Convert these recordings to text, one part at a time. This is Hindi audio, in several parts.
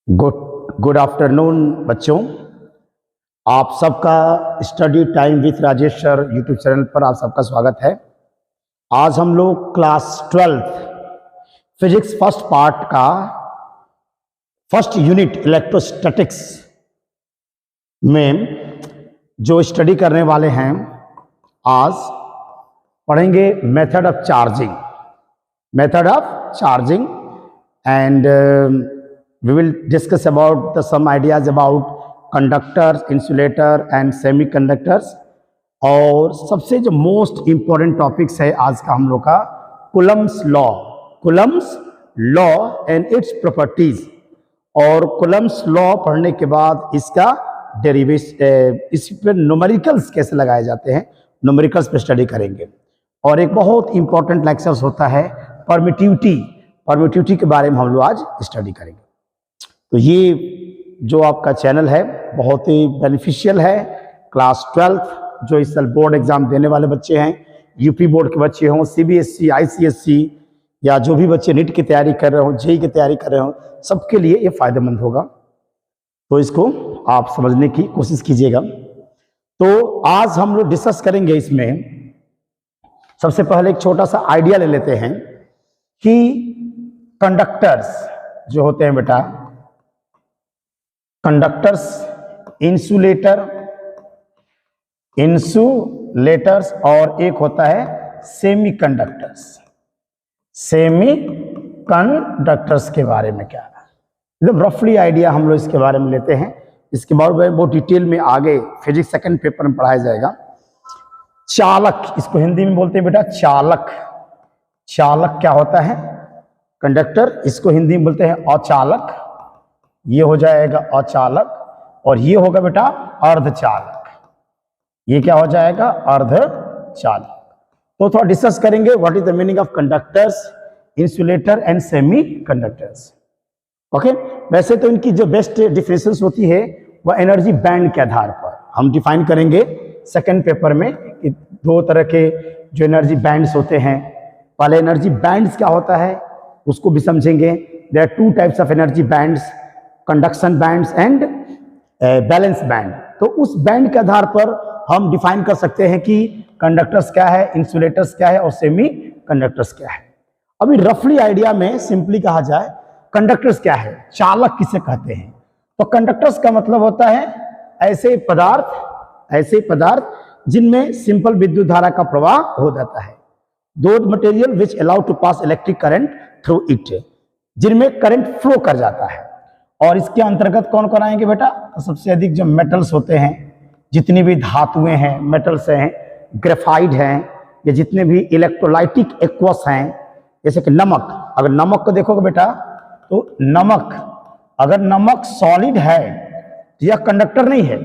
गुड आफ्टरनून बच्चों। आप सबका study time with Rajesh sir YouTube channel पर आप सबका स्वागत है। आज हम लोग क्लास 12 फिजिक्स फर्स्ट पार्ट का फर्स्ट यूनिट इलेक्ट्रोस्टैटिक्स में जो स्टडी करने वाले हैं, आज पढ़ेंगे method of charging and we will discuss about some ideas about conductors, insulator and semiconductors। और सबसे जो मोस्ट इम्पोर्टेंट टॉपिक्स है आज का हम लोग का Coulomb's law and its properties. और कूलम्स लॉ पढ़ने के बाद इसका डेरिवेशन, इस पर न्यूमेरिकल्स कैसे लगाए जाते हैं, न्यूमेरिकल्स पे स्टडी करेंगे। और एक बहुत इंपॉर्टेंट लेक्चर्स होता है परमिटिविटी के बारे में हम लोग आज स्टडी करेंगे। तो ये जो आपका चैनल है बहुत ही बेनिफिशियल है। क्लास 12 जो इस साल बोर्ड एग्जाम देने वाले बच्चे हैं, यूपी बोर्ड के बच्चे हों, सीबीएसई, आईसीएसई या जो भी बच्चे नीट की तैयारी कर रहे हो, जेईई की तैयारी कर रहे हो, सबके लिए ये फायदेमंद होगा। तो इसको आप समझने की कोशिश कीजिएगा। तो आज हम लोग डिस्कस करेंगे इसमें। सबसे पहले एक छोटा सा आइडिया ले लेते हैं कि कंडक्टर्स जो होते हैं बेटा, कंडक्टर्स, इंसुलेटर्स और एक होता है सेमीकंडक्टर्स के बारे में क्या है, मतलब रफली आइडिया हम लोग इसके बारे में लेते हैं। इसके बारे में बहुत डिटेल में आगे फिजिक्स सेकंड पेपर में पढ़ाया जाएगा। चालक, इसको हिंदी में बोलते हैं बेटा चालक क्या होता है? कंडक्टर। इसको हिंदी में बोलते हैं अचालक। ये हो जाएगा अचालक और ये होगा बेटा अर्धचालक। ये क्या हो जाएगा? अर्धचालक। तो थोड़ा डिस्कस करेंगे what is the meaning of conductors, insulator and semi conductors. Okay, वैसे तो इनकी जो बेस्ट डिफरेंसेस होती है वह एनर्जी बैंड के आधार पर हम डिफाइन करेंगे सेकंड पेपर में कि दो तरह के जो एनर्जी बैंड्स होते हैं। पहले एनर्जी बैंड्स क्या होता है उसको भी समझेंगे। There are two types of energy bands, conduction bands and balance band. तो उस बैंड के आधार पर हम डिफाइन कर सकते हैं कि कंडक्टर्स क्या है, इंसुलेटर्स क्या है और सेमी कंडक्टर्स क्या है। अभी रफली आइडिया में सिंपली कहा जाए कंडक्टर्स क्या है, चालक किसे कहते हैं, तो कंडक्टर्स का मतलब होता है ऐसे पदार्थ जिनमें सिंपल विद्युत धारा का प्रवाह हो जाता है। दो material which allow to pass electric current through it, जिनमें करंट फ्लो कर जाता है। और इसके अंतर्गत कौन कौन आएंगे बेटा? तो सबसे अधिक जो मेटल्स होते हैं, जितनी भी धातुएं हैं, मेटल्स हैं, ग्रेफाइट हैं, या जितने भी इलेक्ट्रोलाइटिक एक्वस हैं, जैसे कि नमक। अगर नमक को देखोगे बेटा तो अगर नमक सॉलिड है तो यह कंडक्टर नहीं है।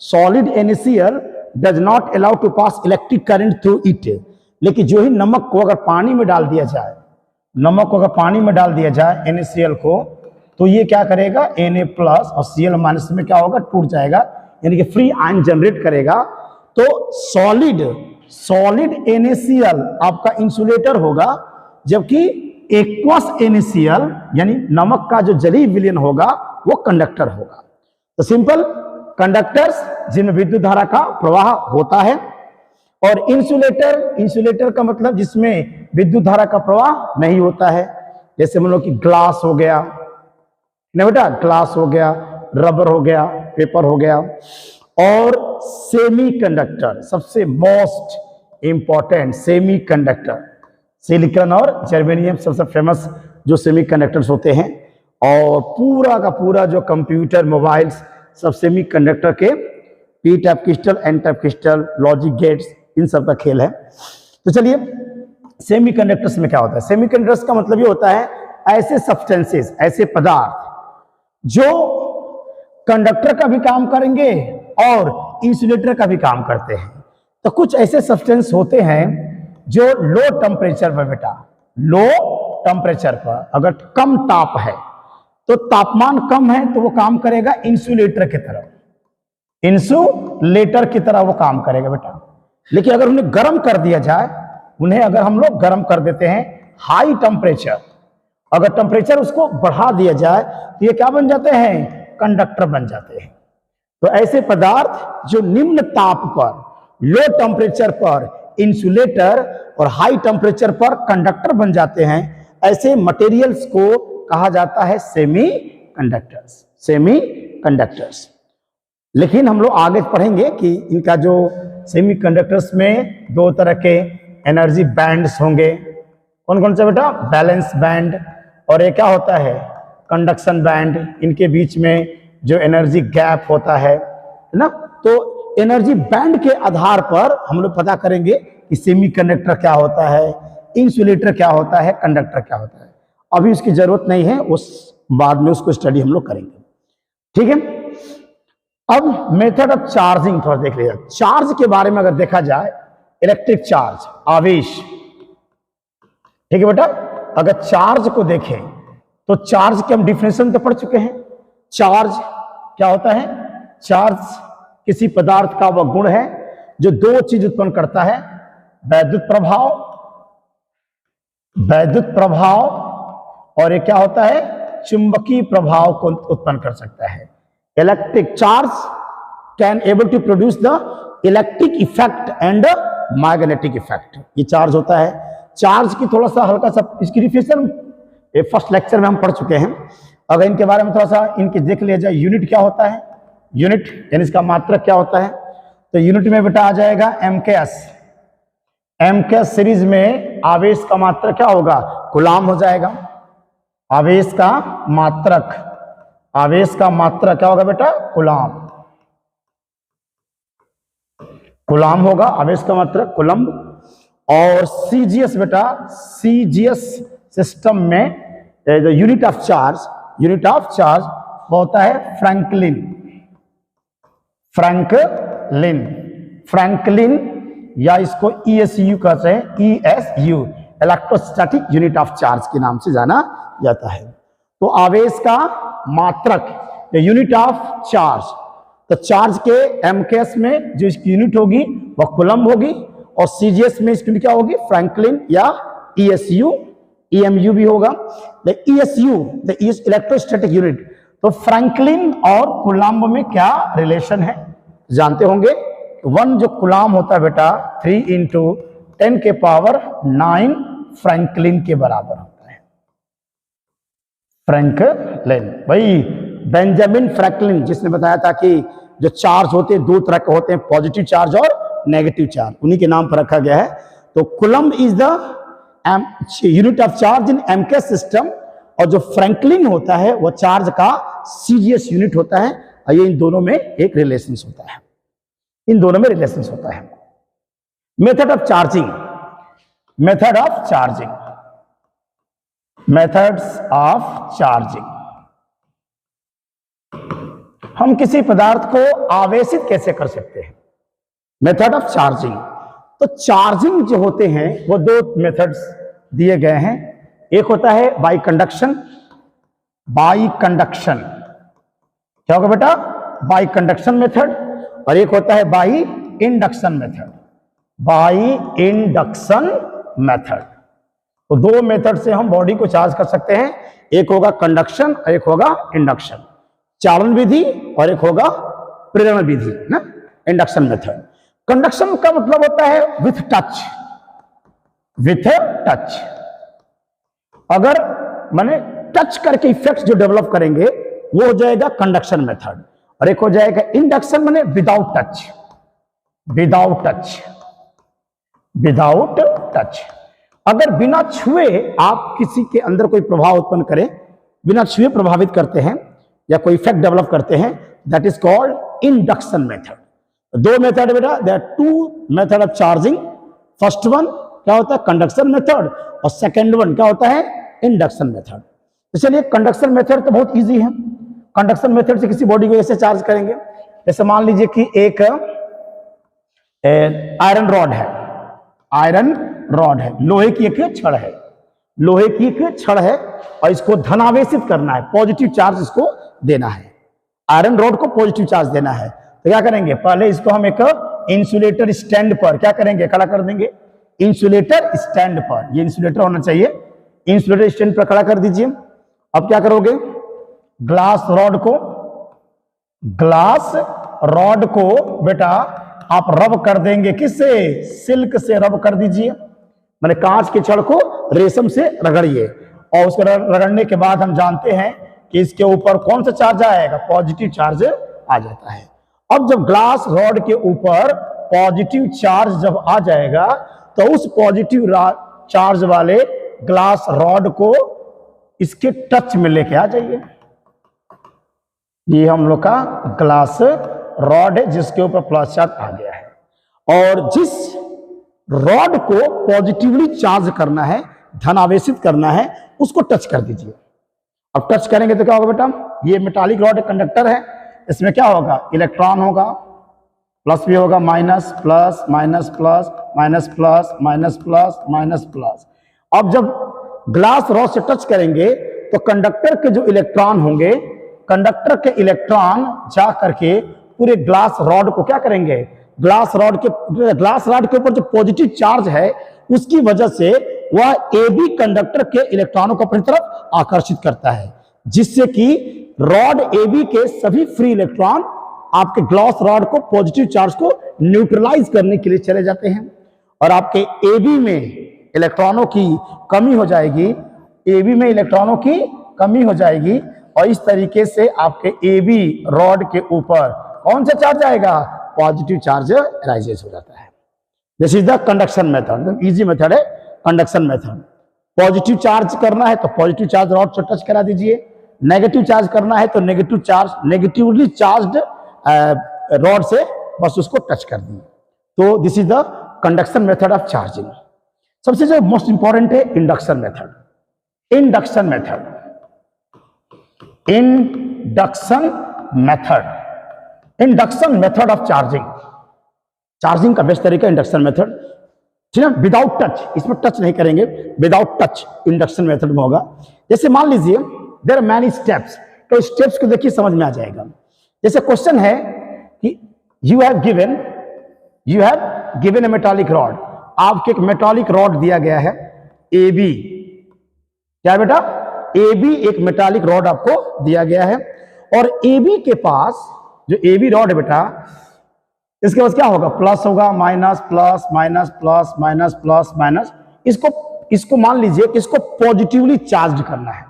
Solid NaCl does not allow to pass electric current through it. लेकिन जो ही नमक को अगर पानी में डाल दिया जाए, NaCl को, तो ये क्या करेगा? Na प्लस और Cl माइनस में क्या होगा? टूट जाएगा, यानी कि फ्री आयन जनरेट करेगा। तो सॉलिड NaCl आपका इंसुलेटर होगा, जबकि एक्वस NaCl यानी नमक का जो जलीय विलयन होगा वो कंडक्टर होगा। तो सिंपल कंडक्टर्स जिनमें विद्युत धारा का प्रवाह होता है। और इंसुलेटर का मतलब जिसमें विद्युत धारा का प्रवाह नहीं होता है। जैसे मान लो कि ग्लास हो गया ना बेटा, ग्लास हो गया, रबर हो गया, पेपर हो गया। और सेमीकंडक्टर, सबसे मोस्ट इंपॉर्टेंट सेमीकंडक्टर, सिलिकॉन और जर्मेनियम सबसे फेमस जो सेमीकंडक्टर्स होते हैं। और पूरा का पूरा जो कंप्यूटर, मोबाइल्स सब सेमीकंडक्टर के P type crystal, N type crystal, logic gates, इन सब का खेल है। तो चलिए, सेमीकंडक्टर्स में क्या होता है? सेमीकंडक्टर्स का मतलब ये होता है ऐसे सब्सटेंसेस, ऐसे पदार्थ जो कंडक्टर का भी काम करेंगे और इंसुलेटर का भी काम करते हैं। तो कुछ ऐसे सब्सटेंस होते हैं जो लो टेम्परेचर पर बेटा, लो टेम्परेचर पर अगर कम ताप है, तो तापमान कम है तो वो काम करेगा इंसुलेटर की तरह वो काम करेगा बेटा। लेकिन अगर उन्हें गर्म कर दिया जाए, अगर हम लोग गर्म कर देते हैं हाई टेम्परेचर, अगर टेम्परेचर उसको बढ़ा दिया जाए तो ये क्या बन जाते हैं, कंडक्टर बन जाते हैं। तो ऐसे पदार्थ जो निम्न ताप पर, लो टेम्परेचर पर इंसुलेटर और हाई टेम्परेचर पर कंडक्टर बन जाते हैं, ऐसे मटेरियल्स को कहा जाता है सेमी कंडक्टर्स, सेमी कंडक्टर्स। लेकिन हम लोग आगे पढ़ेंगे कि इनका जो सेमी कंडक्टर्स में दो तरह के एनर्जी बैंड्स होंगे। कौन कौन से बेटा, बैलेंस बैंड और ये क्या होता है, कंडक्शन बैंड। इनके बीच में जो एनर्जी गैप होता है ना, तो एनर्जी बैंड के आधार पर हम लोग पता करेंगे कि सेमी कंडक्टर क्या होता है, इंसुलेटर क्या होता है, कंडक्टर क्या होता है। अभी उसकी जरूरत नहीं है, उस बाद में उसको स्टडी हम लोग करेंगे, ठीक है। अब मेथड ऑफ चार्जिंग थोड़ा देख लीजिए। चार्ज के बारे में अगर देखा जाए, इलेक्ट्रिक चार्ज, आवेश, ठीक है बेटा। अगर चार्ज को देखें तो चार्ज के हम डिफिनेशन तो पढ़ चुके हैं। चार्ज क्या होता है, चार्ज किसी पदार्थ का वह गुण है जो दो चीज उत्पन्न करता है, वैद्युत प्रभाव, वैद्युत प्रभाव, और ये क्या होता है, चुंबकीय प्रभाव को उत्पन्न कर सकता है। Electric charge can able to produce the electric effect and magnetic effect. ये चार्ज होता है। चार्ज की थोड़ा सा हल्का सा इसकी रिफिनेशन फर्स्ट लेक्चर में हम पढ़ चुके हैं। अगर इनके बारे में थोड़ा सा इनके देख लिया जाए, यूनिट क्या होता है, यूनिट यानी इसका मात्रक क्या होता है, तो यूनिट में बेटा आ जाएगा एमकेएस। एमकेएस सीरीज में आवेश का मात्रक क्या होगा, कूलाम हो जाएगा। आवेश का मात्रक, आवेश का मात्रक क्या होगा बेटा, कूलाम, कूलाम होगा आवेश का मात्रक, कूलम्ब। और सीजीएस बेटा, सीजीएस सिस्टम में unit of charge, unit of charge होता है फ्रैंकलिन, फ्रैंकलिन, फ्रैंकलिन, या इसको ईएसयू कहते हैं, ईएसयू, इलेक्ट्रोस्टैटिक यूनिट ऑफ चार्ज के नाम से जाना जाता है। तो आवेश का मात्रक, यूनिट ऑफ चार्ज, तो चार्ज के एमकेएस में जो इसकी यूनिट होगी वह कूलम्ब होगी, और सीजीएस में इसकी क्या होगी, फ्रैंकलिन या ईएसयू, ईएमयू भी होगा। The ईएसयू, the electrostatic unit. तो फ्रैंकलिन और कूलम्ब में क्या रिलेशन है जानते होंगे। वन जो कूलम्ब होता है बेटा 3 × 10⁹ फ्रैंकलिन के बराबर होता है। फ्रैंकलिन, भाई बेंजामिन फ्रैंकलिन जिसने बताया था कि जो चार्ज होते हैं दो तरह के होते हैं, पॉजिटिव चार्ज और नेगेटिव चार्ज, उन्हीं के नाम पर रखा गया है। तो coulomb is the unit of charge in MKS system, और जो फ्रैंकलिन होता है वो चार्ज का सीजीएस यूनिट होता है। और ये इन दोनों में एक रिलेशन होता है, इन दोनों में रिलेशन होता है। Method of charging, method of charging, methods of charging. हम किसी पदार्थ को आवेशित कैसे कर सकते हैं, मेथड ऑफ चार्जिंग। तो चार्जिंग जो होते हैं वो दो मेथड्स दिए गए हैं। एक होता है बाई कंडक्शन, बाई कंडक्शन क्या होगा बेटा, बाई कंडक्शन मेथड, और एक होता है by induction method, by induction method. तो दो मेथड से हम बॉडी को चार्ज कर सकते हैं, एक होगा कंडक्शन और एक होगा इंडक्शन, चालन विधि और एक होगा प्रेरण विधि ना, इंडक्शन मेथड। कंडक्शन का मतलब होता है विथ टच, विथ टच। अगर माने टच करके इफेक्ट जो डेवलप करेंगे वो हो जाएगा कंडक्शन मेथड, और एक हो जाएगा इंडक्शन माने without touch, without touch, without touch. अगर बिना छुए आप किसी के अंदर कोई प्रभाव उत्पन्न करें, बिना छुए प्रभावित करते हैं या कोई इफेक्ट डेवलप करते हैं, that is called induction method. दो मेथड बेटा, there are two method of charging. First one क्या होता है, कंडक्शन मेथड, और सेकेंड वन क्या होता है, इंडक्शन मेथड। तो चलिए कंडक्शन मेथड तो बहुत इजी है। कंडक्शन मेथड से किसी बॉडी को ऐसे चार्ज करेंगे, जैसे मान लीजिए कि एक आयरन रॉड है, आयरन रॉड है, लोहे की एक छड़ है, लोहे की एक छड़ है, और इसको धनावेशित करना है, पॉजिटिव चार्ज इसको देना है, आयरन रॉड को पॉजिटिव चार्ज देना है। तो क्या करेंगे, पहले इसको हम एक इंसुलेटर स्टैंड पर क्या करेंगे, खड़ा कर देंगे, इंसुलेटर स्टैंड पर। ये इंसुलेटर होना चाहिए, इंसुलेटर स्टैंड पर खड़ा कर दीजिए। अब क्या करोगे, ग्लास रॉड को बेटा आप रब कर देंगे, किससे, सिल्क से रब कर दीजिए, मैंने कांच के छड़ को रेशम से रगड़िए, और उसको रगड़ने के बाद हम जानते हैं कि इसके ऊपर कौन सा चार्ज आएगा, पॉजिटिव चार्ज आ जाता है। अब जब ग्लास रॉड के ऊपर पॉजिटिव चार्ज जब आ जाएगा तो उस पॉजिटिव चार्ज वाले ग्लास रॉड को इसके टच में लेके आ जाइए। ये हम लोग का ग्लास रॉड है जिसके ऊपर प्लस चार्ज आ गया है, और जिस रॉड को पॉजिटिवली चार्ज करना है, धनावेशित करना है, उसको टच कर दीजिए। अब टच करेंगे तो क्या होगा बेटा, ये मेटालिक रॉड कंडक्टर है, इसमें क्या होगा, इलेक्ट्रॉन होगा, प्लस भी होगा, minus plus minus plus minus plus minus plus minus plus. अब जब ग्लास रॉड से टच करेंगे तो कंडक्टर के जो इलेक्ट्रॉन होंगे, कंडक्टर के इलेक्ट्रॉन जा करके पूरे ग्लास रॉड को क्या करेंगे, ग्लास रॉड के ऊपर जो पॉजिटिव चार्ज है उसकी वजह से वह AB कंडक्टर के इलेक्ट्रॉनों को अपनी तरफ आकर्षित करता है, जिससे कि रॉड AB के सभी फ्री इलेक्ट्रॉन आपके ग्लास रॉड को पॉजिटिव चार्ज को न्यूट्रलाइज करने के लिए चले जाते हैं, और आपके AB में इलेक्ट्रॉनों की कमी हो जाएगी, AB में इलेक्ट्रॉनों की कमी हो जाएगी, और इस तरीके से आपके AB रॉड के ऊपर कौन सा चार्ज आएगा, पॉजिटिव चार्ज राइजेस हो जाता है। This is the conduction method, easy method है कंडक्शन मेथड। पॉजिटिव चार्ज करना है तो पॉजिटिव चार्ज रॉड से टच करा दीजिए, नेगेटिव चार्ज करना है तो नेगेटिवली चार्ज्ड रॉड से बस उसको टच कर दिए। तो this is the conduction method of charging. सबसे जो मोस्ट इंपॉर्टेंट है induction method. Induction method of charging का बेस्ट तरीका इंडक्शन मेथड, ठीक है, विदाउट टच, इसमें टच नहीं करेंगे, विदाउट टच इंडक्शन मेथड में होगा। जैसे मान लीजिए देयर आर मैनी स्टेप्स, तो स्टेप्स को देखिए समझ में आ जाएगा। जैसे क्वेश्चन है कि you have given A metallic rod, आपको एक मेटालिक रॉड दिया गया है AB, क्या बेटा, AB एक मेटालिक रॉड आपको दिया गया है, और AB के पास जो AB रॉड है बेटा, इसके पास क्या होगा, प्लस होगा, minus plus minus plus minus plus minus. इसको मान लीजिए कि इसको पॉजिटिवली चार्ज करना है।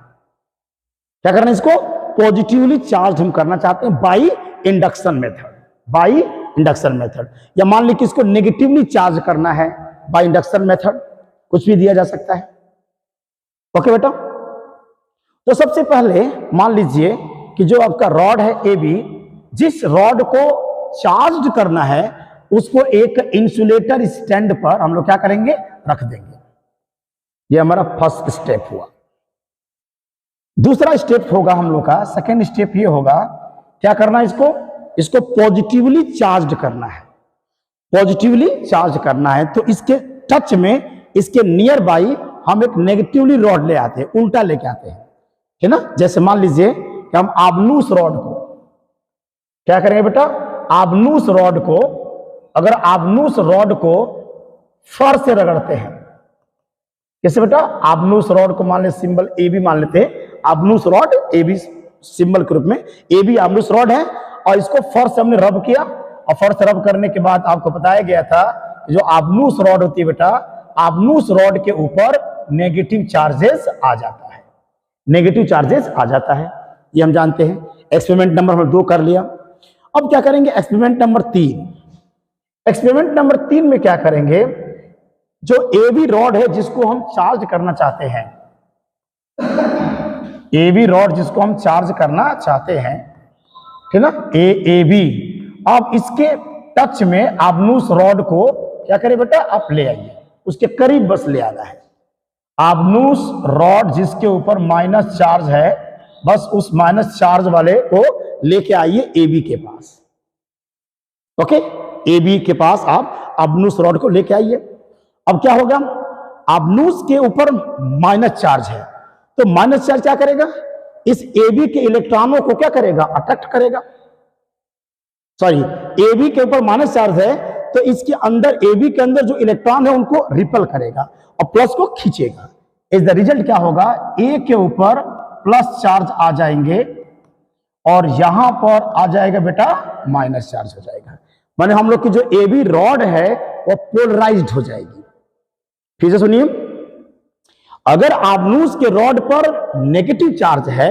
क्या करना है, इसको पॉजिटिवली चार्ज हम करना चाहते हैं बाई इंडक्शन मेथड, या मान लीजिए कि इसको नेगेटिवली चार्ज करना है बाई इंडक्शन मेथड, कुछ भी दिया जा सकता है। ओके बेटा, तो सबसे पहले मान लीजिए कि जो आपका रॉड है AB, जिस रॉड को चार्ज करना है उसको एक इंसुलेटर स्टैंड पर हम लोग क्या करेंगे, रख देंगे। ये हमारा फर्स्ट स्टेप हुआ। दूसरा स्टेप होगा हम लोग का, सेकेंड स्टेप ये होगा, क्या करना है, इसको पॉजिटिवली चार्ज करना है। पॉजिटिवली चार्ज करना है तो इसके टच में, इसके नियर बाई हम एक नेगेटिवली रॉड ले आते हैं, उल्टा लेके आते हैं, है ना। जैसे मान लीजिए कि हम आबनूस रॉड को क्या करेंगे बेटा, आबनूस रॉड को, अगर आबनूस रॉड को फर से रगड़ते हैं, कैसे बेटा, आबनूस रॉड को मान ले सिंबल AB मान लेते हैं, आबनूस रॉड AB सिंबल के रूप में, AB आबनूस रॉड है, और इसको फर से हमने रब किया, और फर से रब करने के बाद आपको बताया गया था जो आबनूस रॉड होती है बेटा, आबनूस रॉड के ऊपर नेगेटिव चार्जेस आ जाता है, नेगेटिव चार्जेस आ जाता है, ये हम जानते हैं। एक्सपेरिमेंट नंबर हम 2 कर लिया। अब क्या करेंगे, एक्सपेरिमेंट नंबर 3। एक्सपेरिमेंट नंबर 3 में क्या करेंगे, जो AB रॉड है जिसको हम चार्ज करना चाहते हैं, AB रॉड जिसको हम चार्ज करना चाहते हैं, ठीक ना, AB, अब इसके टच में आबनूस रॉड को क्या करें बेटा, आप ले आइए, उसके करीब बस ले आना है। आबनूस रॉड जिसके ऊपर माइनस चार्ज है, बस उस माइनस चार्ज वाले को लेके आइए AB के पास। ओके, AB के पास आप आबनूस रॉड को लेके आइए। अब क्या होगा, आबनूस के ऊपर माइनस चार्ज है, तो माइनस चार्ज क्या करेगा, इस AB के इलेक्ट्रॉनों को क्या करेगा, अट्रैक्ट करेगा। सॉरी, AB के ऊपर माइनस चार्ज है तो इसके अंदर AB के अंदर जो इलेक्ट्रॉन है उनको रिपल करेगा और प्लस को खींचेगा। इस द रिजल्ट क्या होगा, ए के ऊपर प्लस चार्ज आ जाएंगे और यहां पर आ जाएगा बेटा माइनस चार्ज हो जाएगा। माने हम लोग की जो ए बी रॉड है वो पोलराइज्ड हो जाएगी। फिर से सुनिए, अगर आपनूस के रॉड पर नेगेटिव चार्ज है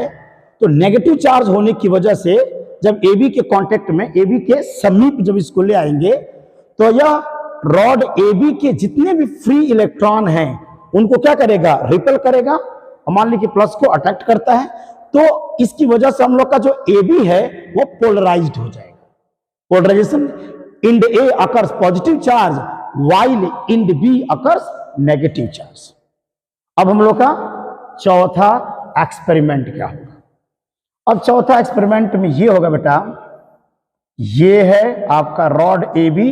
तो नेगेटिव चार्ज होने की वजह से जब ए बी के कांटेक्ट में, ए बी के समीप जब इसको ले आएंगे तो यह रॉड ए बी के जितने भी फ्री इलेक्ट्रॉन हैं उनको क्या करेगा, रिपेल करेगा। मान लीजिए प्लस को अट्रैक्ट करता है, तो इसकी वजह से हम लोग का जो ए बी है वो पोलराइज्ड हो जाएगा। Polarisation, end A occurs positive charge while end B occurs negative charge. अब हम लोग का चौथा एक्सपेरिमेंट क्या होगा। अब चौथा एक्सपेरिमेंट में ये होगा बेटा, ये है आपका रॉड ए बी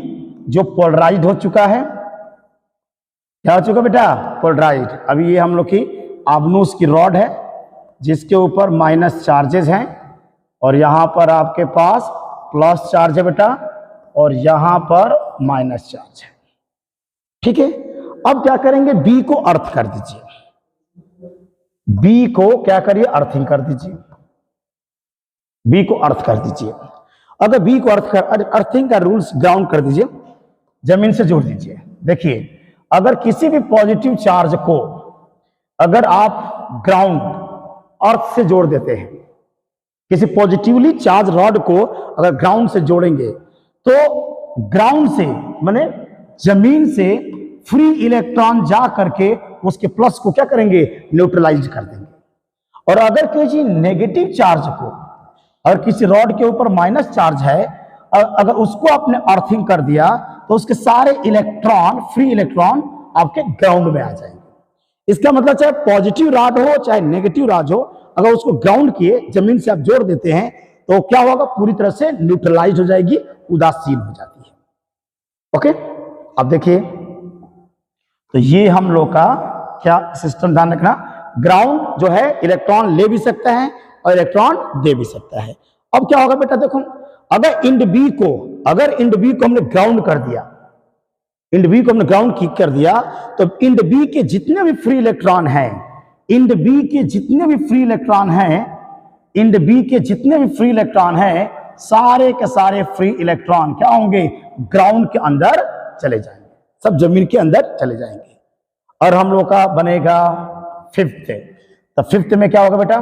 जो पोलराइज्ड हो चुका है। क्या हो चुका बेटा, पोलराइज्ड। अभी ये हम लोग की आपनूस की रॉड है जिसके ऊपर माइनस चार्जेस हैं और यहां पर आपके पास प्लस चार्ज है बेटा और यहां पर माइनस चार्ज है। ठीक है, अब क्या करेंगे, बी को अर्थ कर दीजिए। बी को क्या करिए, अर्थिंग कर दीजिए। बी को अर्थ कर दीजिए। अगर बी को अर्थिंग का रूल्स ग्राउंड कर दीजिए, जमीन से जोड़ दीजिए। देखिए, अगर किसी भी पॉजिटिव चार्ज को अगर आप ग्राउंड अर्थ से जोड़ देते हैं, किसी पॉजिटिवली चार्ज रॉड को अगर ग्राउंड से जोड़ेंगे तो ग्राउंड से माने जमीन से फ्री इलेक्ट्रॉन जा करके उसके प्लस को क्या करेंगे, न्यूट्रलाइज कर देंगे। और अगर किसी नेगेटिव चार्ज को, अगर किसी रॉड के ऊपर माइनस चार्ज है, अगर उसको आपने अर्थिंग कर दिया तो उसके सारे इलेक्ट्रॉन, फ्री इलेक्ट्रॉन आपके ग्राउंड में आ जाएंगे। इसका मतलब चाहे पॉजिटिव रॉड हो चाहे नेगेटिव रॉड हो, अगर उसको ग्राउंड किए जमीन से आप जोड़ देते हैं तो क्या होगा, पूरी तरह से न्यूट्रलाइज हो जाएगी, उदासीन हो जाती है। ओके, अब देखिए, तो ये हम लोग का क्या सिस्टम ध्यान रखना, ग्राउंड जो है इलेक्ट्रॉन ले भी सकता है और इलेक्ट्रॉन दे भी सकता है। अब क्या होगा बेटा, देखो, अगर इंड बी को हमने ग्राउंड कर दिया, इंड बी को हमने ग्राउंड कर दिया, तो इंड बी के जितने भी फ्री इलेक्ट्रॉन हैं, इंड बी के जितने भी फ्री इलेक्ट्रॉन हैं, इंड बी के जितने भी फ्री इलेक्ट्रॉन हैं, सारे के सारे फ्री इलेक्ट्रॉन क्या होंगे, ग्राउंड के अंदर चले जाएंगे, सब जमीन के अंदर चले जाएंगे। और हम लोग का बनेगा फिफ्थ। तो फिफ्थ में क्या होगा बेटा,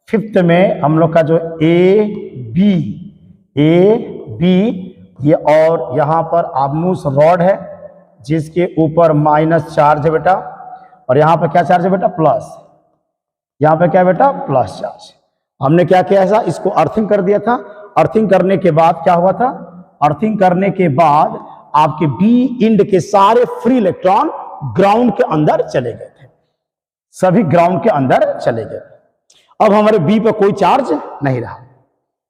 फिफ्थ में हम लोग का जो ए बी ये और यहां पर आपनूस रॉड है जिसके ऊपर माइनस चार्ज है बेटा, और यहां पर क्या चार्ज है बेटा, प्लस। यहां पर क्या है बेटा, प्लस चार्ज। हमने क्या किया, ऐसा इसको अर्थिंग कर दिया था। अर्थिंग करने के बाद क्या हुआ था, अर्थिंग करने के बाद आपके बी इंड के सारे फ्री इलेक्ट्रॉन ग्राउंड के अंदर चले गए थे, सभी ग्राउंड के अंदर चले गए। अब हमारे बी पर कोई चार्ज नहीं रहा,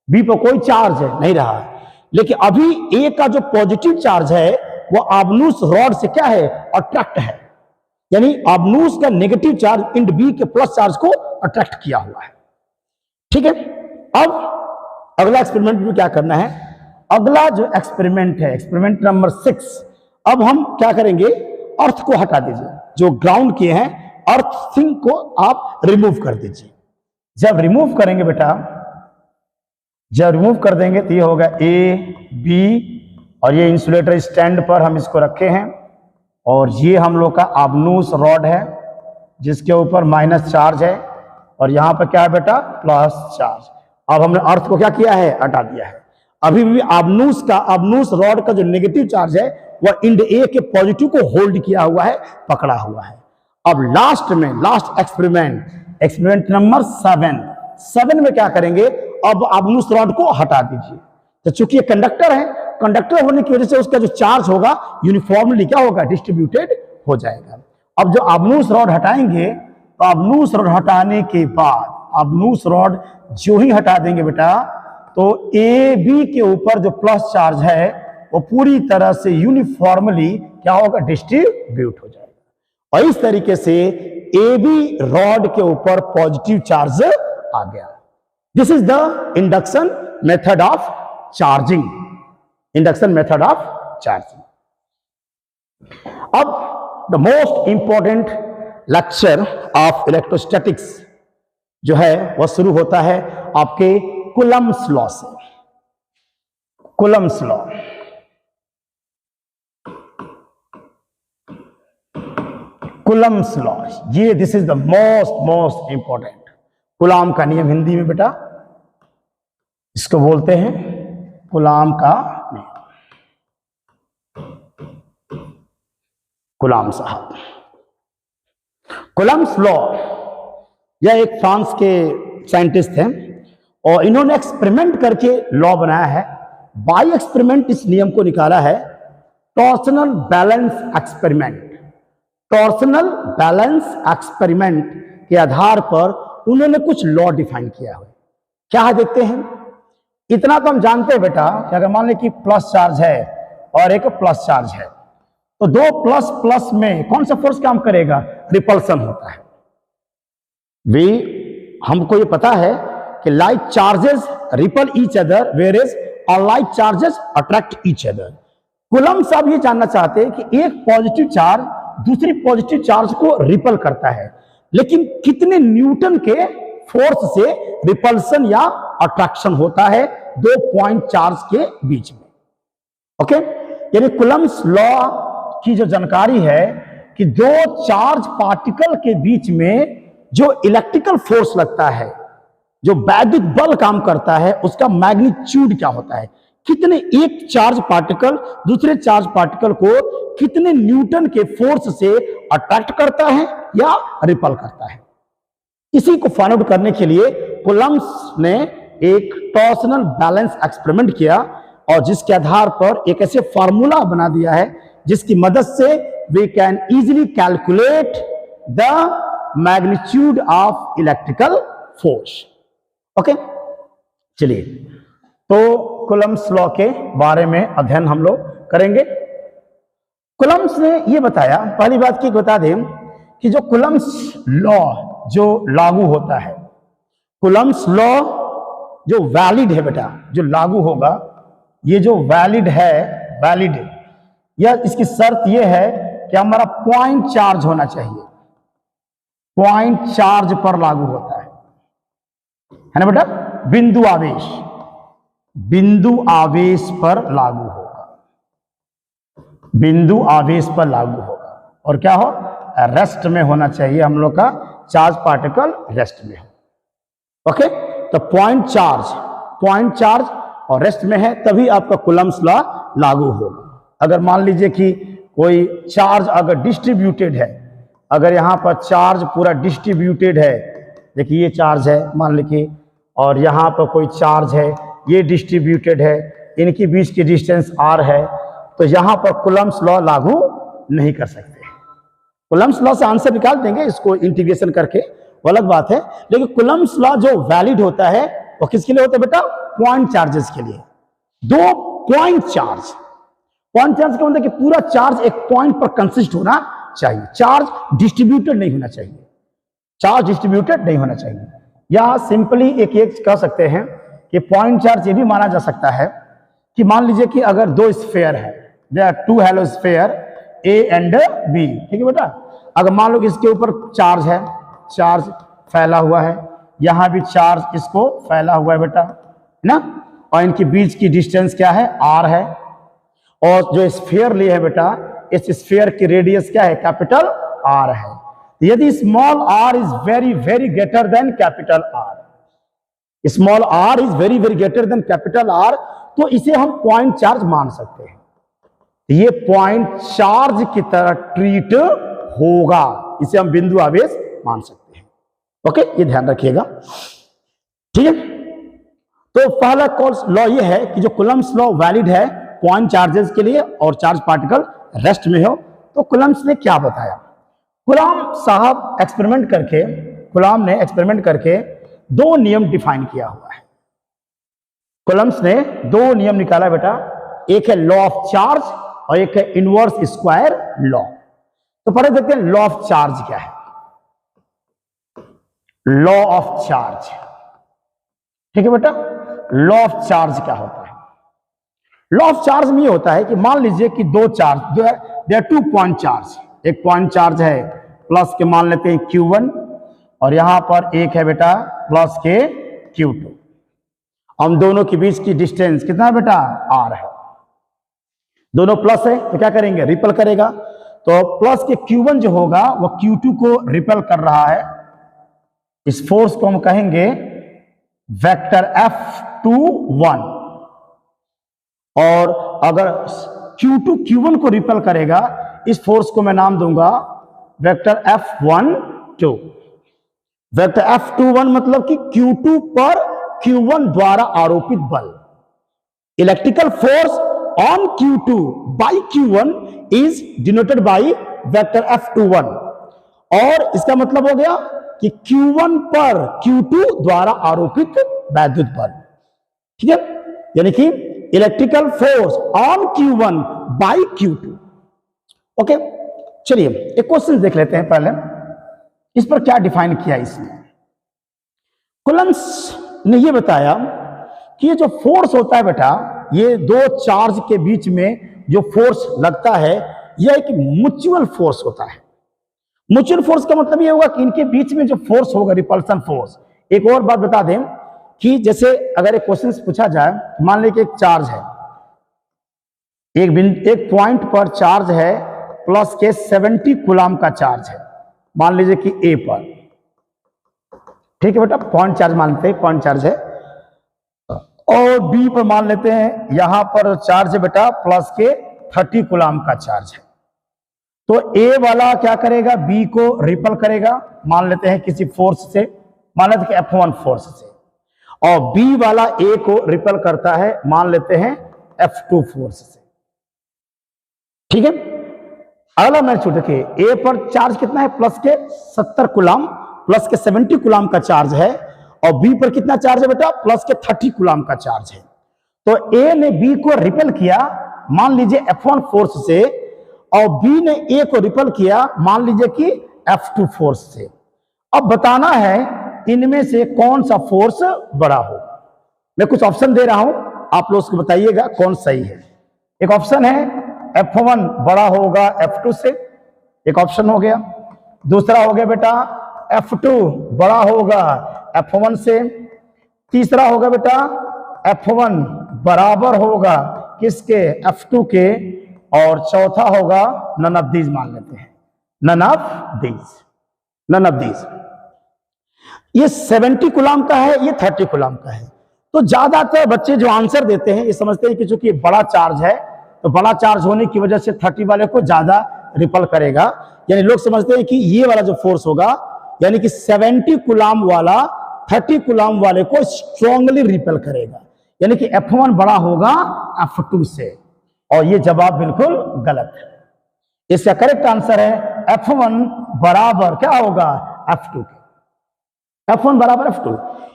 बी पर कोई चार्ज नहीं रहा, लेकिन अभी ए का जो पॉजिटिव चार्ज है वो आपनूस रॉड से क्या है, अट्रैक्ट है। यानी आपनूस का नेगेटिव चार्ज इंड बी के प्लस चार्ज को अट्रैक्ट किया हुआ है। ठीक है, अब अगला एक्सपेरिमेंट में क्या करना है, अगला जो एक्सपेरिमेंट है, एक्सपेरिमेंट नंबर 6। अब हम क्या करेंगे, अर्थ को हटा दीजिए, जो ग्राउंड किए हैं अर्थिंग को आप रिमूव कर दीजिए। जब रिमूव करेंगे बेटा, जब रिमूव कर देंगे तो ये होगा ए बी, और ये इंसुलेटर स्टैंड पर हम इसको रखे हैं, और ये हम लोग का आपनूस रॉड है जिसके ऊपर माइनस चार्ज है, और यहां पर क्या है बेटा, प्लस चार्ज। अब हमने अर्थ को क्या किया है, हटा दिया है। अभी भी आपनूस रॉड का जो नेगेटिव चार्ज है वह इंड ए के पॉजिटिव को होल्ड किया हुआ है, पकड़ा हुआ है। अब लास्ट में, लास्ट एक्सपेरिमेंट नंबर 7 में क्या करेंगे, अब आपनूस रॉड को हटा दीजिए। तो चूंकि ये कंडक्टर है, कंडक्टर होने की वजह से उसका जो चार्ज होगा यूनिफॉर्मली क्या होगा, डिस्ट्रीब्यूटेड हो जाएगा। अब जो आपनूस रॉड हटाएंगे, तो आपनूस रॉड हटाने के बाद, आपनूस रॉड जो ही हटा देंगे बेटा, तो ए बी के ऊपर जो प्लस चार्ज है वो पूरी तरह से यूनिफॉर्मली क्या होगा, डिस्ट्रीब्यूट हो जाएगा। और इस तरीके से ए बी रॉड के ऊपर पॉजिटिव चार्ज आ गया। This is the induction method of charging, induction method of charging. अब the most important lecture of electrostatics जो है वह शुरू होता है आपके कूलम्ब्स लॉ से। कूलम्ब्स लॉ, कूलम्ब्स लॉ, ये this is the most important. Coulomb का नियम हिंदी में बेटा इसको बोलते हैं कूलाम का नियम। कूलाम साहब, कूलम्ब्स लॉ, यह एक फ्रांस के साइंटिस्ट हैं और इन्होंने एक्सपेरिमेंट करके लॉ बनाया है। बाय एक्सपेरिमेंट इस नियम को निकाला है, torsional balance experiment. Torsional balance experiment के आधार पर उन्होंने कुछ लॉ डिफाइन किया है। क्या है देखते हैं। इतना तो हम जानते हैं बेटा कि अगर मान लें कि प्लस चार्ज है और एक प्लस चार्ज है, तो दो प्लस प्लस में कौन सा फोर्स काम करेगा? रिपल्सन होता है। हमको ये पता है कि like charges repel each other where is unlike charges attract each other. Coulomb साहब ये जानना चाहते हैं कि एक पॉजिटिव चार्ज दूसरी पॉजिटिव चार्ज को रिपल करता है, लेकिन कितने न्यूटन के फोर्स से रिपल्सन या अट्रैक्शन होता है दो पॉइंट चार्ज के बीच में। ओके, यानी कूलम्ब्स लॉ की जो जानकारी है कि दो चार्ज पार्टिकल के बीच में जो इलेक्ट्रिकल फोर्स लगता है, जो वैद्युत बल काम करता है, उसका मैग्नीट्यूड क्या होता है, कितने एक चार्ज पार्टिकल दूसरे चार्ज पार्टिकल को कितने न्यूटन के फोर्स से अट्रैक्ट करता है या रिपल करता है। इसी को फाइंड आउट करने के लिए कूलम्ब्स ने एक टॉर्सनल बैलेंस एक्सपेरिमेंट किया और जिसके आधार पर एक ऐसे फार्मूला बना दिया है जिसकी मदद से we can easily calculate the magnitude of electrical force. Okay, चलिए तो कूलम्ब्स लॉ के बारे में अध्ययन हम लोग करेंगे। कूलम्ब्स ने यह बताया, पहली बात की बता दें कि जो कूलम्ब्स लॉ जो लागू होता है, कूलम्ब्स लॉ जो वैलिड है बेटा, जो लागू होगा, ये जो वैलिड है, वैलिड या इसकी शर्त यह है कि हमारा पॉइंट चार्ज होना चाहिए। पॉइंट चार्ज पर लागू होता है ना बेटा, बिंदु आवेश, बिंदु आवेश पर लागू होगा, बिंदु आवेश पर लागू होगा। और क्या हो, रेस्ट में होना चाहिए, हम लोग का चार्ज पार्टिकल रेस्ट में हो। ओके, तो पॉइंट चार्ज और रेस्ट में है तभी आपका कूलम्ब्स लॉ लागू होगा। अगर मान लीजिए कि कोई चार्ज अगर डिस्ट्रीब्यूटेड है, अगर यहां पर चार्ज पूरा डिस्ट्रीब्यूटेड है, देखिए ये चार्ज है मान लीजिए, और यहां पर कोई चार्ज है, ये डिस्ट्रीब्यूटेड है, इनके बीच की डिस्टेंस r है, तो यहां पर कूलम्ब्स लॉ लागू नहीं कर सकते। कूलम्ब्स लॉ से आंसर निकाल देंगे इसको इंटीग्रेशन करके, वो अलग बात है। लेकिन कूलम्ब्स लॉ जो वैलिड होता है वो किसके लिए होता है बेटा? पॉइंट चार्जेस के लिए। दो पॉइंट चार्ज का मतलब कि पूरा चार्ज एक पॉइंट पर कंसिस्ट होना चाहिए, चार्ज डिस्ट्रीब्यूटेड नहीं होना चाहिए, चार्ज डिस्ट्रीब्यूटेड नहीं होना चाहिए। या सिंपली एक कह सकते हैं कि पॉइंट चार्ज ये भी माना जा सकता है कि मान लीजिए कि अगर दो स्फीयर है, there are two hollow sphere A and B, ठीक है बेटा। अगर मान लो कि इसके ऊपर चार्ज है, चार्ज फैला हुआ है, यहां भी चार्ज इसको फैला हुआ है बेटा, है ना, और इनके बीच की डिस्टेंस क्या है? r है। और जो स्फीयर लिए है बेटा, इस स्फीयर की रेडियस क्या है? कैपिटल R है। यदि small r is very very greater than capital R, small r is very very greater than capital R, तो इसे हम पॉइंट चार्ज मान सकते हैं। ये पॉइंट चार्ज की तरह ट्रीट होगा, इसे हम बिंदु आवेश मान सकते हैं। ओके, ये ध्यान रखिएगा, ठीक है। तो पहला लॉ ये है कि जो कूलम्ब्स लॉ वैलिड है पॉइंट चार्जेस के लिए और चार्ज पार्टिकल रेस्ट में हो। तो कूलम्ब्स ने क्या बताया? कूलम्ब साहब कूलम्ब ने एक्सपेरिमेंट करके दो नियम डिफाइन किया हुआ है। कूलम्ब्स ने दो नियम निकाला बेटा, एक है लॉ ऑफ चार्ज और एक है इनवर्स स्क्वायर लॉ। तो पहले देखते हैं लॉ ऑफ चार्ज क्या है। लॉ ऑफ चार्ज, ठीक है बेटा, लॉ ऑफ चार्ज क्या होता है? लॉ ऑफ चार्ज में ये होता है कि मान लीजिए कि दो charge, there are two point charge, एक पॉइंट चार्ज है प्लस के मान लेते हैं Q1 और यहां पर एक है बेटा प्लस के Q2। हम दोनों के बीच की डिस्टेंस कितना है बेटा R है, दोनों प्लस है तो क्या करेंगे रिपल करेगा, तो प्लस के Q1 जो होगा वो Q2 को रिपल कर रहा है। इस फोर्स को हम कहेंगे वेक्टर F21 और अगर Q2 Q1 को रिपल करेगा इस फोर्स को मैं नाम दूंगा वेक्टर F12। वेक्टर F21 मतलब कि Q2 पर Q1 द्वारा आरोपित बल। Electrical force on Q2 by Q1 is denoted by vector F21 और इसका मतलब हो गया कि Q1 पर Q2 द्वारा आरोपित वैद्युत बल। ठीक है, यानी कि electrical force on Q1 by Q2। Okay, चलिए एक क्वेश्चन देख लेते हैं पहले, इस पर क्या डिफाइन किया इसने। कूलम्ब्स ने यह बताया कि ये जो फोर्स होता है बेटा, ये दो चार्ज के बीच में जो फोर्स लगता है यह एक म्यूचुअल फोर्स होता है। म्यूचुअल फोर्स का मतलब ये होगा कि इनके बीच में जो फोर्स होगा रिपल्सन फोर्स। एक और बात बता दें कि जैसे अगर एक क्वेश्चन पूछा जाए, मान लीजिए एक चार्ज है, एक पॉइंट पर चार्ज है प्लस के 70 कूलम्ब का चार्ज है, मान लीजिए कि ए पर। ठीक है बेटा, पॉइंट चार्ज मानते हैं, पॉइंट चार्ज है। और बी पर मान लेते हैं यहां पर चार्ज है बेटा प्लस के 30 कूलम्ब का चार्ज है। तो ए वाला क्या करेगा, बी को रिपल करेगा, मान लेते हैं किसी फोर्स से, मान लेते हैं F1 फोर्स से, और बी वाला ए को रिपल करता है, मान लेते हैं F2 फोर्स से। ठीक है, अगला मैच देखिए, ए पर चार्ज कितना है प्लस के 70 कूलम्ब, प्लस के 70 कूलम्ब का चार्ज है, और बी पर कितना चार्ज है बेटा प्लस के 30 कूलम्ब का चार्ज है। तो ए ने बी को रिपल किया, मान लीजिए F1 फोर्स से, और बी ने ए को रिपल किया, मान लीजिए कि F2 फोर्स से। अब बताना है इनमें से कौन सा फोर्स बड़ा हो। मैं कुछ ऑप्शन दे रहा हूं, आप लोग उसको बताइएगा कौन सही है। एक ऑप्शन है F1 बड़ा होगा F2 से, एक ऑप्शन हो गया। दूसरा हो गया बेटा F2 बड़ा होगा F1 से। तीसरा होगा बेटा F1 बराबर होगा किसके, F2 के। और चौथा होगा नन ऑफ दीज, मान लेते हैं none of these, none of these. ये 70 कूलम्ब का है, ये 30 कूलम्ब का है। तो ज्यादातर बच्चे जो आंसर देते हैं ये समझते हैं कि चूंकि बड़ा चार्ज है तो बड़ा चार्ज होने की वजह से 30 वाले को ज्यादा रिपल करेगा, यानी लोग समझते हैं कि ये वाला जो फोर्स होगा यानी कि 70 कूलम्ब वाला 30 कूलम्ब वाले को स्ट्रांगली रिपल करेगा, यानी कि F1 बड़ा होगा F2 से। और ये जवाब बिल्कुल गलत है। इसका करेक्ट आंसर है F1 बराबर क्या होगा F2 के। F1 बराबर F2।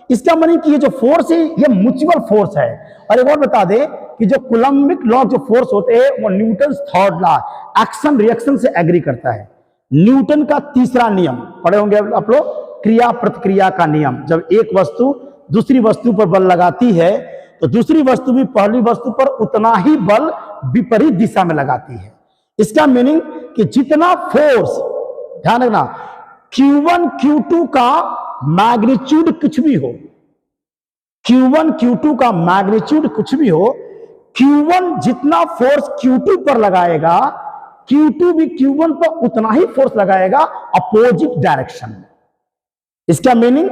इसका मतलब कि ये जो फोर्स है ये म्यूचुअल फोर्स है। और एक और बता दे कि जो कूलम्बिक लॉ जो फोर्स होते हैं वो Newton third law, action reaction से एग्री करता है। न्यूटन का तीसरा नियम पढ़े होंगे आप लोग, क्रिया प्रतिक्रिया का नियम। जब एक वस्तु दूसरी वस्तु पर बल लगाती है तो दूसरी वस्तु भी पहली वस्तु पर उतना ही बल विपरीत दिशा में लगाती है। इसका मीनिंग कि जितना फोर्स, ध्यान रखना, Q1 Q2 का मैग्नीट्यूड कुछ भी हो, Q1 Q2 का मैग्नीट्यूड कुछ भी हो, Q1 जितना फोर्स Q2 पर लगाएगा Q2 भी Q1 पर उतना ही फोर्स लगाएगा अपोजिट डायरेक्शन में। इसका मीनिंग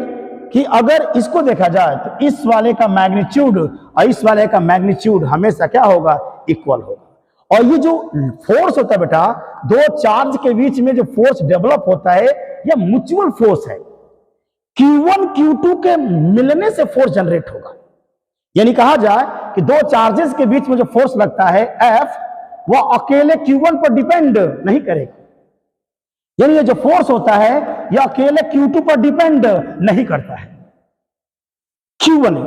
कि अगर इसको देखा जाए तो इस वाले का मैग्नीट्यूड और इस वाले का मैग्नीट्यूड हमेशा क्या होगा, इक्वल होगा। और ये जो फोर्स होता है बेटा, दो चार्ज के बीच में जो फोर्स डेवलप होता है यह म्यूचुअल फोर्स है। Q1 Q2 के मिलने से फोर्स जनरेट होगा। यानी कहा जाए कि दो चार्जेस के बीच में जो फोर्स लगता है F, वह अकेले Q1 पर डिपेंड नहीं करेगा। यानी ये जो फोर्स होता है यह अकेले Q2 पर डिपेंड नहीं करता है। Q1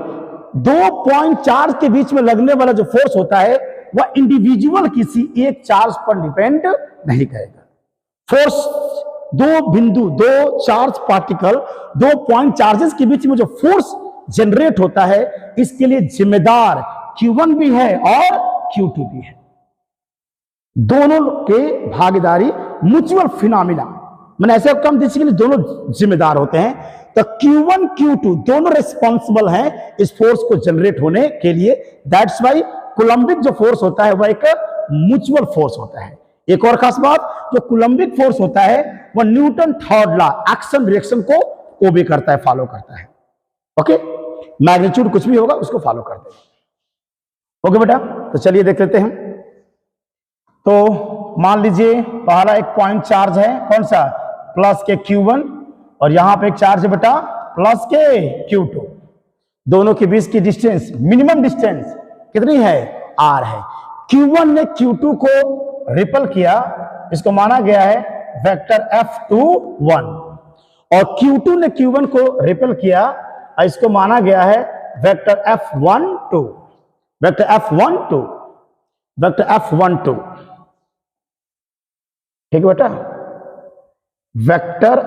दो पॉइंट चार्ज के बीच में लगने वाला जो फोर्स होता है वह इंडिविजुअल किसी एक चार्ज पर डिपेंड नहीं करेगा। फोर्स दो बिंदु, दो चार्ज पार्टिकल, दो पॉइंट चार्जेस के बीच में जो फोर्स जनरेट होता है इसके लिए जिम्मेदार Q1 भी है और Q2 भी है। दोनों के भागीदारी म्यूचुअल फिनोमिना मैंने ऐसे कम बेसिकली दोनों जिम्मेदार होते हैं। तो Q1 Q2 दोनों रिस्पॉन्सिबल हैं इस फोर्स को जनरेट होने के लिए। दैट्स वाई कूलम्बिक जो फोर्स होता है वह एक म्यूचुअल फोर्स होता है। एक और खास बात, जो कूलम्बिक फोर्स होता है वह Newton third law action reaction को ओबे करता है, फॉलो करता है। ओके, मैग्नीट्यूड कुछ भी होगा उसको फॉलो करते हैं। ओके बेटा, तो चलिए देख लेते हैं। तो मान लीजिए पहला एक पॉइंट चार्ज है, कौन सा, प्लस के Q1, और यहां पे एक चार्ज है बेटा प्लस के Q2। दोनों के बीच की डिस्टेंस, मिनिमम डिस्टेंस कितनी है, R है। Q1 ने Q2 को रिपल किया, इसको माना गया है वेक्टर F21, और Q2 ने Q1 को रिपल किया, इसको माना गया है vector F12, vector F12, vector F12। ठीक है बेटा, वेक्टर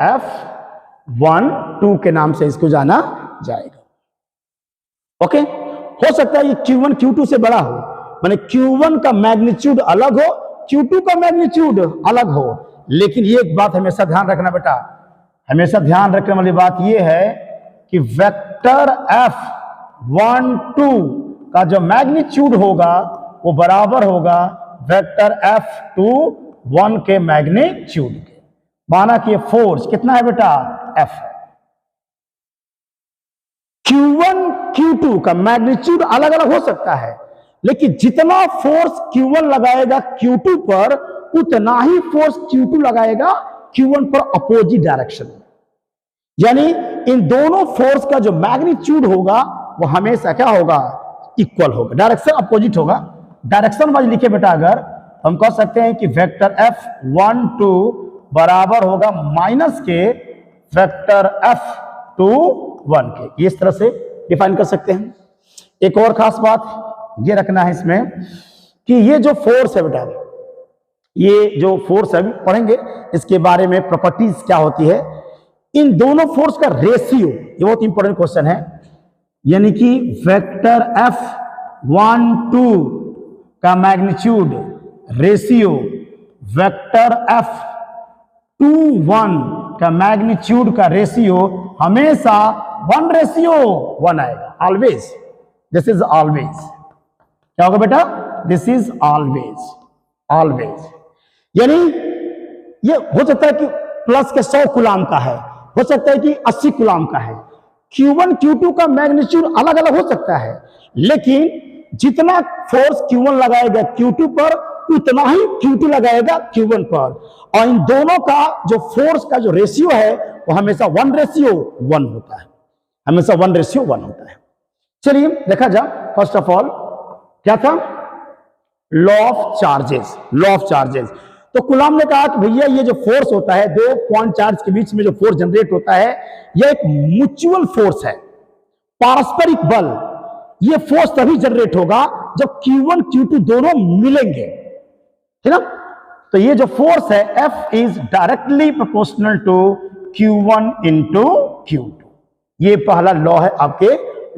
F12 के नाम से इसको जाना जाएगा। ओके, हो सकता है ये Q1 Q2 से बड़ा हो, माने Q1 का मैग्नीट्यूड अलग हो, Q2 का मैग्नीट्यूड अलग हो, लेकिन ये एक बात हमेशा ध्यान रखना बेटा, हमेशा ध्यान रखने वाली बात ये है कि वेक्टर F12 का जो मैग्नीट्यूड होगा वो बराबर होगा वेक्टर F21 के मैग्नीट्यूड के। माना कि ये फोर्स कितना है बेटा, F है। Q1 Q2 का मैग्नीट्यूड अलग अलग हो सकता है, लेकिन जितना फोर्स Q1 लगाएगा Q2 पर, उतना ही फोर्स Q2 लगाएगा Q1 पर अपोजिट डायरेक्शन में। यानी इन दोनों फोर्स का जो मैग्नीट्यूड होगा वो हमेशा क्या होगा, इक्वल होगा, डायरेक्शन अपोजिट होगा। डायरेक्शन वाइज लिखे बेटा अगर, हम कह सकते हैं कि वेक्टर F12 बराबर होगा माइनस के वेक्टर F21 के, इस तरह से डिफाइन कर सकते हैं। एक और खास बात ये रखना है इसमें कि ये जो फोर्स है बेटा, ये जो फोर्स है पढ़ेंगे इसके बारे में, प्रॉपर्टीज क्या होती है, इन दोनों फोर्स का रेशियो, ये बहुत इंपॉर्टेंट क्वेश्चन है। यानी कि वेक्टर F12 का मैग्नीट्यूड रेशियो वेक्टर F21 का मैग्नीट्यूड का रेशियो हमेशा 1:1 आएगा, ऑलवेज। दिस इज ऑलवेज, क्या होगा बेटा, दिस इज ऑलवेज, ऑलवेज। यानी ये हो सकता है कि प्लस के 100 कूलाम का है, हो सकता है कि 80 कूलाम का है। Q1 Q2 का मैग्नीट्यूड अलग अलग हो सकता है, लेकिन जितना फोर्स Q1 लगाएगा Q2 पर, उतना ही Q2 लगाएगा Q1 पर, और इन दोनों का जो फोर्स का जो रेशियो है वो हमेशा 1:1 होता है, हमेशा 1:1 होता है। चलिए देखा जा, फर्स्ट ऑफ ऑल क्या था, law of charges, law of charges. तो कूलाम ने कहा कि भैया ये जो फोर्स होता है, दो पॉइंट चार्ज के बीच में जो फोर्स जनरेट होता है, यह एक म्यूचुअल फोर्स है, पारस्परिक बल। ये फोर्स तभी जनरेट होगा जब Q1 Q2 दोनों मिलेंगे, है ना। तो ये जो फोर्स है F is directly proportional to Q1 into Q2। ये पहला लॉ है आपके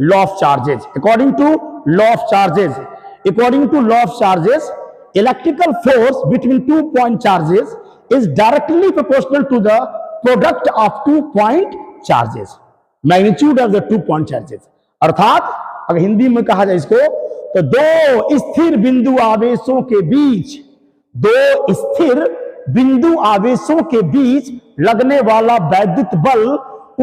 law of charges. According to law of charges, according to law of charges, electrical force between 2 point charges is directly proportional to the product of 2 point charges, magnitude of the 2 point charges। अर्थात अगर हिंदी में कहा जाए इसको, तो दो स्थिर बिंदु आवेशों के बीच, दो स्थिर बिंदु आवेशों के बीच लगने वाला वैद्युत बल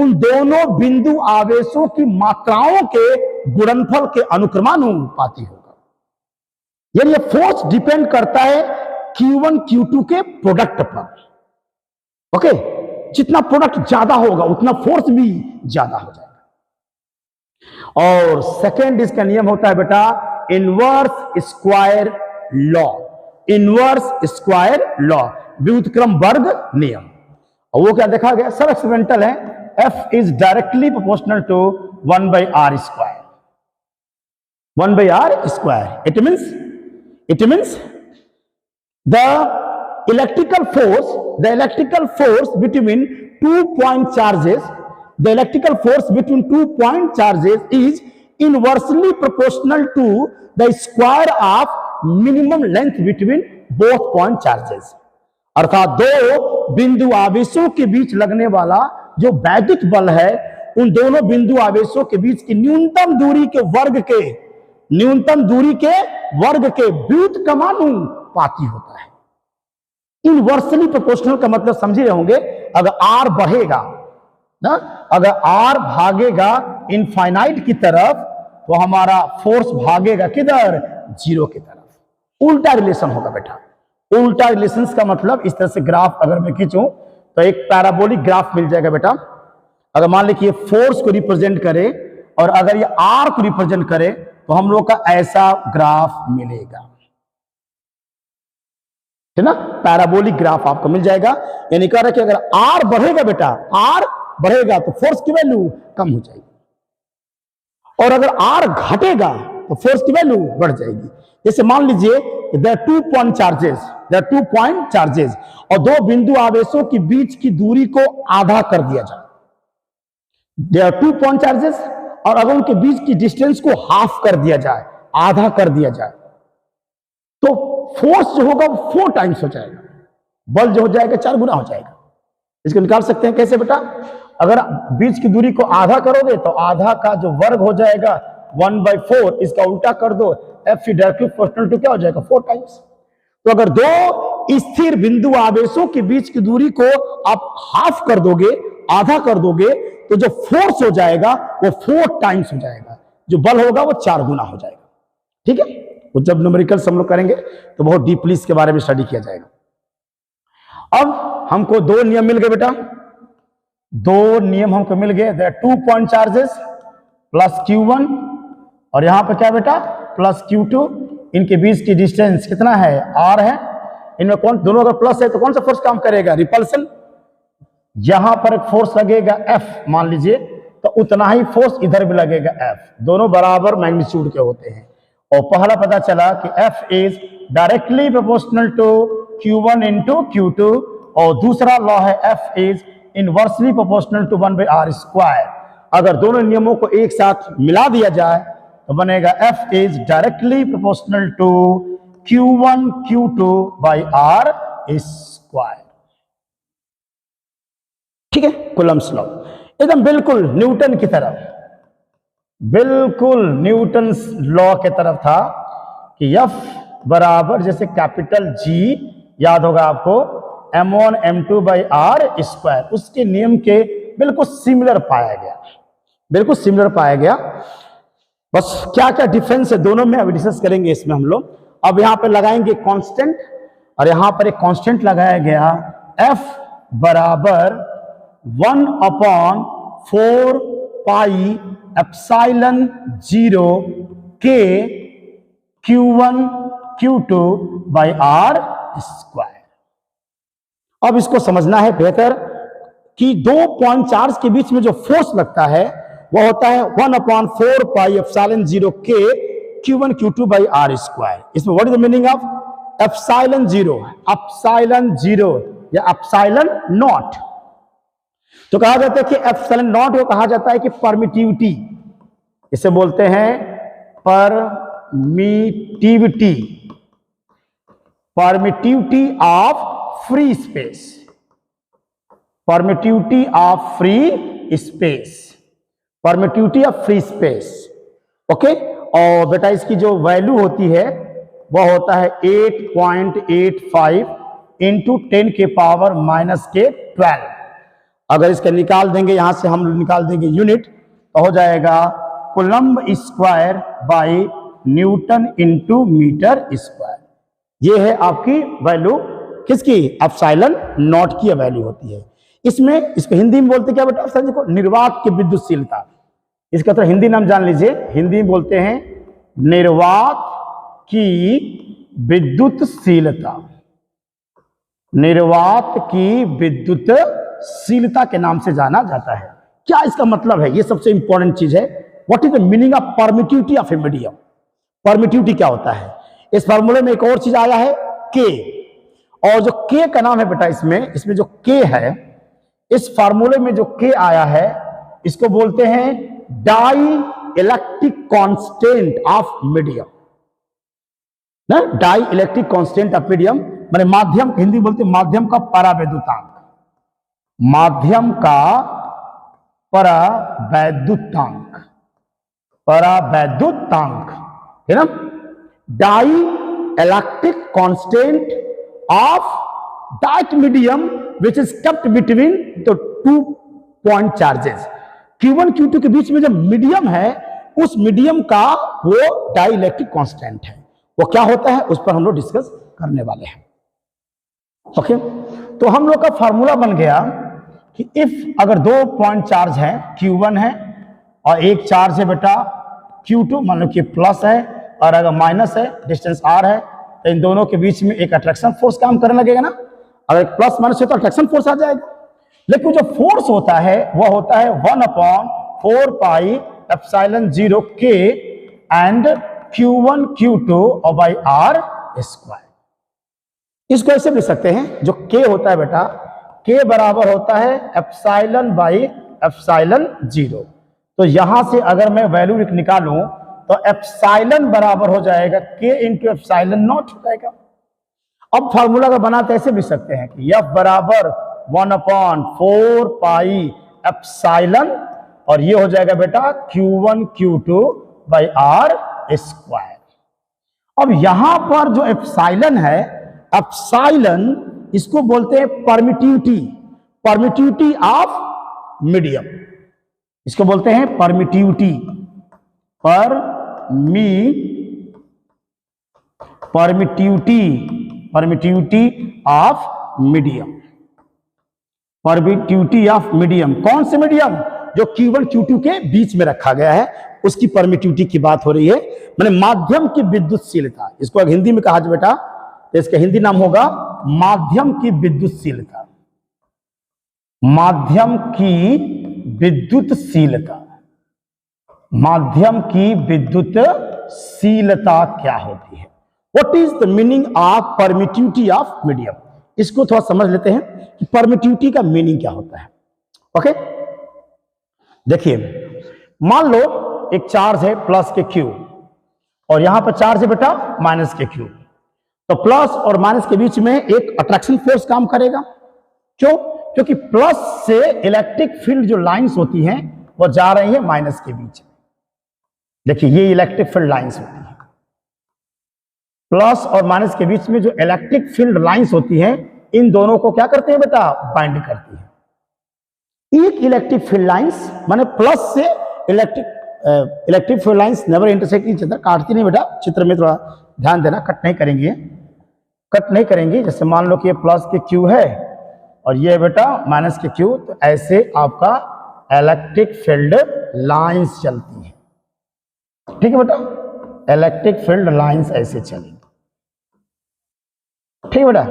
उन दोनों बिंदु आवेशों की मात्राओं के गुणनफल के अनुक्रमानुपाती होगा। यानी ये फोर्स डिपेंड करता है Q1 Q2 के प्रोडक्ट पर। ओके, जितना प्रोडक्ट ज्यादा होगा उतना फोर्स भी ज्यादा हो जाएगा। और सेकेंड इसका नियम होता है बेटा inverse square law, inverse square law, व्युत्क्रम वर्ग नियम। और वो क्या देखा गया, सब एक्सपेरिमेंटल है। F is directly proportional to 1/r square, 1/r square. It means the electrical force between 2 point charges, the electrical force between 2 point charges is inversely proportional to the square of minimum length between both point charges, अर्थात दो बिंदु आवेशों के बीच लगने वाला जो वैद्युत बल है उन दोनों बिंदु आवेशों के बीच की न्यूनतम दूरी के व्युत्क्रमानुपाती होता है। इनवर्सली प्रोपोर्शनल का मतलब समझ रहे होंगे, अगर आर बढ़ेगा ना, अगर आर भागेगा इनफाइनाइट की तरफ तो हमारा फोर्स भागेगा किधर, जीरो की तरफ। उल्टा रिलेशन होगा बेटा। उल्टा रिलेशन का मतलब इस तरह से ग्राफ अगर मैं खींचूं तो एक पैराबोलिक ग्राफ मिल जाएगा बेटा। अगर मान लीजिए फोर्स को रिप्रेजेंट करे और अगर ये आर को रिप्रेजेंट करे तो हम लोग का ऐसा ग्राफ मिलेगा, है ना। पैराबोलिक ग्राफ आपको मिल जाएगा। यानी कह रहा है कि अगर आर बढ़ेगा बेटा, आर बढ़ेगा तो फोर्स की वैल्यू कम हो जाएगी, और अगर आर घटेगा तो फोर्स की वैल्यू बढ़ जाएगी। जैसे मान लीजिए देयर आर 2 पॉइंट चार्जेस और दो बिंदु आवेशों के बीच की दूरी को आधा कर दिया जाए। देयर आर 2 पॉइंट चार्जेस और अगर उनके बीच की डिस्टेंस को हाफ कर दिया जाए, आधा कर दिया जाए, तो फोर्स जो होगा वो 4 टाइम्स हो जाएगा, बल जो हो जाएगा 4 गुना हो जाएगा। इसको निकाल सकते हैं कैसे बेटा, अगर बीच की दूरी को आधा करोगे तो आधा का जो वर्ग हो जाएगा 1/4, इसका उल्टा कर दो, F डायरेक्टली प्रोपोर्शनल टू क्या हो जाएगा 4 टाइम्स। तो अगर दो स्थिर बिंदु आवेशों के बीच की दूरी को आप हाफ कर दोगे, आधा कर दोगे, तो जो फोर्स हो जाएगा वो 4 टाइम्स हो जाएगा, जो बल होगा वो 4 गुना हो जाएगा। ठीक है, तो जब न्यूमेरिकल्स हम लोग करेंगे तो बहुत डीपली इसके बारे में स्टडी किया जाएगा। अब हमको 2 नियम मिल गए बेटा, 2 नियम हमको मिल गए। 2 पॉइंट चार्जेस प्लस Q1 और यहां पर क्या बेटा प्लस Q2, इनके बीच की डिस्टेंस कितना है, R है। इनमें कौन दोनों अगर प्लस है तो कौन सा फोर्स काम करेगा, रिपल्सन। यहां पर एक फोर्स लगेगा F मान लीजिए, तो उतना ही फोर्स इधर भी लगेगा F, दोनों बराबर मैग्नीट्यूड के होते हैं। और पहला पता चला कि F is directly proportional to Q1 into Q2 और दूसरा लॉ है F is inversely proportional to 1/r²। अगर दोनों नियमों को एक साथ मिला दिया जाए तो बनेगा F is directly proportional to Q1 Q2 by r²। ठीक है, कूलम्ब्स लॉ एकदम बिल्कुल न्यूटन की तरफ, बिल्कुल न्यूटन लॉ के तरफ था कि F बराबर जैसे कैपिटल G याद होगा आपको m1 m2 by r², उसके नियम के बिल्कुल सिमिलर पाया गया, बिल्कुल सिमिलर पाया गया। बस क्या क्या डिफरेंस है दोनों में अभी डिस्कस करेंगे इसमें हम लोग। अब यहां पे लगाएंगे कांस्टेंट और यहां पर एक कांस्टेंट लगाया गया F बराबर 1/4 पाई epsilon 0 K Q1 Q2 by r²। अब इसको समझना है बेहतर कि 2 पॉइंट चार्ज के बीच में जो फोर्स लगता है वो होता है 1/4 पाई epsilon 0 K Q1 Q2 by r²। इसमें what is the meaning of epsilon 0, epsilon 0 या एप्सिलॉन नॉट। तो कहा जाता है कि एप्सिलॉन नॉट को कहा जाता है कि परमिटिविटी, इसे बोलते हैं permittivity, permittivity of free space, permittivity of free space, permittivity of free space. Okay, और बेटा इसकी जो वैल्यू होती है वह होता है 8.85 इंटू 10 के पावर -12। अगर इसका निकाल देंगे, यहां से हम निकाल देंगे यूनिट, तो हो जाएगा Coulomb square by newton into metre square. ये है आपकी वैल्यू किसकी, एप्सिलॉन नॉट की वैल्यू होती है। इसमें इसको हिंदी में बोलते क्या बेटा, को निर्वात की विद्युतशीलता, इसका तो हिंदी नाम जान लीजिए, हिंदी में बोलते हैं निर्वात की विद्युतशीलता, निर्वात की विद्युतशीलता के नाम से जाना जाता है। क्या इसका मतलब है, ये सबसे इंपॉर्टेंट चीज है। What is the meaning of permittivity of a medium, permittivity क्या होता है। इस फार्मूले में एक और चीज आया है K, और जो K का नाम है बेटा इसमें जो K है, इस फार्मूले में जो K आया है इसको बोलते हैं dielectric constant of medium. ना, dielectric constant of medium माने माध्यम, हिंदी बोलते माध्यम का परावैद्युतांक, माध्यम का परावैद्युतांक, परावैद्युतांक है ना, dielectric constant of that medium which is kept between the 2 point charges. Q1 Q2 के बीच में जो मीडियम है उस मीडियम का वो डाई इलेक्ट्रिक कांस्टेंट है। वो क्या होता है उस पर हम लोग डिस्कस करने वाले हैं। ओके, तो हम लोग का फार्मूला बन गया कि इफ अगर 2 पॉइंट चार्ज है, Q1 है और एक चार्ज है बेटा Q2, मान लो कि प्लस है और अगर माइनस है, डिस्टेंस r है, तो इन दोनों के बीच में एक अट्रैक्शन फोर्स काम करने लगेगा ना। अगर प्लस माइनस है तो अट्रैक्शन फोर्स आ जाएगा, लेकिन जो फोर्स होता है वह होता है 1/4 पाई epsilon 0 k and Q1 Q2 और बाई r स्क्वायर। इसको ऐसे लिख सकते हैं, जो k होता है बेटा, k बराबर होता है एप्सिलॉन बाई एप्सिलॉन 0। तो यहां से अगर मैं वैल्यू निकालूं तो एप्सिलॉन बराबर हो जाएगा k इंटू एप्सिलॉन नॉट हो जाएगा। अब फार्मूला का बनाते ऐसे लिख सकते हैं कि F बराबर 1/4 पाई एप्सिलॉन और ये हो जाएगा बेटा Q1 Q2 by r square. अब यहां पर जो एप्सिलॉन है, एप्सिलॉन इसको बोलते हैं परमिटिविटी, परमिटिविटी ऑफ मीडियम, इसको बोलते हैं permittivity, permittivity of medium, permittivity of medium. कौन से मीडियम? जो Q1 Q2 के बीच में रखा गया है उसकी परमिटिविटी की बात हो रही है, माने माध्यम की विद्युतशीलता। इसको अगर हिंदी में कहा जाए बेटा तो इसका हिंदी नाम होगा माध्यम की विद्युतशीलता, माध्यम की विद्युतशीलता। माध्यम की विद्युतशीलता क्या होती है? What is the meaning of permittivity of medium? इसको थोड़ा समझ लेते हैं कि परमिटिविटी का मीनिंग क्या होता है। ओके, देखिए मान लो एक चार्ज है प्लस के Q और यहां पर चार्ज है बेटा माइनस के Q, तो प्लस और माइनस के बीच में एक अट्रैक्शन फोर्स काम करेगा। क्यों? क्योंकि प्लस से इलेक्ट्रिक फील्ड जो लाइंस होती हैं वो जा रही है माइनस के बीच में। देखिए ये इलेक्ट्रिक फील्ड लाइंस होती है, प्लस और माइनस के बीच में जो इलेक्ट्रिक फील्ड लाइंस होती हैं इन दोनों को क्या करते हैं बेटा? बाइंड करती है। एक इलेक्ट्रिक फील्ड लाइंस माने प्लस से electric field lines never intersect each other, काटती नहीं बेटा। चित्र में थोड़ा ध्यान देना, कट नहीं करेंगे, कट नहीं करेंगे। जैसे मान लो कि ये प्लस के Q है और ये बेटा माइनस के Q, तो ऐसे आपका इलेक्ट्रिक फील्ड लाइंस चलती है। ठीक है बेटा, इलेक्ट्रिक फील्ड लाइंस ऐसे चलेंगी। ठीक है बेटा,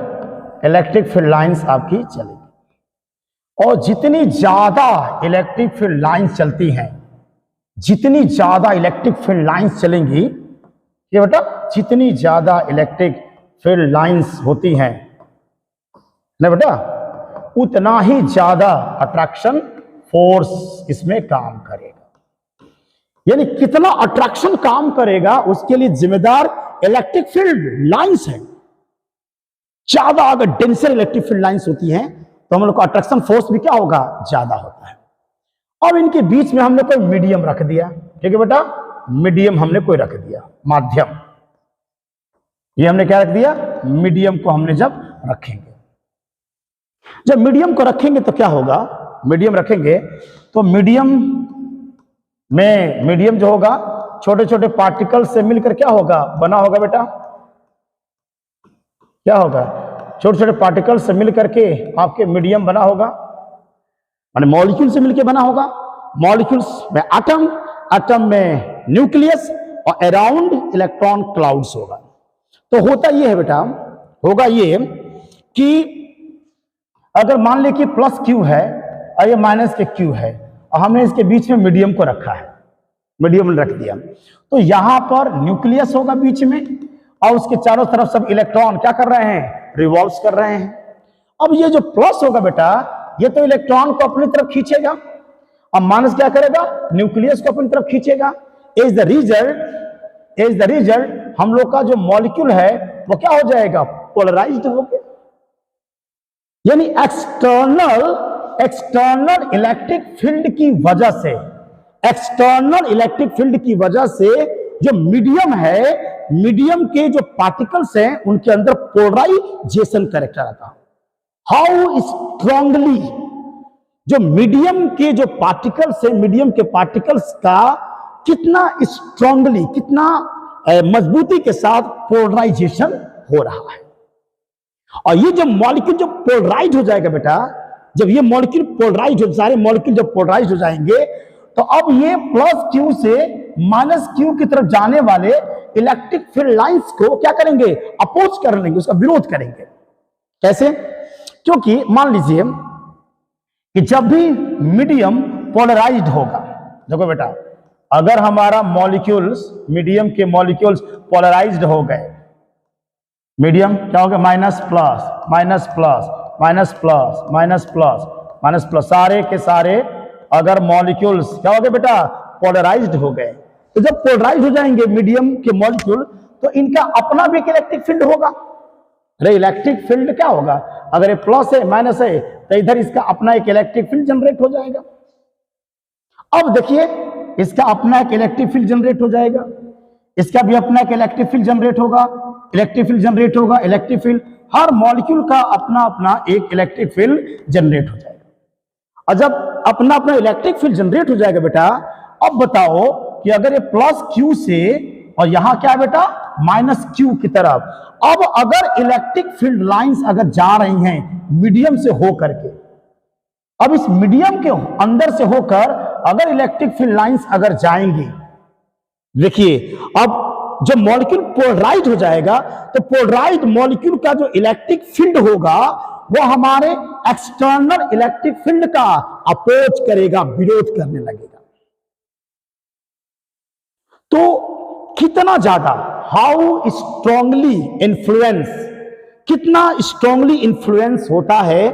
इलेक्ट्रिक फील्ड लाइंस आपकी चलेगी। और जितनी ज्यादा इलेक्ट्रिक फील्ड लाइंस चलती हैं, जितनी ज्यादा इलेक्ट्रिक फील्ड लाइंस चलेंगी, ये बेटा जितनी ज्यादा इलेक्ट्रिक फील्ड लाइंस होती हैं ना बेटा, उतना ही ज्यादा अट्रैक्शन फोर्स इसमें काम करेगा। यानी कितना अट्रैक्शन काम करेगा उसके लिए जिम्मेदार इलेक्ट्रिक फील्ड लाइंस है। ज्यादा अगर डेंसर इलेक्ट्रिक फील्ड लाइंस होती हैं तो हम लोग का अट्रैक्शन फोर्स भी क्या होगा? ज्यादा होता है। अब इनके बीच में हमने कोई मीडियम रख दिया। ठीक है बेटा, मीडियम हमने कोई रख दिया, माध्यम। ये हमने क्या रख दिया? मीडियम को हमने जब रखेंगे, जब मीडियम को रखेंगे तो क्या होगा? मीडियम रखेंगे तो मीडियम में, मीडियम जो होगा छोटे छोटे पार्टिकल से मिलकर क्या होगा? बना होगा बेटा, क्या होगा? छोटे छोटे पार्टिकल से मिलकर के आपके मीडियम बना होगा, माने मॉलिक्यूल से मिलकर बना होगा। मॉलिक्यूल्स में एटम, एटम में न्यूक्लियस और अराउंड इलेक्ट्रॉन क्लाउड्स होगा। तो होता ये है बेटा, होगा ये कि अगर मान ले कि प्लस Q है और ये माइनस के Q है और हमने इसके बीच में मीडियम को रखा है, मीडियम रख दिया, तो यहां पर न्यूक्लियस होगा बीच में और उसके चारों तरफ सब इलेक्ट्रॉन क्या कर रहे हैं? रिवॉल्व कर रहे हैं। अब ये जो प्लस होगा बेटा, ये तो इलेक्ट्रॉन को अपनी तरफ खींचेगा और माइनस क्या करेगा? न्यूक्लियस को अपनी तरफ खींचेगा। Is the result as the result हम लोग का जो मॉलिक्यूल है वो क्या हो जाएगा, पोलराइज्ड हो गया। यानी एक्सटर्नल इलेक्ट्रिक फील्ड की वजह से, एक्सटर्नल इलेक्ट्रिक फील्ड की वजह से जो मीडियम है, मीडियम के जो पार्टिकल्स हैं उनके अंदर पोलराइजेशन कैरेक्टर आता है। हाउ स्ट्रांगली जो मीडियम के जो पार्टिकल्स है, मीडियम के पार्टिकल्स का कितना स्ट्रांगली, कितना मजबूती के साथ पोलराइजेशन हो रहा है। और ये जब मॉलिक्यूल जब पोलराइज हो जाएगा बेटा, जब ये मॉलिक्यूल पोलराइज हो, सारे मॉलिक्यूल जब पोलराइज हो जाएंगे तो अब ये प्लस क्यू से माइनस क्यू की तरफ जाने वाले इलेक्ट्रिक फील्ड लाइंस को क्या करेंगे, अपोज कर लेंगे, उसका विरोध करेंगे। कैसे? क्योंकि मान लीजिए कि जब भी मीडियम पोलराइज्ड होगा, देखो बेटा, अगर हमारा मॉलिक्यूल्स, मीडियम के मॉलिक्यूल्स पोलराइज्ड हो गए, मीडियम क्या होगा, minus plus minus plus minus plus minus plus minus plus, सारे के सारे अगर मॉलिक्यूल्स क्या हो गए बेटा, पोलराइज्ड हो गए, तो जब पोलराइज्ड हो जाएंगे मीडियम के मॉलिक्यूल तो इनका अपना भी इलेक्ट्रिक फील्ड होगा। अरे इलेक्ट्रिक फील्ड क्या होगा, अगर ये प्लस है माइनस है तो इधर इसका अपना एक इलेक्ट्रिक फील्ड जनरेट हो जाएगा। अब देखिए इसका अपना एक इलेक्ट्रिक फील्ड जनरेट हो जाएगा, इसका भी अपना एक इलेक्ट्रिक फील्ड जनरेट होगा, इलेक्ट्रिक फील्ड जनरेट होगा, इलेक्ट्रिक फील्ड, हर मॉलिक्यूल का अपना अपना एक इलेक्ट्रिक फील्ड जनरेट हो जाएगा। और जब अपना अपना इलेक्ट्रिक फील्ड जनरेट हो जाएगा बेटा, अब बताओ कि अगर ये प्लस क्यू से और यहां क्या है बेटा, माइनस क्यू की तरफ, अब अगर इलेक्ट्रिक फील्ड लाइंस अगर जा रही हैं मीडियम से होकर के, अब इस मीडियम के अंदर से होकर अगर इलेक्ट्रिक फील्ड लाइंस अगर जाएंगी, देखिए अब जब मॉलिक्यूल पोलराइज हो जाएगा तो पोलराइज्ड मॉलिक्यूल का जो इलेक्ट्रिक फील्ड होगा वो हमारे एक्सटर्नल इलेक्ट्रिक फील्ड का अपोज करेगा, विरोध करने लगेगा। तो कितना ज्यादा, हाउ स्ट्रांगली इन्फ्लुएंस, कितना स्ट्रांगली इन्फ्लुएंस होता है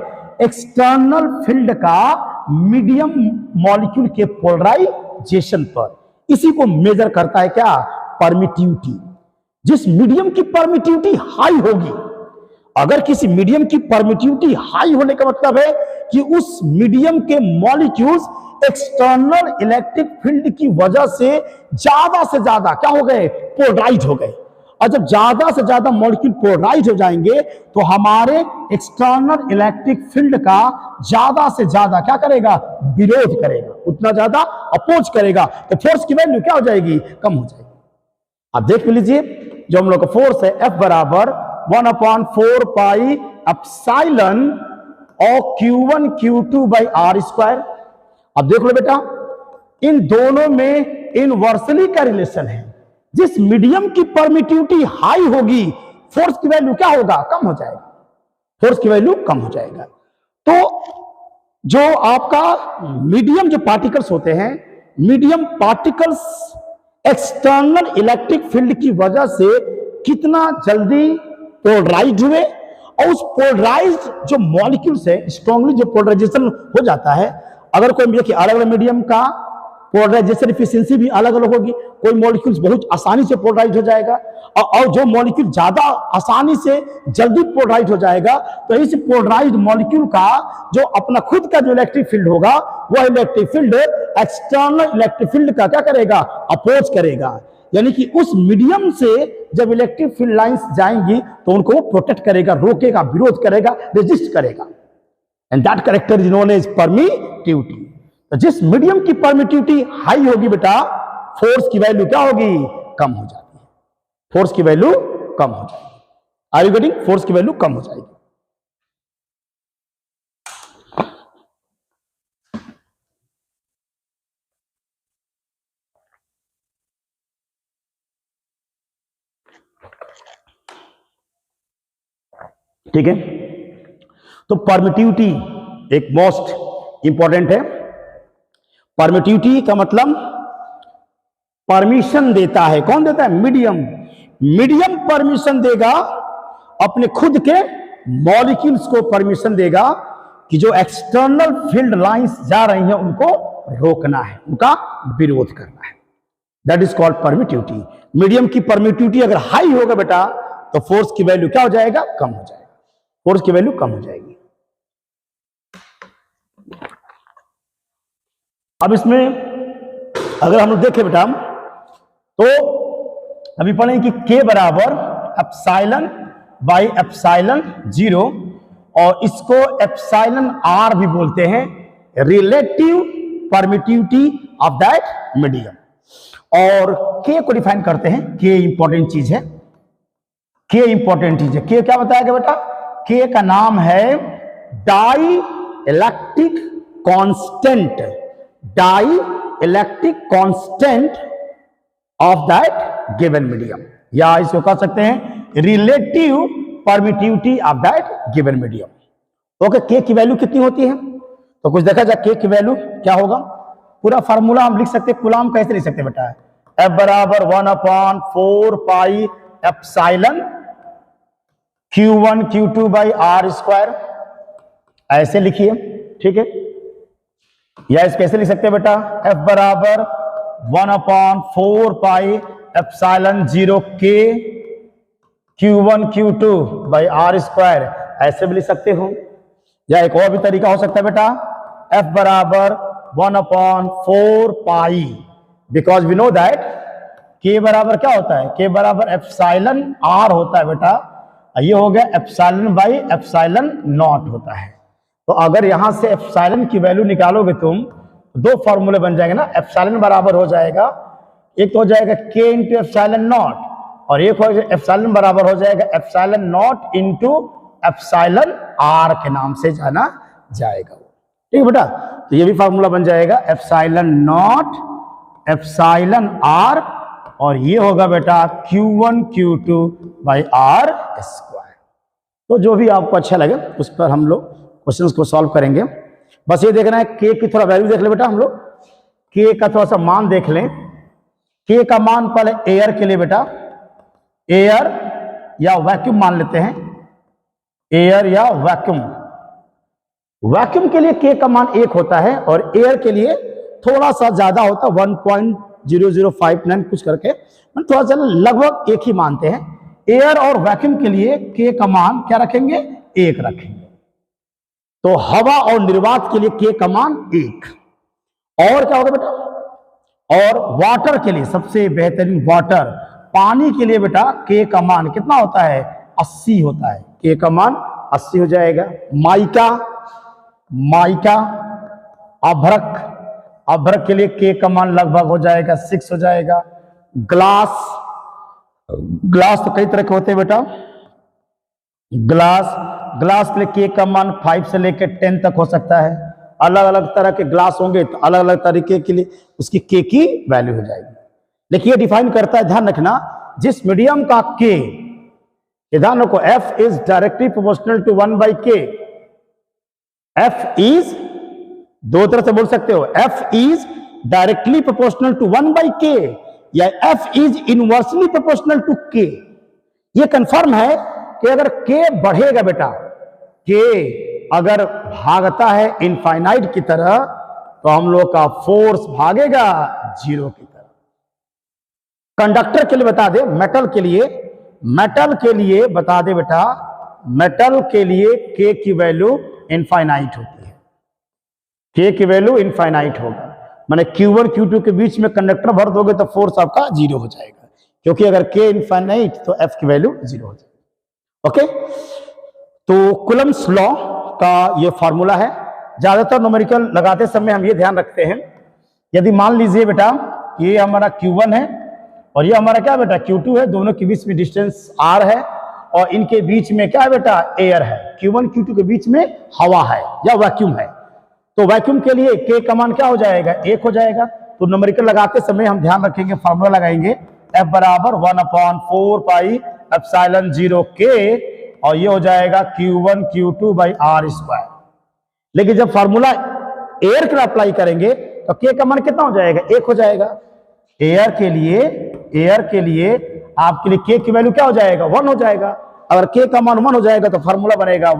एक्सटर्नल फील्ड का मीडियम मॉलिक्यूल के पोलराइजेशन पर, इसी को मेजर करता है क्या, परमिटिविटी। जिस मीडियम की परमिटिविटी हाई होगी, अगर किसी मीडियम की परमिटिविटी हाई होने का मतलब है कि उस मीडियम के मॉलिक्यूल्स एक्सटर्नल इलेक्ट्रिक फील्ड की वजह से ज्यादा क्या हो गए, पोलराइज हो गए। और जब ज्यादा से ज्यादा मॉलिक्यूल पोलराइज हो जाएंगे तो हमारे एक्सटर्नल इलेक्ट्रिक फील्ड का ज्यादा से ज्यादा क्या करेगा, विरोध करेगा, उतना ज्यादा अपोज करेगा, तो फोर्स की वैल्यू क्या हो जाएगी, कम हो जाएगी। अब देख लीजिए जो हम लोग का फोर्स है F बराबर 1/4 पाई एप्सिलॉन और Q1 Q2 by R square. अब देख लो बेटा, इन दोनों में इनवर्सली का रिलेशन है। जिस मीडियम की परमिटिविटी हाई होगी फोर्स की वैल्यू क्या होगा, कम हो जाएगा, फोर्स की वैल्यू कम हो जाएगा। तो जो आपका मीडियम जो पार्टिकल्स होते हैं, medium particles external electric field की वजह से कितना जल्दी पोलराइज हुए, और उस पोलराइज्ड जो मॉलिक्यूल्स है स्ट्रांगली जो पोलराइजेशन हो जाता है, अगर कोई देखिए अलग अलग मीडियम का पोलराइजेशन एफिशिएंसी भी अलग अलग होगी, कोई मॉलिक्यूल्स बहुत आसानी से पोलराइज हो जाएगा और जो मॉलिक्यूल ज्यादा आसानी से जल्दी पोलराइज हो जाएगा, तो इस पोलराइज्ड मॉलिक्यूल का जो अपना खुद का जो इलेक्ट्रिक फील्ड होगा वह electric field external electric field का क्या करेगा, अपोज करेगा। यानी कि उस मीडियम से जब इलेक्ट्रिक फील्ड लाइंस जाएंगी तो उनको वो प्रोटेक्ट करेगा, रोकेगा, विरोध करेगा, रेजिस्ट करेगा, and that character is known as permittivity. तो जिस मीडियम की परमिटिविटी हाई होगी बेटा, फोर्स की वैल्यू क्या होगी, कम हो जाती है, फोर्स की वैल्यू कम हो जाएगी। आर यू गेटिंग, फोर्स की वैल्यू कम हो जाएगी। ठीक है, तो परमिटिविटी एक मोस्ट इंपॉर्टेंट है। परमिटिविटी का मतलब परमिशन देता है, कौन देता है, मीडियम। मीडियम परमिशन देगा, अपने खुद के मॉलिक्यूल्स को परमिशन देगा कि जो एक्सटर्नल फील्ड लाइंस जा रही हैं उनको रोकना है, उनका विरोध करना है। That is called permittivity. Medium की परमिटिविटी अगर हाई होगा बेटा तो फोर्स की वैल्यू क्या हो जाएगा, कम हो जाएगा, फोर्स की वैल्यू कम हो जाएगी। अब इसमें अगर हम लोग देखें बेटा तो अभी पढ़ेंगे कि K बराबर एप्सिलॉन बाई एप्सिलॉन 0 और इसको एप्सिलॉन R भी बोलते हैं, relative permittivity of that medium. और K को डिफाइन करते हैं, K इंपॉर्टेंट चीज है, K इंपॉर्टेंट चीज है। K क्या बताया गया बेटा, K का नाम है dielectric constant, dielectric constant of that given medium, या इसको कह सकते हैं relative permittivity of that given medium. Okay, K की वैल्यू कितनी होती है, तो कुछ देखा जाए K की वैल्यू क्या होगा। पूरा फार्मूला हम लिख सकते हैं, कूलाम कैसे लिख सकते हैं बेटा, F बराबर 1/4 pi epsilon Q1 Q2 by R square, ऐसे लिखिए, ठीक है। या इस कैसे लिख सकते हैं बेटा, F बराबर 1/4 पाई epsilon 0 K Q1 Q2 by R square, ऐसे भी लिख सकते हो। या एक और भी तरीका हो सकता है बेटा, F बराबर 1/4 pi, because we know that K बराबर क्या होता है, K बराबर एप्सिलॉन R होता है बेटा, ये हो गया एप्सिलॉन बाई एप्सिलॉन नॉट होता है। तो अगर यहां से एप्सिलॉन की वैल्यू निकालोगे तुम, दो फॉर्मूले बन जाएंगे ना, एप्सिलॉन बराबर हो जाएगा, एक तो हो जाएगा K इंटू एप्सिलॉन नॉट, और एक हो एप्सिलॉन बराबर हो जाएगा epsilon not into epsilon R के नाम से जाना जाएगा, ठीक है बेटा। तो ये भी फॉर्मूला बन जाएगा एप्सिलॉन नॉट एप्सिलॉन R, और ये होगा बेटा Q1 Q2 by R square. तो जो भी आपको अच्छा लगे उस पर हम लोग क्वेश्चंस को सॉल्व करेंगे। बस ये देखना है K की थोड़ा वैल्यू देख ले बेटा, हम लोग K का थोड़ा सा मान देख लें। K का मान पहले एयर के लिए बेटा, एयर या वैक्यूम मान लेते हैं, एयर या वैक्यूम। वैक्यूम के लिए K का मान 1 होता है और एयर के लिए थोड़ा सा ज्यादा होता है, 1.0059 कुछ करके, थोड़ा सा लगभग एक ही मानते हैं। एयर और वैक्यूम के लिए K का मान क्या रखेंगे, 1 रखेंगे। तो हवा और निर्वात के लिए K का मान 1। और क्या होगा बेटा, और वाटर के लिए सबसे बेहतरीन वाटर, पानी के लिए बेटा K का मान कितना होता है, 80 होता है, K का मान 80 हो जाएगा। माइका, माइका, अभ्रक, अभ्रक के लिए K का मान लगभग हो जाएगा 6 हो जाएगा। ग्लास, ग्लास तो कई तरह के होते हैं बेटा, ग्लास, ग्लास के लिए K का मान 5 से लेकर 10 तक हो सकता है। अलग अलग तरह के ग्लास होंगे तो अलग अलग तरीके के लिए उसकी K की वैल्यू हो जाएगी। लेकिन ये डिफाइन करता है, ध्यान रखना, जिस मीडियम का K, ध्यान रखो, F is directly proportional to 1/K। F is, दो तरह से बोल सकते हो, F is directly proportional to 1/K या F is inversely proportional to K। ये कंफर्म है कि अगर K बढ़ेगा बेटा, K अगर भागता है इनफाइनाइट की तरह, तो हम लोग का फोर्स भागेगा 0 की तरह। कंडक्टर के लिए बता दे, मेटल के लिए, मेटल के लिए बता दे बेटा, मेटल के लिए K की वैल्यू इनफाइनाइट होती है, K की वैल्यू इनफाइनाइट होगा। माने Q1 Q2 के बीच में कंडक्टर भर दोगे तो फोर्स आपका 0 हो जाएगा, क्योंकि अगर K इनफाइनाइट तो F की वैल्यू 0 हो जाएगी। ओके, तो कूलम्ब्स लॉ का ये फॉर्मूला है। ज्यादातर न्यूमेरिकल लगाते समय हम ये ध्यान रखते हैं, यदि मान लीजिए बेटा ये हमारा Q1 है और ये हमारा क्या बेटा Q2 है, दोनों के बीच में डिस्टेंस R है और इनके बीच में क्या है बेटा एयर है, Q1 Q2 के बीच में हवा है या वैक्यूम है, तो वैक्यूम के लिए K का मान क्या हो जाएगा, 1 हो जाएगा। तो न्यूमेरिकल लगाते समय हम ध्यान रखेंगे, फार्मूला लगाएंगे F बराबर 1/4 पाई एप्सिलॉन 0 K, और ये हो जाएगा Q1 Q2 by R square. लेकिन जब फार्मूला एयर के लिए अप्लाई करेंगे तो K का मान कितना हो जाएगा, 1 हो जाएगा। एयर के लिए, एयर के लिए आपके लिए K की वैल्यू क्या हो जाएगा, 1 हो जाएगा। अगर K का मान 1 हो जाएगा तो फार्मूला बनेगा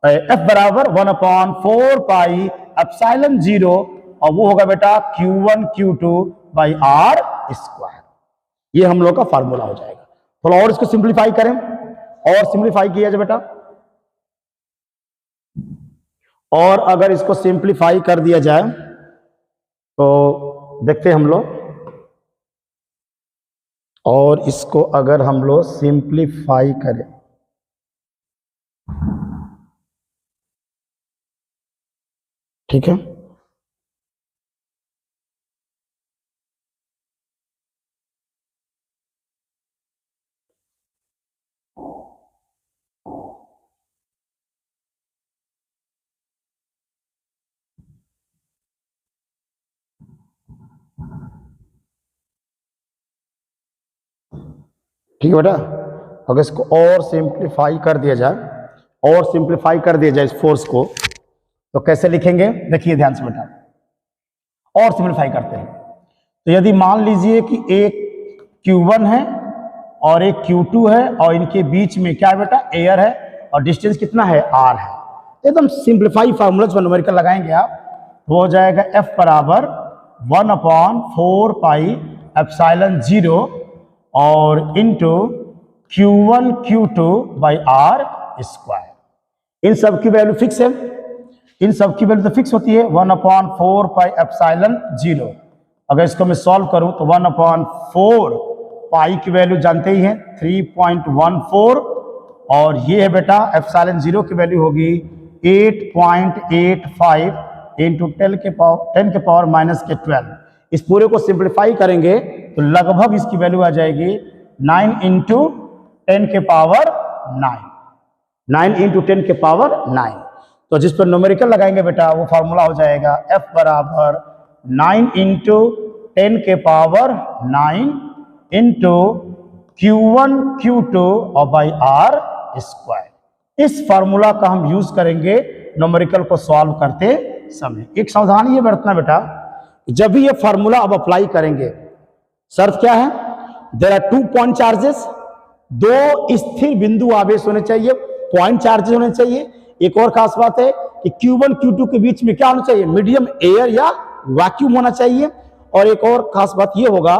F बराबर 1/4 पाई एप्सिलॉन 0, और वो होगा बेटा Q1 Q2 by r square. ये हम लोग का फार्मूला हो जाएगा। थोड़ा और इसको सिंप्लीफाई करें, और सिंप्लीफाई किया जाए बेटा, और अगर इसको सिंप्लीफाई कर दिया जाए तो देखते हैं हम लोग, और इसको अगर हम लोग सिंप्लीफाई करें, ठीक है, ठीक है बेटा। अगर इसको और सिंप्लीफाई कर दिया जाए, और सिंप्लीफाई कर दिया जाए इस फोर्स को, तो कैसे लिखेंगे देखिए ध्यान से बेटा, और सिंप्लीफाई करते हैं। तो यदि मान लीजिए कि एक Q1 है और एक Q2 है, और इनके बीच में क्या है बेटा, एयर है, और डिस्टेंस कितना है, R है। एकदम सिंप्लीफाई फार्मूला जो न्यूमेरिकल लगाएंगे आप, वो हो जाएगा F बराबर 1/4 पाई एप्सिलॉन 0 और into Q1 Q2 by r square. इन सब की वैल्यू फिक्स है, इन सब की वैल्यू तो फिक्स होती है, 1/4 पाई एप्सिलॉन 0। अगर इसको मैं सॉल्व करूं तो 1/4 पाई की वैल्यू जानते ही हैं 3.14, और ये है बेटा एप्सिलॉन 0 की वैल्यू होगी 8.85 इंटू 10 के पावर माइनस के 12। इस पूरे को सिंप्लीफाई करेंगे तो लगभग इसकी वैल्यू आ जाएगी 9 इंटू 10 के पावर 9, 9 इंटू 10 के पावर 9। तो जिस पर न्यूमेरिकल लगाएंगे बेटा वो फार्मूला हो जाएगा F बराबर 9 इंटू 10 के पावर 9 इंटू Q1 Q2 और बाई आर स्क्वायर। इस फार्मूला का हम यूज करेंगे न्यूमेरिकल को सॉल्व करते समय। एक सावधानी ये बरतना बेटा, जब भी ये फार्मूला अब अप्लाई करेंगे, शर्त क्या है, देयर आर 2 पॉइंट चार्जेस, 2 स्थिर बिंदु आवेश होने चाहिए, पॉइंट चार्जेस होने चाहिए। एक और खास बात है कि Q1 Q2 के बीच में क्या होना चाहिए, मीडियम एयर या वैक्यूम होना चाहिए। और एक और खास बात ये होगा,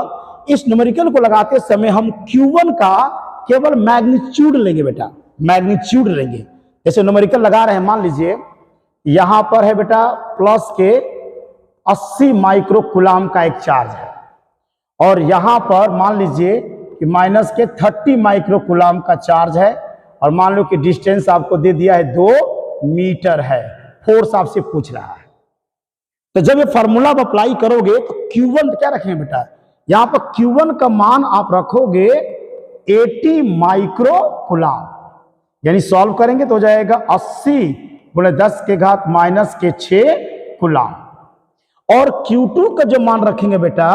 इस न्यूमेरिकल को लगाते समय हम Q1 का केवल मैग्नीट्यूड लेंगे बेटा, मैग्नीट्यूड लेंगे। जैसे न्यूमेरिकल लगा रहे हैं, मान लीजिए यहां पर है बेटा प्लस के 80 माइक्रो कूलाम का एक चार्ज है, और यहां पर मान लीजिए कि माइनस के 30 माइक्रो कूलाम का चार्ज है, और मान लो कि डिस्टेंस आपको दे दिया है 2 मीटर है, फोर्स आपसे पूछ रहा है। तो जब ये फार्मूला आप अप्लाई करोगे तो Q1 क्या रखेंगे बेटा, यहां पर Q1 का मान आप रखोगे 80 माइक्रो कूलाम, यानी सॉल्व करेंगे तो हो जाएगा 80 गुणे 10 के घात माइनस के 6 कूलाम। और Q2 का जो मान रखेंगे बेटा,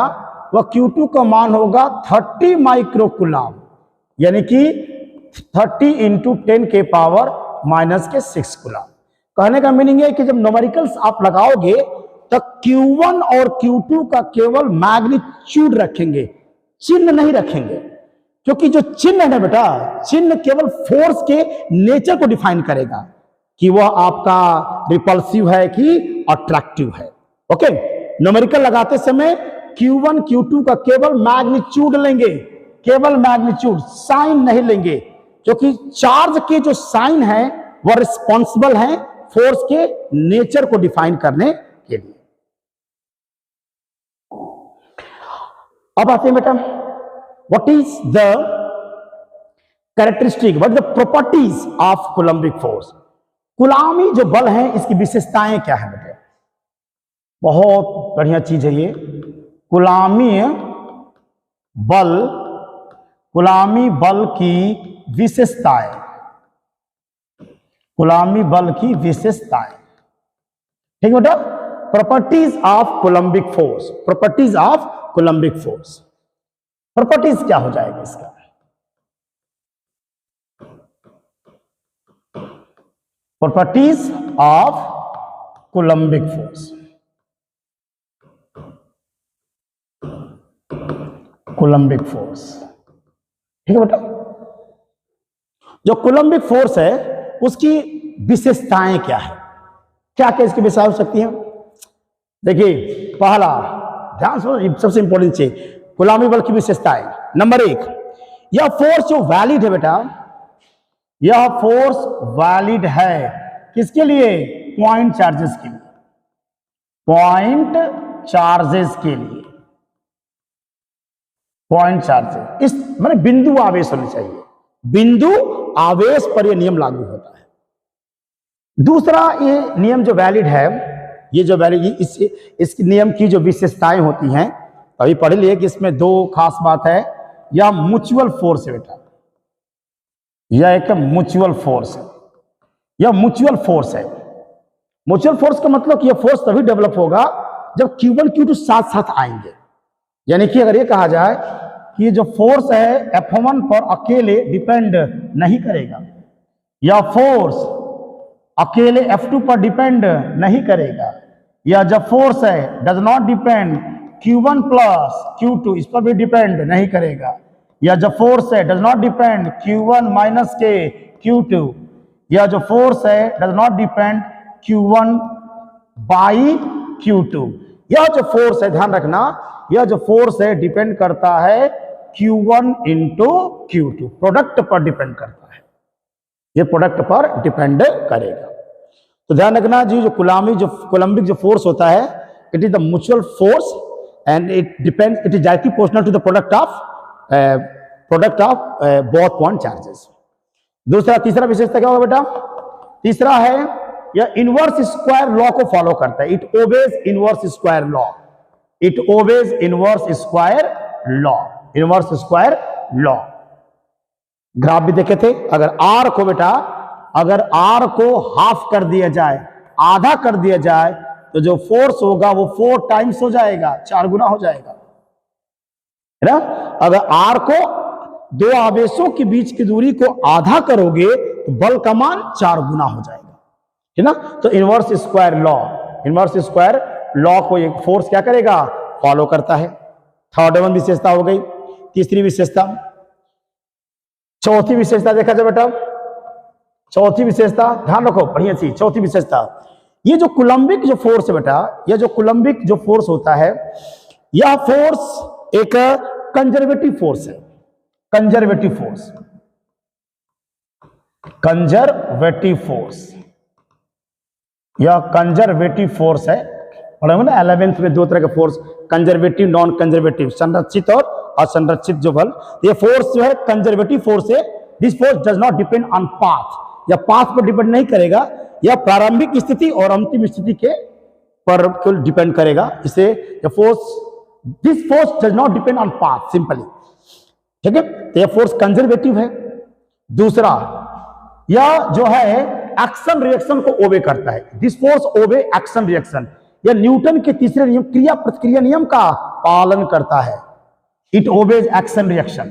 वह Q2 का मान होगा 30 माइक्रो कूलाम, यानी कि 30 इंटू 10 के पावर माइनस के 6 कूलाम। कहने का मीनिंग है कि जब न्यूमेरिकल्स आप लगाओगे तो Q1 और Q2 का केवल मैग्नीट्यूड रखेंगे, चिन्ह नहीं रखेंगे, क्योंकि जो चिन्ह है ना बेटा, चिन्ह केवल फोर्स के नेचर को डिफाइन करेगा कि वह आपका रिपल्सिव है कि अट्रैक्टिव है। ओके, न्यूमेरिकल लगाते समय Q1 Q2 का केवल मैग्नीट्यूड लेंगे, केवल मैग्नीट्यूड, साइन नहीं लेंगे, क्योंकि चार्ज के जो साइन है वह रिस्पॉन्सिबल है फोर्स के नेचर को डिफाइन करने के लिए। अब आते हैं बेटा, what is the characteristic, what the properties of Coulombic force. कूलामी जो बल है इसकी विशेषताएं क्या है बेटा, बहुत बढ़िया चीज है ये कूलामी बल, कूलामी बल की विशेषताएं, कूलामी बल की विशेषताएं, ठीक है बेटा। Properties of Coulombic force, properties of Coulombic force, properties क्या हो जाएगा इसका, properties of Coulombic force, Coulombic force, ठीक है बेटा। जो कूलम्बिक फोर्स है उसकी विशेषताएं क्या है, क्या क्या इसकी विशेषताएं हो सकती हैं। देखिए, पहला ध्यान सुनो, सबसे इंपॉर्टेंट चीज गुलामी बल की विशेषताएं। नंबर 1, यह फोर्स जो वैलिड है बेटा, यह फोर्स वैलिड है किसके लिए? पॉइंट चार्जेस के लिए, पॉइंट चार्जेस के लिए, पॉइंट चार्जेस, इस माने बिंदु आवेश होने चाहिए, बिंदु आवेश पर यह नियम लागू होता है। दूसरा, ये नियम जो वैलिड है, ये जो वैलिड, इस नियम की जो विशेषताएं होती हैं अभी पढ़ लिए कि इसमें 2 खास बात है। यह म्यूचुअल फोर्स है बेटा, यह एक म्यूचुअल फोर्स है, यह म्यूचुअल फोर्स है। म्यूचुअल फोर्स का मतलब कि यह फोर्स तभी डेवलप होगा जब Q1 Q2 साथ साथ आएंगे। यानी कि अगर ये कहा जाए कि जो फोर्स है F1 पर अकेले डिपेंड नहीं करेगा, या फोर्स अकेले F2 पर डिपेंड नहीं करेगा, या जब फोर्स है does not depend Q1 plus Q2, इस पर भी डिपेंड नहीं करेगा, या जो फोर्स है does not depend Q1 minus के Q2, या जो फोर्स है does not depend Q1 by Q2। यह जो फोर्स है, ध्यान रखना, यह जो फोर्स है डिपेंड करता है Q1 इंटू Q2, प्रोडक्ट पर डिपेंड करता है, यह प्रोडक्ट पर डिपेंड करेगा। तो ध्यान रखना जी, जो कोलम्बिक जो फोर्स होता है, it is the mutual force and it depends, it is directly proportional to the product of both point charges. दूसरा, तीसरा विशेषता क्या होगा बेटा? तीसरा है यह इनवर्स स्क्वायर लॉ को फॉलो करता है। It obeys inverse square law, it obeys inverse square law, inverse square law. Graph भी देखे थे, अगर आर को बेटा, अगर आर को हाफ कर दिया जाए, आधा कर दिया जाए, तो जो फोर्स होगा वो 4 टाइम्स हो जाएगा, 4 गुना हो जाएगा, है ना। अगर आर को 2 आवेशों के बीच की दूरी को आधा करोगे तो बल का मान 4 गुना हो जाएगा, है ना। तो inverse square law, inverse square law को एक फोर्स क्या करेगा? फॉलो करता है। थर्ड वन विशेषता हो गई। तीसरी विशेषता, चौथी विशेषता देखा जाए बेटा, चौथी विशेषता ध्यान रखो, बढ़िया सी चौथी विशेषता, ये जो कोलम्बिक जो फोर्स है बेटा, यह जो कोलम्बिक जो फोर्स होता है, यह फोर्स एक कंजर्वेटिव फोर्स है, कंजर्वेटिव फोर्स, कंजर्वेटिव फोर्स, यह कंजर्वेटिव फोर्स है। पढ़ेंगे ना 11th में 2 तरह के फोर्स, कंजर्वेटिव, नॉन कंजर्वेटिव, संरक्षित और असंरक्षित जो बल। ये फोर्स जो है कंजर्वेटिव फोर्स है। This force does not depend on path, या पाथ पर डिपेंड नहीं करेगा, या प्रारंभिक स्थिति और अंतिम स्थिति के पर डिपेंड करेगा। इसे ये force, this force does not depend on path simply, ठीक है। तो यह फोर्स कंजर्वेटिव है। दूसरा, यह जो है एक्शन रिएक्शन को ओबे करता है। दिस फोर्स ओबे एक्शन रिएक्शन, यह न्यूटन के तीसरे नियम, क्रिया प्रतिक्रिया नियम का पालन करता है। इट ओबेज एक्शन रिएक्शन,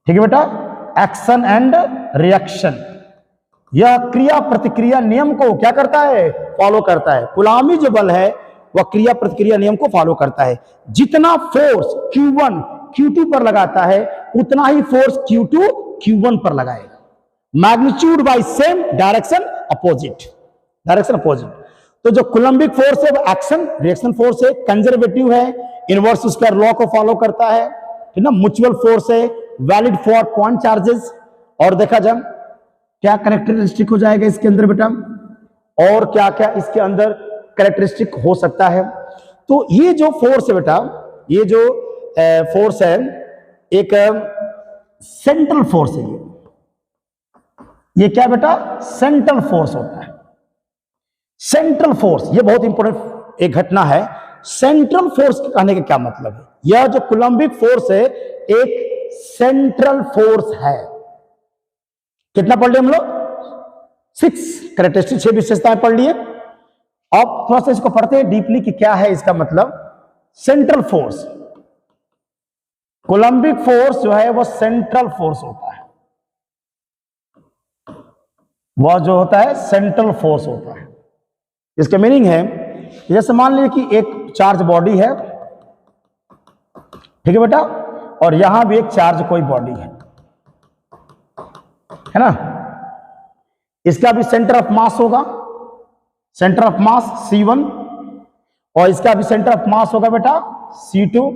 ठीक है बेटा, एक्शन एंड रिएक्शन, यह क्रिया प्रतिक्रिया नियम को क्या करता है? फॉलो करता है। गुलामी जो बल है वह क्रिया प्रतिक्रिया नियम को फॉलो करता है। जितना फोर्स Q1 Q2 पर लगाता है, उतना ही फोर्स Q2 Q1 पर लगाएगा। Magnitude by same, direction opposite, direction opposite. तो जो कोलम्बिक फोर्स है वो एक्शन रिएक्शन फोर्स है, कंजर्वेटिव है, इनवर्स स्क्वायर लॉ को फॉलो करता है, ठीक ना, म्यूचुअल फोर्स है, वैलिड फॉर पॉइंट चार्जेस। और देखा जाए क्या कैरेक्टरिस्टिक हो जाएगा इसके अंदर बेटा, और क्या क्या इसके अंदर कैरेक्टरिस्टिक हो सकता है। तो ये जो फोर्स है बेटा, ये जो फोर्स है एक सेंट्रल फोर्स है। ये क्या बेटा? सेंट्रल फोर्स होता है। सेंट्रल फोर्स, ये बहुत इंपॉर्टेंट एक घटना है। सेंट्रल फोर्स कहने का क्या मतलब है? यह जो कोलम्बिक फोर्स है एक सेंट्रल फोर्स है। कितना पढ़ लिए हम लोग? 6 कैरेक्टरिस्टिक, 6 विशेषताएं पढ़ लिए। अब थोड़ा सा इसको पढ़ते हैं डीपली कि क्या है इसका मतलब। सेंट्रल फोर्स, कोलम्बिक फोर्स जो है वो सेंट्रल फोर्स होता है, वह जो होता है सेंट्रल फोर्स होता है। इसका मीनिंग है जैसे मान लीजिए कि एक चार्ज बॉडी है, ठीक है बेटा, और यहां भी एक चार्ज कोई बॉडी है ना। इसका भी सेंटर ऑफ मास होगा, सेंटर ऑफ मास C1, और इसका भी सेंटर ऑफ मास होगा बेटा C2।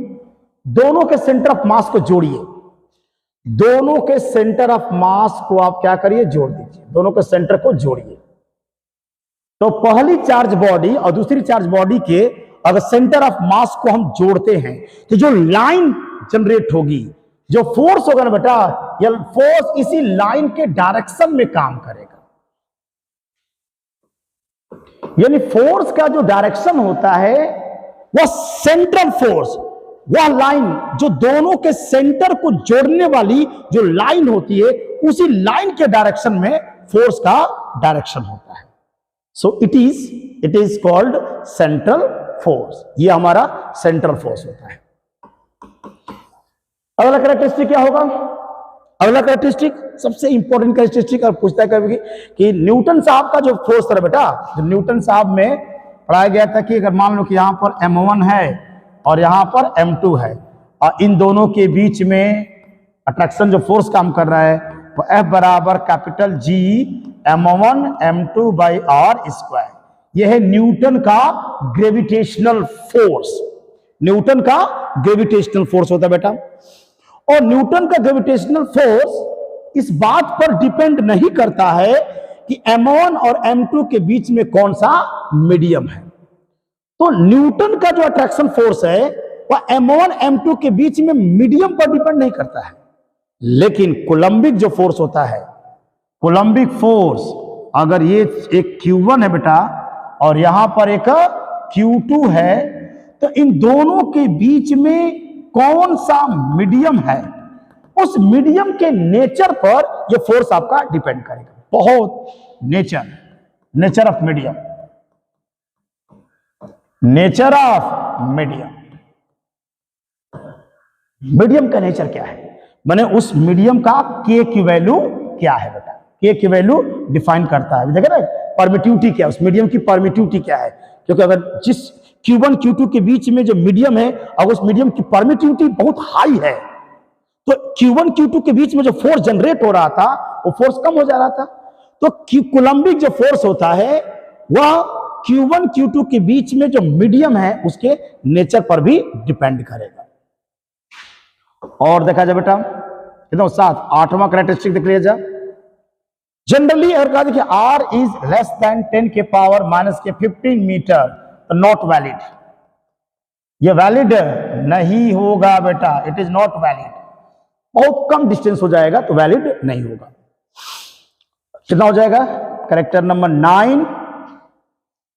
दोनों के सेंटर ऑफ मास को जोड़िए, दोनों के सेंटर ऑफ मास को आप क्या करिए, जोड़ दीजिए, दोनों के सेंटर को जोड़िए। तो पहली चार्ज बॉडी और दूसरी चार्ज बॉडी के अगर सेंटर ऑफ मास को हम जोड़ते हैं तो जो लाइन जनरेट होगी, जो फोर्स होगा ना बेटा, ये फोर्स इसी लाइन के डायरेक्शन में काम करेगा। यानी फोर्स का जो डायरेक्शन होता है वह सेंट्रल फोर्स, वह लाइन जो दोनों के सेंटर को जोड़ने वाली जो लाइन होती है, उसी लाइन के डायरेक्शन में फोर्स का डायरेक्शन होता है। So it is called central force. ये हमारा सेंट्रल फोर्स होता है। अगला कैरेक्टरिस्टिक क्या होगा? अगला कैरेक्टरिस्टिक सबसे इंपॉर्टेंट कैरेक्टरिस्टिक और पूछता है कभी कि न्यूटन साहब का जो फोर्स था बेटा, जो न्यूटन साहब में पढ़ाया गया था कि अगर मान लो कि यहां पर M1 है और यहां पर M2 है और इन दोनों के बीच में अट्रैक्शन जो फोर्स काम कर रहा है वो F बराबर capital G M1 M2 by R square. यह है न्यूटन का ग्रेविटेशनल फोर्स। न्यूटन का ग्रेविटेशनल फोर्स होता है बेटा। और न्यूटन का ग्रेविटेशनल फोर्स इस बात पर डिपेंड नहीं करता है कि M1 और M2 के बीच में कौन सा मीडियम है। तो न्यूटन का जो अट्रैक्शन फोर्स है वह M1 M2 के बीच में मीडियम पर डिपेंड नहीं करता है। लेकिन कोलंबिक जो फोर्स होता है, कोलंबिक फोर्स, अगर ये एक Q1 है बेटा और यहां पर एक Q2 है, तो इन दोनों के बीच में कौन सा मीडियम है, उस मीडियम के नेचर पर यह फोर्स आपका डिपेंड करेगा। बहुत nature of medium, nature of medium, medium का नेचर क्या है, माने उस मीडियम का के की वैल्यू क्या है बेटा। के की वैल्यू डिफाइन करता है, देखे ना परमिटिविटी क्या है, उस मीडियम की परमिटिविटी क्या है। क्योंकि अगर जिस Q1 Q2 के बीच में जो मीडियम है, अगर उस मीडियम की परमिटिविटी बहुत हाई है तो Q1 Q2 के बीच में जो फोर्स जनरेट हो रहा था वो फोर्स कम हो जा रहा था। तो कोलंबिक जो फोर्स होता है वह Q1 Q2 के बीच में जो मीडियम है उसके नेचर पर भी डिपेंड करेगा। और देखा जाए बेटा कितना साथ 8वां कैरेक्टरिस्टिक देख लिया जाए। जनरली अगर कहा देखिए R इज लेस देन 10 के पावर माइनस के 15 मीटर, तो नॉट वैलिड। ये वैलिड नहीं होगा बेटा, इट इज नॉट वैलिड। बहुत कम डिस्टेंस हो जाएगा तो वैलिड नहीं होगा। कितना हो जाएगा? Character number 9।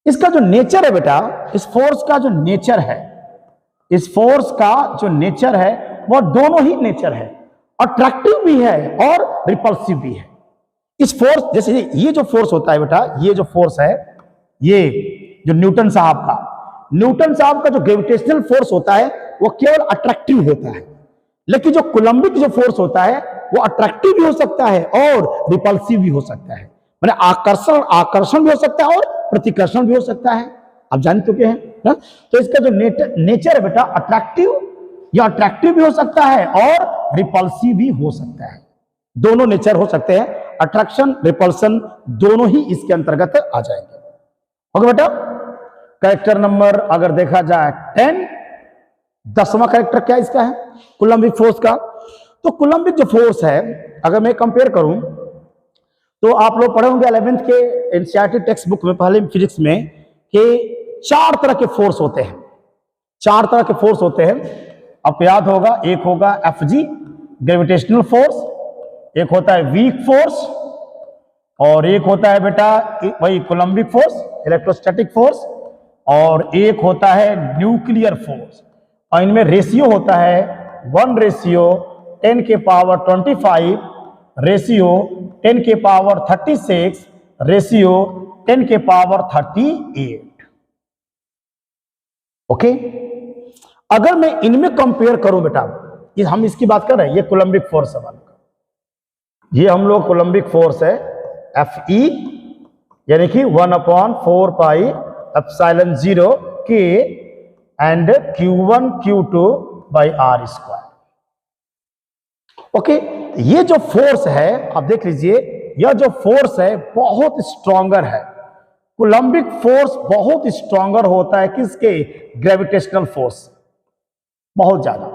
इसका जो नेचर है बेटा, इस फोर्स का जो नेचर है, इस फोर्स का जो नेचर है वो दोनों ही नेचर है, अट्रैक्टिव भी है और रिपल्सिव भी है। इस फोर्स जैसे ये जो फोर्स होता है बेटा, ये जो फोर्स है, ये जो न्यूटन साहब का जो ग्रेविटेशनल फोर्स होता है वो केवल अट्रैक्टिव होता है। लेकिन जो कोलंबिक जो फोर्स होता है वो अट्रैक्टिव भी हो सकता है और रिपल्सिव भी हो सकता है। माने आकर्षण भी हो सकता है और प्रतिकर्षण भी हो सकता है। आप जान चुके हैं ना। तो इसका जो नेचर है बेटा अट्रैक्टिव, या अट्रैक्टिव भी हो सकता है और रिपल्सिव भी हो सकता है। दोनों नेचर हो सकते हैं, अट्रैक्शन रिपल्सन दोनों ही इसके अंतर्गत आ जाएंगे। ओके बेटा। कैरेक्टर नंबर अगर देखा जाए 10, 10वां कैरेक्टर क्या इसका है कोलंबिक फोर्स का। तो कोलंबिक जो फोर्स है अगर मैं कंपेयर करूं तो आप लोग पढ़े होंगे 11th के एनसीईआरटी टेक्स्ट बुक में, पहले फिजिक्स में, कि 4 तरह के फोर्स होते हैं। 4 तरह के फोर्स होते हैं, आपको याद होगा। एक होगा Fg ग्रेविटेशनल फोर्स, एक होता है वीक फोर्स, और एक होता है बेटा वही कोलंबिक फोर्स इलेक्ट्रोस्टैटिक फोर्स, और एक होता है न्यूक्लियर फोर्स। और इनमें रेशियो होता है 1 रेशियो 10 के पावर 25, रेशियो 10 के पावर 36, रेशियो 10 के पावर 38। ओके। अगर मैं इनमें कंपेयर करूं बेटा, ये हम इसकी बात कर रहे हैं, ये कोलंबिक फोर्स है, ये हम लोग कोलंबिक फोर्स है Fe, यानी कि 1/4 पाई epsilon 0 K and Q1 Q2 by R square. Okay. ये जो फोर्स है आप देख लीजिए, यह जो फोर्स है बहुत स्ट्रॉन्गर है। कुलम्बिक फोर्स बहुत स्ट्रॉन्गर होता है किसके? ग्रेविटेशनल फोर्स, बहुत ज्यादा।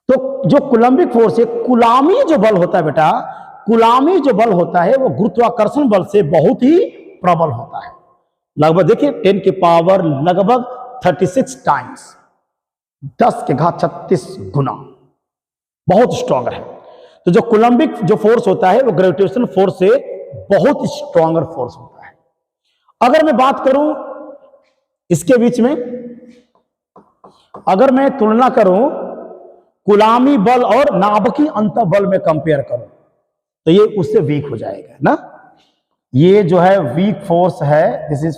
तो जो कुलम्बिक फोर्स है, कुलामी जो बल होता है बेटा, कुलामी जो बल होता है वो गुरुत्वाकर्षण बल से बहुत ही प्रबल होता है। लगभग देखिए 10 की पावर लगभग 36 टाइम्स, 10 के घात 36 गुना, बहुत स्ट्रॉन्गर है। तो जो कुलम्बिक जो फोर्स होता है वो ग्रेविटेशनल फोर्स से बहुत स्ट्रॉन्गर फोर्स होता है। अगर मैं बात करूं इसके बीच में, अगर मैं तुलना करूं कुलामी बल और नाभिकीय अंतः बल में कंपेयर करूं तो ये उससे वीक हो जाएगा ना। ये जो है वीक फोर्स है, दिस इज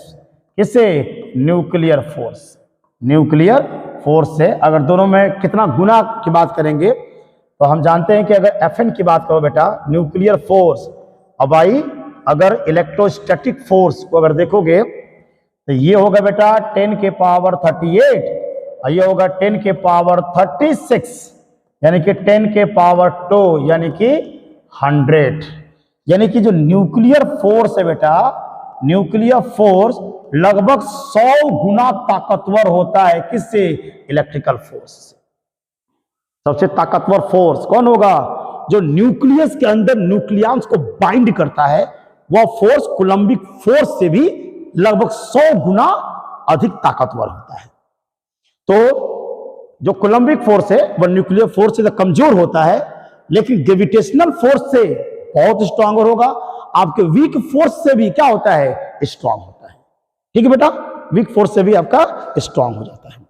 किससे? Nuclear force. न्यूक्लियर फोर्स से अगर दोनों में कितना गुना की बात करेंगे तो हम जानते हैं कि अगर Fn की बात करो बेटा न्यूक्लियर फोर्स, अब भाई अगर इलेक्ट्रोस्टैटिक फोर्स को अगर देखोगे तो ये होगा बेटा 10 के पावर 38 और ये होगा 10 के पावर 36, यानी कि 10 के पावर 2 यानी कि 100। यानी कि जो न्यूक्लियर फोर्स है बेटा, न्यूक्लियर फोर्स लगभग 100 गुना ताकतवर होता है किससे? इलेक्ट्रिकल फोर्स से। सबसे ताकतवर फोर्स कौन होगा? जो न्यूक्लियस के अंदर न्यूक्लियंस को बाइंड करता है, वह फोर्स कुलम्बिक फोर्स से भी लगभग 100 गुना अधिक ताकतवर होता है। तो जो कुलम्बिक फोर्स है वह न्यूक्लियर फोर्स से तो कमजोर होता है, लेकिन ग्रेविटेशनल फोर्स से बहुत स्ट्रांगर होगा। आपके वीक फोर्स से भी क्या होता है? स्ट्रांग होता है। ठीक है बेटा, वीक फोर्स से भी आपका स्ट्रांग हो जाता है।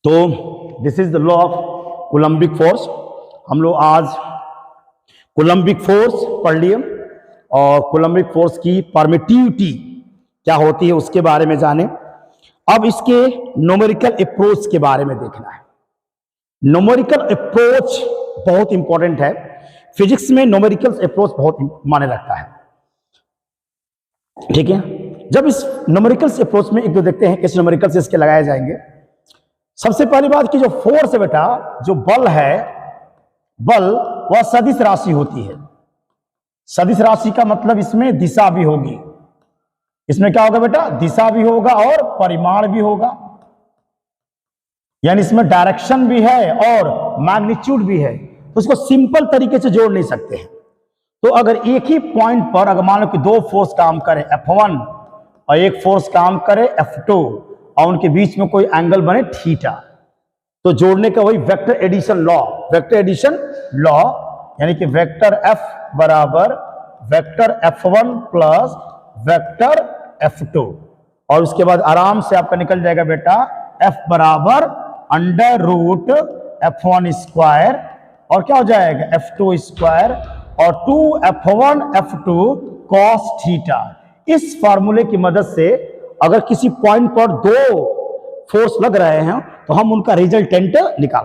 तो this is the law of Coulombic force. हम लोग आज कुलम्बिक फोर्स पढ़ लिए और कुलम्बिक फोर्स की परमिटिविटी क्या होती है उसके बारे में जाने। अब इसके न्यूमेरिकल अप्रोच के बारे में देखना है। न्यूमेरिकल अप्रोच बहुत इंपॉर्टेंट है। फिजिक्स में न्यूमेरिकल अप्रोच बहुत मायने रखता है। ठीक है, जब इस न्यूमेरिकल अप्रोच में एक दो देखते हैं किस न्यूमेरिकल से इसके लगाए जाएंगे। सबसे पहली बात कि जो फोर्स है बेटा, जो बल है, बल वह सदिश राशि होती है। सदिश राशि का मतलब इसमें दिशा भी होगी। इसमें क्या होगा बेटा? दिशा भी होगा और परिमाण भी होगा, यानी इसमें डायरेक्शन भी है और मैग्नीट्यूड भी है। तो उसको सिंपल तरीके से जोड़ नहीं सकते हैं। तो अगर एक ही पॉइंट पर अगर मान लो कि दो फोर्स काम करे F1 और एक फोर्स काम करे F2 और उनके बीच में कोई एंगल बने थीटा, तो जोड़ने का वही vector addition law, vector addition law, यानी कि वेक्टर F बराबर vector F1 plus vector F2, और उसके बाद आराम से आपका निकल जाएगा बेटा F बराबर अंडर रूट F1 स्क्वायर और क्या हो जाएगा F2 स्क्वायर और 2F1 F2 cos थीटा। इस फार्मूले की मदद से अगर किसी पॉइंट पर दो फोर्स लग रहे हैं तो हम उनका रिजल्टेंट निकाल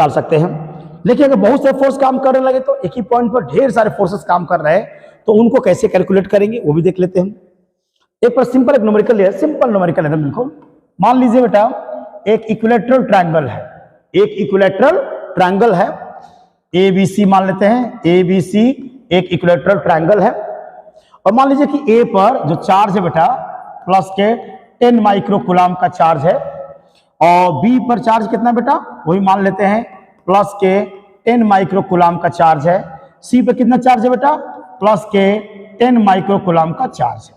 सकते हैं। लेकिन अगर बहुत सारे फोर्स काम करने लगे तो एक ही पॉइंट पर ढेर सारे फोर्सेस काम कर रहे हैं तो उनको कैसे कैलकुलेट करेंगे वो भी देख लेते हैं। एक पर सिंपल एक न्यूमेरिकल है, सिंपल न्यूमेरिकल है बिल्कुल। मान लीजिए बेटा एक इक्विलैटरल ट्रायंगल है, एक इक्विलैटरल ट्रायंगल है ABC मान लेते हैं। ABC एक इक्विलैटरल ट्रायंगल है और मान लीजिए कि A पर जो चार्ज है बेटा प्लस के 10 माइक्रोकूलम का चार्ज है और B पर चार्ज कितना बेटा वही मान लेते हैं प्लस के 10 माइक्रोकूलम का चार्ज है। C पर कितना चार्ज है बेटा प्लस के 10 माइक्रोकूलम का चार्ज है।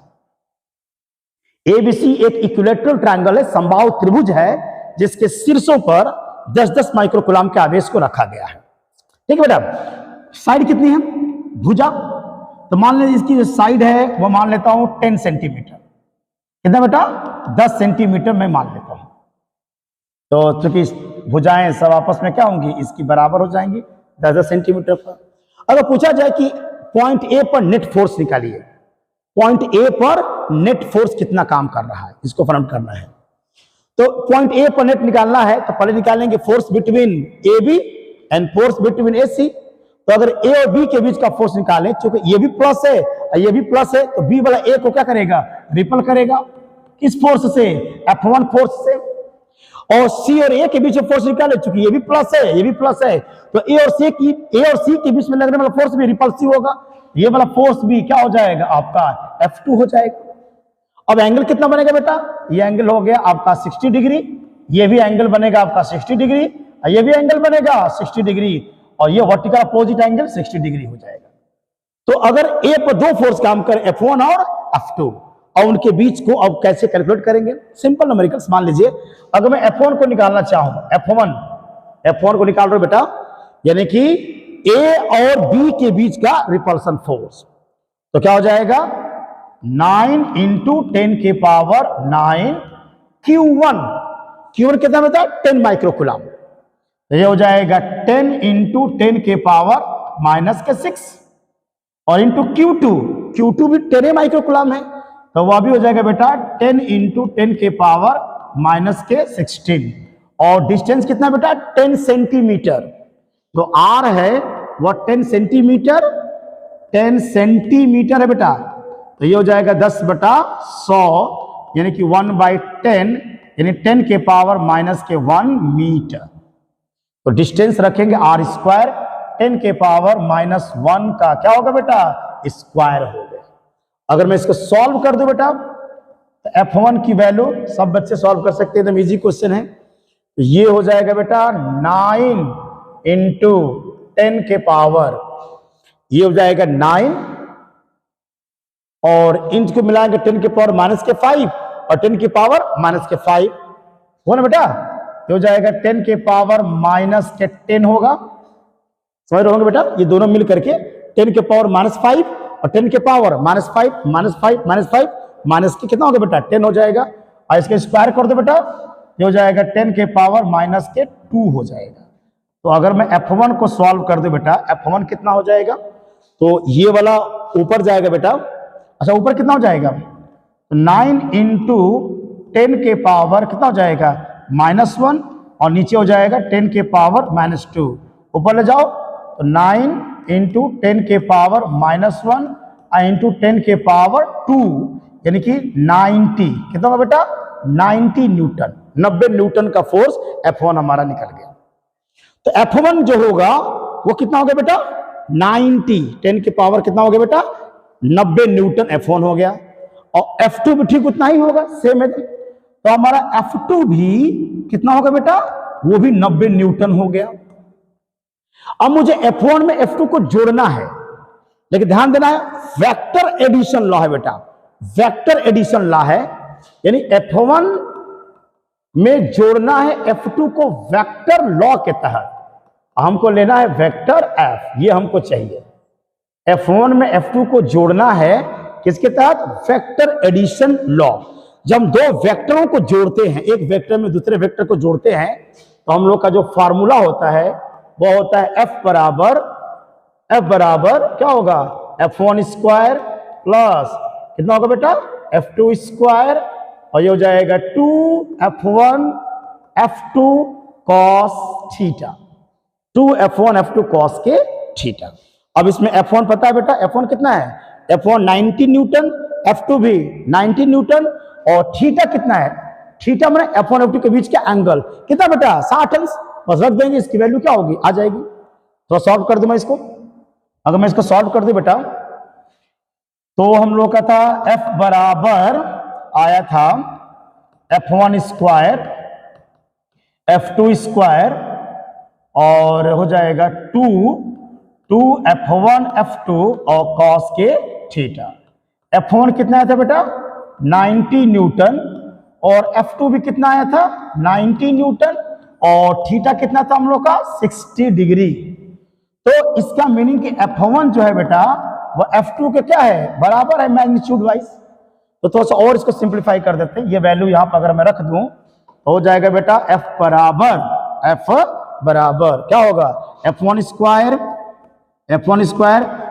ABC एक इक्विलैटरल ट्रायंगल है, समबाहु त्रिभुज है जिसके शीर्षों पर 10-10 माइक्रोकूलम के आवेश को रखा गया है। ठीक है बेटा, साइड कितनी है भुजा, तो मान लीजिए इसकी जो साइड है वो मान लेता हूं 10 सेंटीमीटर। कितना बेटा 10 सेंटीमीटर मैं मान लेता हूं। तो चूंकि भुजाएं सब आपस में क्या होंगी इसकी बराबर हो जाएंगी 10-10 सेंटीमीटर पर। अगर पूछा जाए कि पॉइंट ए पर नेट फोर्स निकालिए, पॉइंट ए पर नेट फोर्स कितना काम कर रहा है इसको फाइंड करना है। तो पॉइंट ए पर नेट निकालना है तो पहले निकालेंगे force between AB and force between AC। तो अगर ए और बी के बीच का फोर्स निकालें, चूंकि ये भी प्लस है और ये भी प्लस है, तो बी वाला ए को क्या करेगा, रिपल करेगा। किस फोर्स से, F1 फोर्स से। और सी और ए के बीच में फोर्स निकाले, चूंकि ये भी प्लस है ये भी प्लस है, तो ए और सी के बीच में लगने वाला फोर्स भी रिपल्सिव होगा। ये वाला फोर्स भी क्या हो जाएगा आपका, F2 हो जाएगा। अब एंगल कितना बनेगा बेटा, ये एंगल हो गया आपका 60 डिग्री, ये भी एंगल बनेगा आपका 60 डिग्री, और ये भी एंगल बनेगा 60 डिग्री, और ये वर्टिकल अपोजिट एंगल 60 डिग्री हो जाएगा। तो अगर ए पर दो फोर्स काम करें, F1 और F2, और उनके बीच को अब कैसे कैलकुलेट करेंगे, सिंपल न्यूमेरिकल्स। मान लीजिए अगर मैं F1 को निकालना चाहूं, F1 को निकाल रहा हूं बेटा, यानी कि ए और बी के बीच का रिपल्सन फोर्स, तो क्या हो जाएगा 9 × 10⁻⁹ Q1 कितना बेटा, 10 माइक्रोकूलम। तो ये हो जाएगा 10 × 10⁻⁻⁶, और इंटू Q2 भी 10 माइक्रोकूलम है, तो वह भी हो जाएगा बेटा 10 × 10⁻⁻16, और डिस्टेंस कितना बेटा 10 सेंटीमीटर। तो R है वह 10 सेंटीमीटर है बेटा, तो ये हो जाएगा 10/100, यानी कि 1/10, यानी 10⁻⁻1 मीटर। तो डिस्टेंस रखेंगे R², 10⁻⁻1 का क्या होगा बेटा, स्क्वायर हो गया। अगर मैं इसको सॉल्व कर दूं बेटा, तो F1 की वैल्यू सब बच्चे सॉल्व कर सकते हैं, एकदम इजी क्वेश्चन है। तो ये हो जाएगा बेटा 9 × 10 के पावर, ये हो जाएगा 9, और इंच को मिलाएंगे 10 के पावर -5 और 10 की पावर -5 हो ना बेटा, ये हो जाएगा 10 के पावर -10 होगा। समझ रहे होंगे बेटा, ये दोनों मिल करके 10 के पावर -5 और 10 के पावर -5 माइनस के कितना होगा बेटा 10 हो जाएगा, और इसके स्क्वायर कर दो बेटा, ये हो जाएगा 10 के पावर -2 हो जाएगा। तो अगर मैं F1 को सॉल्व कर दूं बेटा, F1 कितना हो जाएगा, तो ये वाला ऊपर जाएगा बेटा, अच्छा ऊपर कितना हो जाएगा, 9 × 10 के पावर कितना हो जाएगा -1, और नीचे हो जाएगा 10 के पावर -2, ऊपर ले जाओ तो 9 × 10 के पावर -1 × 10 के पावर 2, यानी कि 90 कितना होगा बेटा 90 न्यूटन, 90 न्यूटन का फोर्स F1 हमारा निकल गया। तो F1 जो होगा वो कितना हो गया बेटा 90, 10 के पावर कितना हो गया बेटा 90 न्यूटन F1 हो गया, और F2 भी ठीक उतना ही होगा, सेम है। तो हमारा F2 भी कितना होगा बेटा, वो भी 90 न्यूटन हो गया। अब मुझे F1 में F2 को जोड़ना है, लेकिन ध्यान देना है वेक्टर एडिशन लॉ है बेटा, वेक्टर एडिशन लॉ है, यानी F1 में जोड़ना है F2 को वेक्टर लॉ के तहत। हमको लेना है वेक्टर F, ये हमको चाहिए। F1 में F2 को जोड़ना है किसके तहत, वेक्टर एडिशन लॉ। जब हम दो वेक्टरों को जोड़ते हैं, एक वेक्टर में दूसरे वेक्टर को जोड़ते हैं, तो हम लोग का जो फार्मूला होता है वो होता है F बराबर क्या होगा F1² प्लस कितना होगा बेटा F2², और ये हो जाएगा 2F1 F2 cos theta, 2F1 F2 cos के थीटा। अब इसमें F1 पता है बेटा, F1 कितना है, F1 90 न्यूटन, F2 भी 90 न्यूटन, और थीटा कितना है, थीटा मैंने F1 F2 के बीच का एंगल कितना बेटा 60 अंश, बस रख देंगे, इसकी वैल्यू क्या होगी आ जाएगी। तो सॉल्व कर दूं मैं इसको, अगर मैं इसको सॉल्व कर दूं बेटा, तो हम लोग का था F बराबर आया था F1² F2², और हो जाएगा 2F1 F2 और cos के थीटा। F1 कितना आया था बेटा 90 न्यूटन, और F2 भी कितना आया था 90 न्यूटन, और थीटा कितना था हम लोग का 60 डिग्री। तो इसका मीनिंग कि F1 जो है बेटा वो F2 के क्या है बराबर है मैग्नीट्यूड वाइज। तो थोड़ा सा और इसको सिंप्लीफाई कर देते हैं, ये वैल्यू यहां पर अगर मैं रख दूं तो हो जाएगा बेटा F बराबर क्या होगा F1²,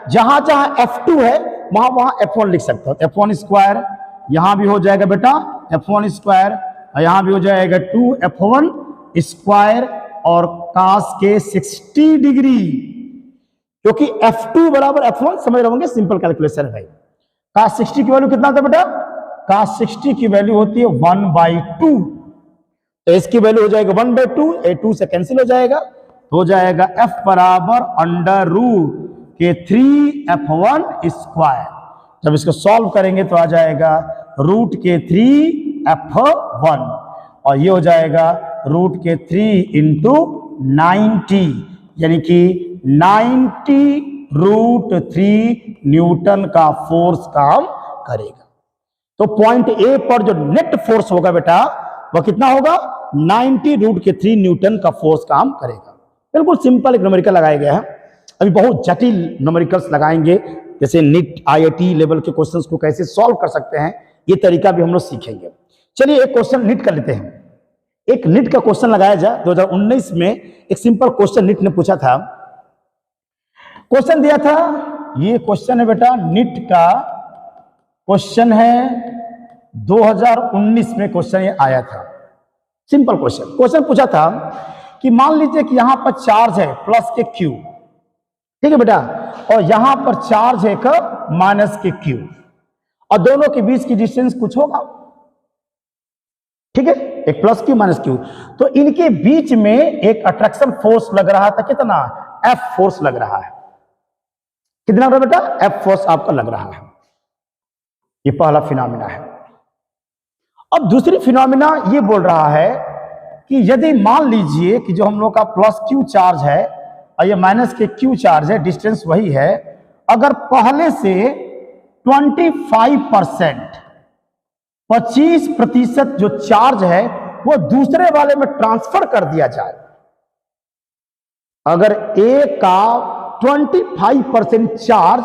जहां जहां F2 है वहां वहां F1 लिख सकते हो, F1², यहां भी हो जाएगा बेटा F1², और यहां भी हो जाएगा 2F1², और cos के 60 डिग्री, क्योंकि F2 बराबर F1 समझ रहे होंगे, सिंपल कैलकुलेशन है भाई। cos 60 की वैल्यू कितना था बेटा? cos 60 की वैल्यू होती है 1/2, तो इसकी वैल्यू हो जाएगा 1/2, A2 से कैंसिल हो जाएगा, हो जाएगा F बराबर अंडर रूट के 3F1 स्क्वायर। जब इसको सॉल्व करेंगे तो आ जाएगा रूट के 3F1 और ये हो जाएगा रूट के 3 इंटू 90, यानी कि 90√3 न्यूटन का फोर्स काम करेगा। तो पॉइंट ए पर जो नेट फोर्स होगा बेटा वह कितना होगा? 90√3 न्यूटन का फोर्स काम करेगा। बिल्कुल सिंपल एक न्यूमेरिकल लगाया गया है। अभी बहुत जटिल न्यूमेरिकल्स लगाएंगे, जैसे नीट IIT लेवल के क्वेश्चंस को कैसे सॉल्व कर सकते हैं, ये तरीका भी हम लोग सीखेंगे। चलिए एक क्वेश्चन नीट कर लेते हैं। एक नीट का क्वेश्चन लगाया जाए। 2019 में एक सिंपल क्वेश्चन नीट ने पूछा था। क्वेश्चन दिया था, ये क्वेश्चन है बेटा नीट का क्वेश्चन है, 2019 में क्वेश्चन ये आया था। सिंपल क्वेश्चन पूछा था कि मान लीजिए कि यहां पर चार्ज है प्लस के क्यू, ठीक है बेटा, और यहां पर चार्ज है माइनस के क्यू, और दोनों के बीच की डिस्टेंस कुछ होगा, ठीक है, एक प्लस क्यू माइनस क्यू। तो इनके बीच में एक अट्रैक्शन फोर्स लग रहा था, कितना? F फोर्स लग रहा है। कितना लग रहा है बेटा? F फोर्स आपका लग रहा है। ये पहला फिनोमिना है। अब दूसरी फिनोमिना ये बोल रहा है कि यदि मान लीजिए कि जो हम लोग का प्लस क्यू चार्ज है और ये माइनस के क्यू चार्ज है, डिस्टेंस वही है, अगर पहले से 25% जो चार्ज है वो दूसरे वाले में ट्रांसफर कर दिया जाए, अगर ए का 25% चार्ज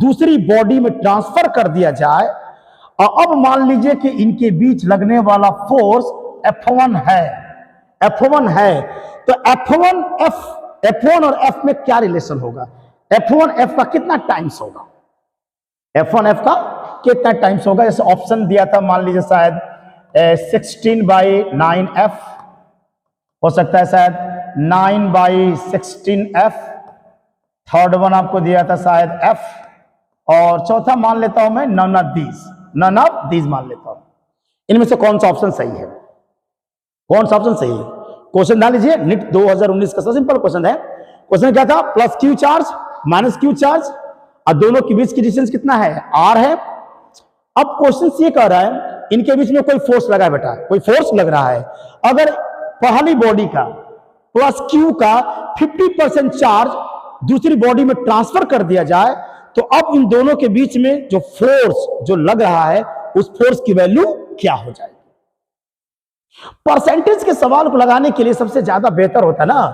दूसरी बॉडी में ट्रांसफर कर दिया जाए, और अब मान लीजिए कि इनके बीच लगने वाला फोर्स F1 है, तो F1 और F में क्या रिलेशन होगा? F1 F का कितना टाइम्स होगा? F1 F का कितना टाइम्स होगा? जैसे ऑप्शन दिया था, मान लीजिए शायद 16/9F हो सकता है, शायद 9/16F, थर्ड वन आपको दिया था शायद F, और चौथा मान लेता हूं मैं नन ऑफ दीज मान लेता हूं। इनमें से कौन सा ऑप्शन सही है? कौन सा ऑप्शन सही है? क्वेश्चन डाल लीजिए, नीट 2019 का सिंपल क्वेश्चन है। क्वेश्चन क्या था? Plus Q charge minus Q charge, और दोनों के बीच की डिस्टेंस कितना है? R है। अब क्वेश्चन ये कह रहा है इनके बीच में कोई फोर्स लगा है बेटा, कोई फोर्स लग रहा है। अगर पहली बॉडी का प्लस क्यू का 50% चार्ज दूसरी बॉडी में ट्रांसफर कर दिया जाए, तो अब इन दोनों के बीच में जो फोर्स जो लग रहा है उस फोर्स की वैल्यू क्या हो जाएगी? परसेंटेज के सवाल को लगाने के लिए सबसे ज्यादा बेहतर होता है ना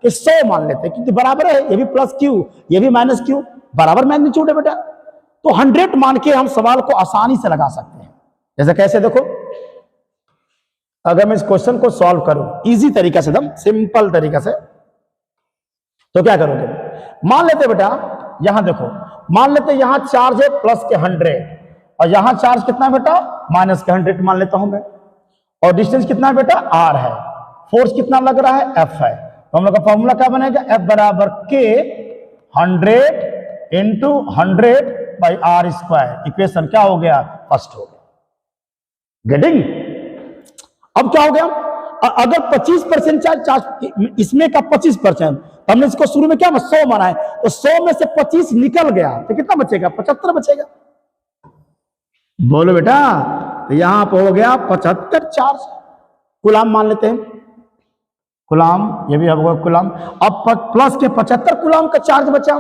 कि 100 मान लेते हैं, क्योंकि बराबर है, ये भी प्लस क्यू ये भी माइनस क्यू, बराबर मैग्नीट्यूड है बेटा, तो 100 मान के हम सवाल को आसानी से लगा सकते हैं। जैसे कैसे? देखो, अगर मैं इस क्वेश्चन को सॉल्व करूं इजी तरीका से, एकदम सिंपल तरीका से, तो क्या करोगे? मान लेते बेटा, यहां देखो, मान लेते यहां चार्ज है प्लस के 100 और यहां चार्ज कितना है बेटा? माइनस के 100 मान लेता हूं मैं, और डिस्टेंस कितना है बेटा? R है। फोर्स कितना लग रहा है? F है। तो हम लोग का फॉर्मूला क्या बनेगा? F बराबर K 100 इंटू 100/R²। इक्वेशन क्या हो गया? फर्स्ट हो गया। गेटिंग? अब क्या हो गया? अगर 25% चार्ज इसमें का 25%, हमने इसको शुरू में क्या 100 माना है, तो 100 में से 25 निकल गया तो कितना बचेगा? 75 बचेगा। बोलो बेटा, तो यहां पर हो गया 75 चार्ज। कूलाम मान लेते हैं, कूलाम, ये भी होगा कूलाम। अब प्लस के 75 कूलाम का चार्ज बचा।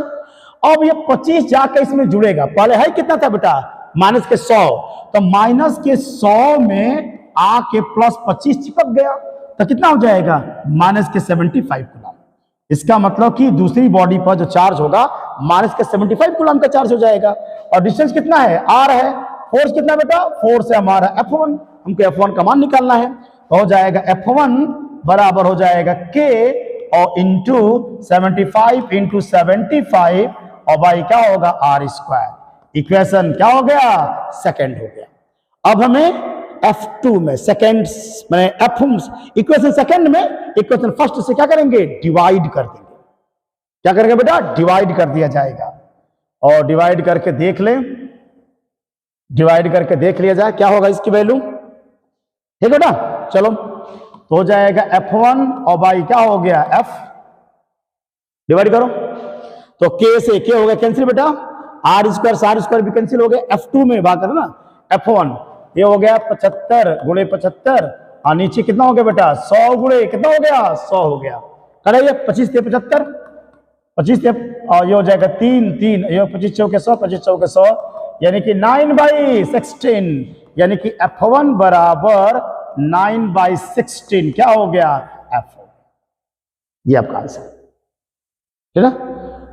अब ये 25 जाकर इसमें जुड़ेगा। पहले है कितना था बेटा? माइनस के 100, तो माइनस के 100 में आके प्लस 25 चिपक गया, तो कितना हो जाएगा? माइनस के 75 कूलाम। इसका मतलब कि दूसरी बॉडी पर जो चार्ज होगा माइनस के 75 कूलाम का चार्ज हो जाएगा। और डिस्टेंस कितना है? R है। फोर्स कितना बेटा? फोर्स है हमारा F1, हमको F1 का मान निकालना है, तो हो जाएगा F1 बराबर हो जाएगा K और इंटू 75 इंटू 75 और बाई क्या होगा? R²। इक्वेशन क्या हो गया? सेकंड हो गया। अब हमें F2 में सेकंड में इक्वेशन सेकंड में इक्वेशन फर्स्ट से क्या करेंगे? डिवाइड कर देंगे। क्या करेंगे बेटा, डिवाइड कर दिया जाएगा। और डिवाइड करके देख लें, डिवाइड करके देख लिया जाए क्या होगा इसकी वैल्यू। ठीक है बेटा, चलो तो हो जाएगा F1 और बाई क्या हो गया F, डिवाइड करो तो K से K हो गया कैंसिल बेटा, R स्क्वायर R स्क्वायर भी कैंसिल हो गया, F2 में बात करो ना, F1 ये हो गया 75 गुणे 75 और नीचे कितना हो गया बेटा 100 गुणे कितना हो गया 100 हो गया, करेंगे 25 से 75 25 से और ये हो जाएगा 3 3 ये 25 चौके 100 25 चौके 100 यानी कि 9/16 यानी कि F1 बराबर 9/16 क्या हो गया F, ये आपका आंसर है ना।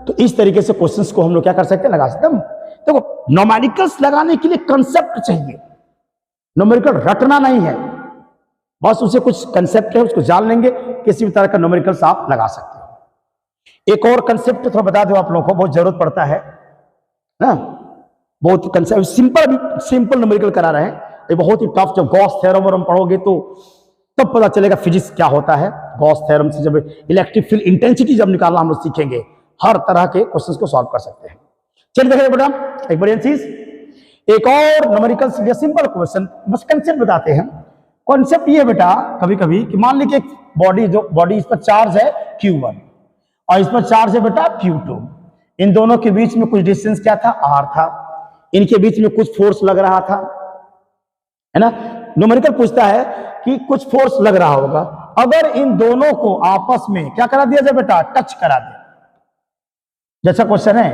तो इस तरीके से क्वेश्चंस को हम लोग क्या कर सकते हैं, लगा सकते हैं। देखो न्यूमेरिकल्स लगाने के लिए कंसेप्ट चाहिए, न्यूमेरिकल रटना नहीं है, बस उसे कुछ कंसेप्ट है उसको जान लेंगे, किसी भी तरह का न्यूमेरिकल्स आप लगा सकते हो। एक और कंसेप्ट थोड़ा बता दो आप लोगों को, बहुत जरूरत पड़ता है ना, बहुत कंसेप्ट सिंपल न्यूमेरिकल करा रहे हैं, ये बहुत ही टफ, जब गॉस थ्योरम हम पढ़ोगे तो तब पता चलेगा फिजिक्स क्या होता है। गॉस थ्योरम से जब इलेक्ट्रिक फील्ड इंटेंसिटी जब निकालना हम लोग सीखेंगे, हर तरह के क्वेश्चंस को सॉल्व कर सकते हैं। चलिए देखिए बेटा एक बढ़िया चीज, एक और न्यूमेरिकल सिंपल क्वेश्चन, बस कंसेप्ट बताते हैं। कॉन्सेप्ट ये बेटा कभी कभी कि मान लीजिए एक बॉडी इस पर चार्ज है Q1 और इस पर चार्ज है बेटा Q2, इन दोनों के बीच में कुछ डिस्टेंस क्या था R था, इनके बीच में कुछ फोर्स लग रहा था, है ना। न्यूमेरिकल पूछता है कि कुछ फोर्स लग रहा होगा, अगर इन दोनों को आपस में क्या करा दिया जाए बेटा, टच करा दे, जैसा क्वेश्चन है,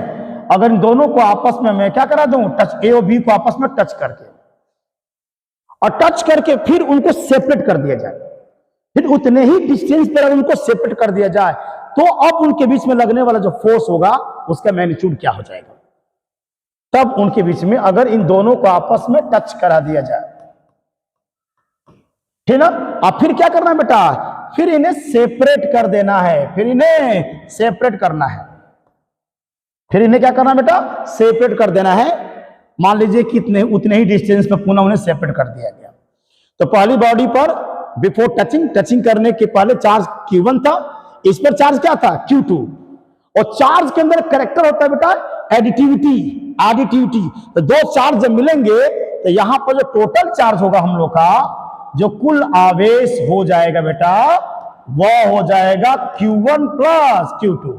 अगर इन दोनों को आपस में मैं क्या करा दूं, टच A और B को आपस में टच करके, और टच करके फिर उनको सेपरेट कर दिया जाए, फिर उतने ही डिस्टेंस पर अगर उनको सेपरेट कर दिया जाए तो अब उनके बीच में लगने वाला जो फोर्स होगा उसका मैग्नीट्यूड क्या हो जाएगा। तब उनके बीच में अगर इन दोनों को आपस में टच करा दिया जाए, ठीक ना, अब फिर क्या करना है बेटा, फिर इन्हें सेपरेट कर देना है, फिर इन्हें सेपरेट करना है, फिर इन्हें क्या करना है बेटा, सेपरेट कर देना है। मान लीजिए कि उतने ही डिस्टेंस पर पुनः उन्हें सेपरेट कर दिया गया। तो पहली बॉडी पर बिफोर टचिंग करने के पहले चार्ज Q1 था, इस पर चार्ज क्या था Q2, और चार्ज के अंदर कैरेक्टर होता है बेटा एडिटिविटी। तो दो चार्ज जब मिलेंगे तो यहां पर जो टोटल चार्ज होगा हम लोग का, जो कुल आवेश हो जाएगा बेटा, वह हो जाएगा Q1 प्लस Q2।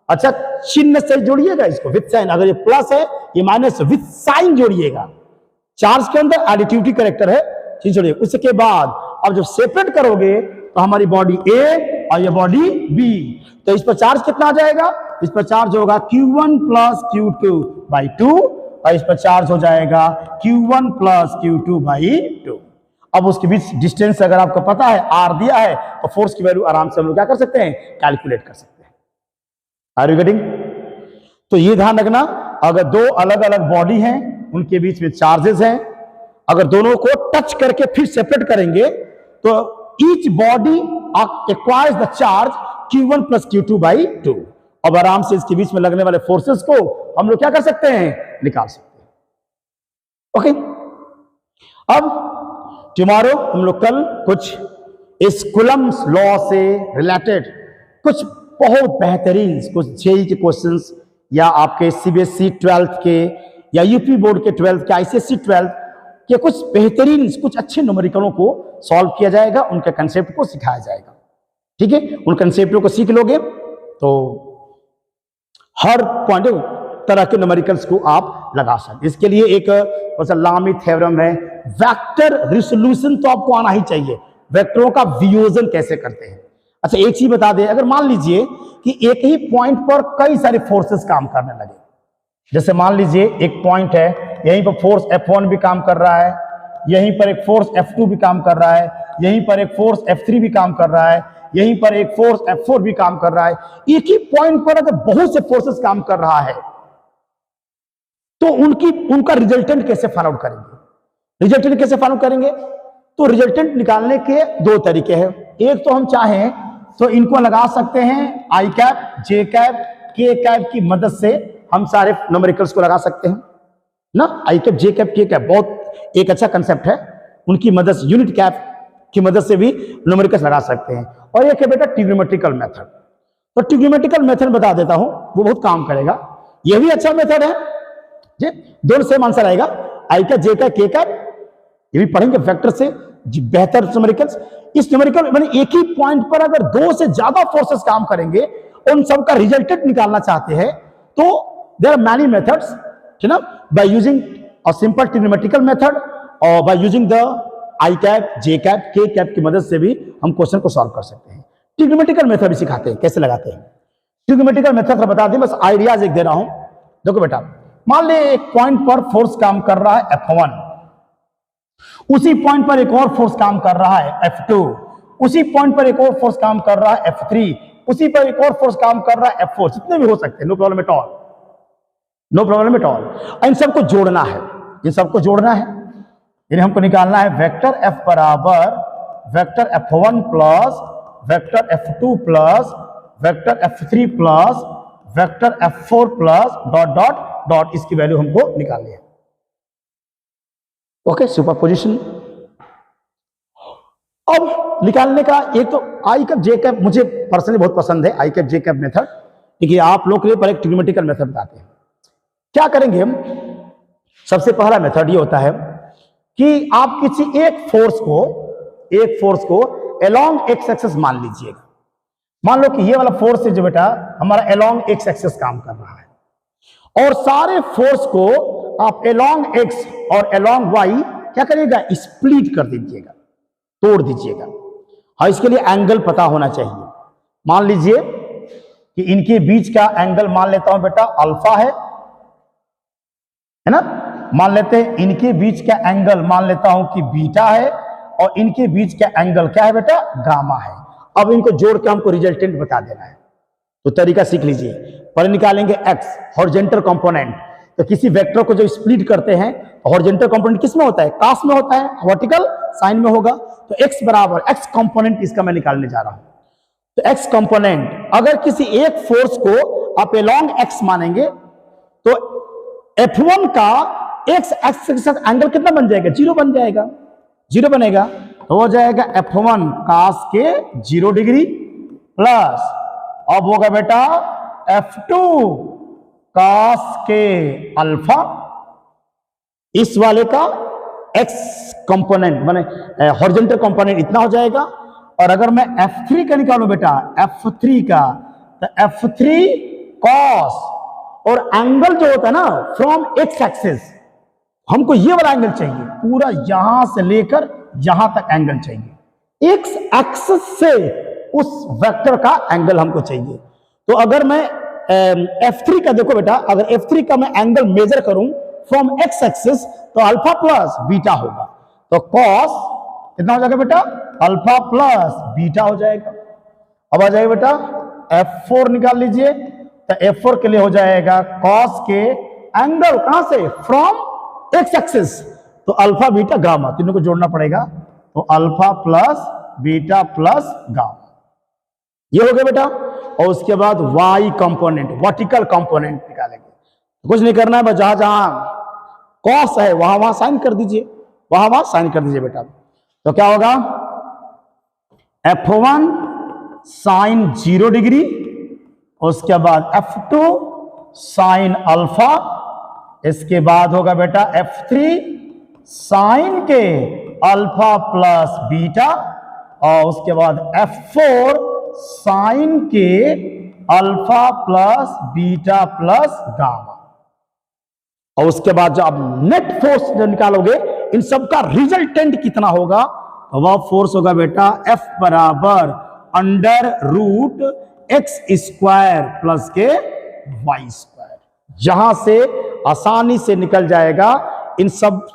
अच्छा चिन्ह से जोड़िएगा इसको विथ साइन, अगर ये प्लस है ये माइनस विथ साइन जोड़िएगा, चार्ज के अंदर एडिटिविटी कैरेक्टर है, चीज जोड़िएगा। उसके बाद अब जब सेपरेट करोगे तो हमारी बॉडी A और ये बॉडी B, तो इस पर चार्ज कितना आ जाएगा, इस पर चार्ज होगा Q1 प्लस Q2/2 और इस पर चार्ज हो जाएगा Q1 प्लस Q2/2। अब उसके बीच डिस्टेंस अगर आपको पता है R दिया है तो फोर्स की वैल्यू आराम से हम लोग क्या कर सकते हैं, कैलकुलेट कर सकते हैं। Are you getting? तो ये ध्यान रखना, अगर दो अलग अलग बॉडी हैं उनके बीच में चार्जेस हैं, अगर दोनों को टच करके फिर सेपरेट करेंगे तो each body acquires the charge Q1 plus Q2/2। अब आराम से इसके बीच में लगने वाले फोर्सेस को हम लोग क्या कर सकते हैं, निकाल सकते हैं। ओके, अब टुमारो हम लोग कल कुछ इस कूलम्स लॉ से रिलेटेड कुछ बहुत बेहतरीन कुछ जेईई के क्वेश्चंस, या आपके CBSE 12th के या यूपी बोर्ड के 12th के ICSE 12th के कुछ बेहतरीन कुछ अच्छे न्यूमेरिकलों को सॉल्व किया जाएगा, उनके कंसेप्ट को सिखाया जाएगा। ठीक है, उन कंसेप्टों को सीख लोगे तो हर पॉइंट तरह के न्यूमेरिकल्स को आप लगा सकते। इसके लिए एक लामी थ्योरम है, वेक्टर रिसोल्यूशन तो आपको आना ही चाहिए, वेक्टरों का वियोजन कैसे करते हैं। अच्छा एक चीज बता दें, अगर मान लीजिए कि एक ही पॉइंट पर कई सारे फोर्सेस काम करने लगे, जैसे मान लीजिए एक पॉइंट है, यहीं पर फोर्स F1 भी काम कर रहा है, यहीं पर एक फोर्स F2 भी काम कर रहा है, यहीं पर एक फोर्स F3 भी काम कर रहा है, यहीं पर एक फोर्स F4 भी काम कर रहा है। एक ही पॉइंट पर अगर बहुत से फोर्सेस काम कर रहा है तो उनका रिजल्टेंट कैसे फाइंड आउट करेंगे, रिजल्टेंट कैसे फाइंड आउट करेंगे? तो रिजल्टेंट निकालने के दो तरीके हैं। एक तो हम चाहें तो इनको लगा सकते हैं I cap, J cap, K cap की मदद से हम सारे न्यूमेरिकल्स को लगा सकते हैं ना। I cap, J cap, K cap बहुत एक अच्छा कंसेप्ट है, उनकी मदद से यूनिट कैप की मदद से भी न्यूमेरिकल्स लगा सकते हैं। और एक है बेटा ट्रिग्नोमेट्रिकल मेथड। तो ट्रिग्नोमेट्रिकल मेथड बता देता हूं, वो बहुत काम करेगा। ये भी अच्छा मेथड है जी, दोनों सेम आंसर आएगा, आई का, जे का, के का, ये भी पढ़ेंगे वेक्टर से बेहतर न्यूमेरिकल्स। इस न्यूमेरिकल मैंने एक ही पॉइंट पर अगर दो से ज्यादा फोर्सेस काम करेंगे, उन सबका रिजल्टेंट निकालना चाहते हैं, तो देयर आर मैनी मेथड्स, है ना, by using a simple trigonometrical method और by using the I cap, J cap, K cap की मदद से भी हम क्वेश्चन को सॉल्व कर सकते हैं। ट्रिग्नोमेट्रिकल मेथड भी सिखाते हैं कैसे लगाते हैं। ट्रिग्नोमेट्रिकल मेथड तो बता दें, बस आइडियाज एक दे रहा हूं। देखो बेटा, मान ले एक पॉइंट पर फोर्स काम कर रहा है F1, उसी पॉइंट पर एक और फोर्स काम कर रहा है F2, उसी पॉइंट पर एक और फोर्स काम कर रहा है F3, उसी पर एक और फोर्स काम कर रहा है F4, जितने भी हो सकते हैं, no problem at all, no problem at all. इन सबको जोड़ना है, इन सबको जोड़ना है, यानी हमको निकालना है वेक्टर F बराबर vector F1 plus vector F2 plus vector F3 plus vector F4 plus dot dot dot, इसकी वैल्यू हमको निकालनी है। Okay, superposition. अब निकालने का एक तो आई कैप जे कैप मुझे पर्सनली बहुत पसंद है, आई कैप जे कैप मेथड, देखिए आप लोग के लिए पर एक ट्रिग्नोमेट्रिकल मेथड बताते हैं। क्या करेंगे हम, सबसे पहला मेथड ये होता है कि आप किसी एक फोर्स को अलोंग एक्स एक्सिस मान लीजिएगा। मान लो कि ये वाला फोर्स है जो बेटा हमारा अलोंग एक्स एक्सिस काम कर रहा है, और सारे फोर्स को आप अलोंग एक्स और अलोंग वाई क्या करिएगा, स्प्लिट कर दीजिएगा, तोड़ दीजिएगा। हाँ, इसके लिए एंगल पता होना चाहिए। मान लीजिए कि इनके बीच का एंगल मान लेता हूं बेटा अल्फा है ना, मान लेते हैं इनके बीच का एंगल मान लेता हूं कि बीटा है, और इनके बीच का एंगल क्या है बेटा, गामा है। अब इनको जोड़ के हमको रिजल्टेंट बता देना है, तो तरीका सीख लीजिए। पहले निकालेंगे एक्स, हॉरिजॉन्टल कंपोनेंट। तो किसी वेक्टर को जब स्प्लिट करते हैं, हॉरिजॉन्टल कंपोनेंट किस में होता है, कास में होता है, वर्टिकल साइन में होगा। तो एक्स बराबर एक्स कंपोनेंट इसका मैं निकालने जा रहा हूं। तो एक्स कंपोनेंट, अगर किसी एक फोर्स को आप अलोंग एक्स मानेंगे, तो F1 का एक्स एक्सिस के साथ एंगल कितना बन जाएगा, 0 बन जाएगा, 0 बनेगा, तो हो जाएगा F1 कास के 0 डिग्री प्लस, अब होगा बेटा F2 कास के अल्फा, इस वाले का एक्स कंपोनेंट माने हॉरिजॉन्टल कंपोनेंट इतना हो जाएगा। और अगर मैं F3 का निकालूं बेटा, F3 का, तो F3 कॉस, और एंगल जो होता है ना फ्रॉम एक्स एक्सिस, हमको ये वाला एंगल चाहिए, पूरा यहां से लेकर यहां तक एंगल चाहिए, एक्स एक्सिस से उस वेक्टर का एंगल हमको चाहिए। तो अगर मैं F3 का, देखो बेटा, अगर F3 का मैं एंगल मेजर करूं फ्रॉम एक्स एक्सिस, तो अल्फा प्लस बीटा होगा। तो कॉस कितना हो जाएगा बेटा, अल्फा प्लस बीटा हो जाएगा। अब आ जाएगा बेटा F4 निकाल लीजिए, तो F4 के लिए हो जाएगा कॉस के एंगल कहां से, फ्रॉम एक्स एक्सिस, तो अल्फा बीटा गामा, तीनों को जोड़ना पड़ेगा। तो alpha plus beta plus gamma, ये हो गया बेटा। और उसके बाद वाई कंपोनेंट, वर्टिकल कंपोनेंट निकालेंगे। कुछ नहीं करना है, बस जहां जहां कॉस है वहां वहां साइन कर दीजिए, वहां वहां साइन कर दीजिए बेटा। तो क्या होगा, F1 साइन 0 डिग्री, उसके बाद F2 साइन अल्फा, इसके बाद होगा बेटा F3 साइन के अल्फा प्लस बीटा, और उसके बाद F4 साइन के alpha plus beta plus gamma. और उसके बाद जब आप नेट फोर्स जो निकालोगे, इन सब का रिजल्टेंट कितना होगा, तो वह फोर्स होगा बेटा F बराबर under root X square plus के वाई स्क्वायर। यहां से आसानी से निकल जाएगा। इन सब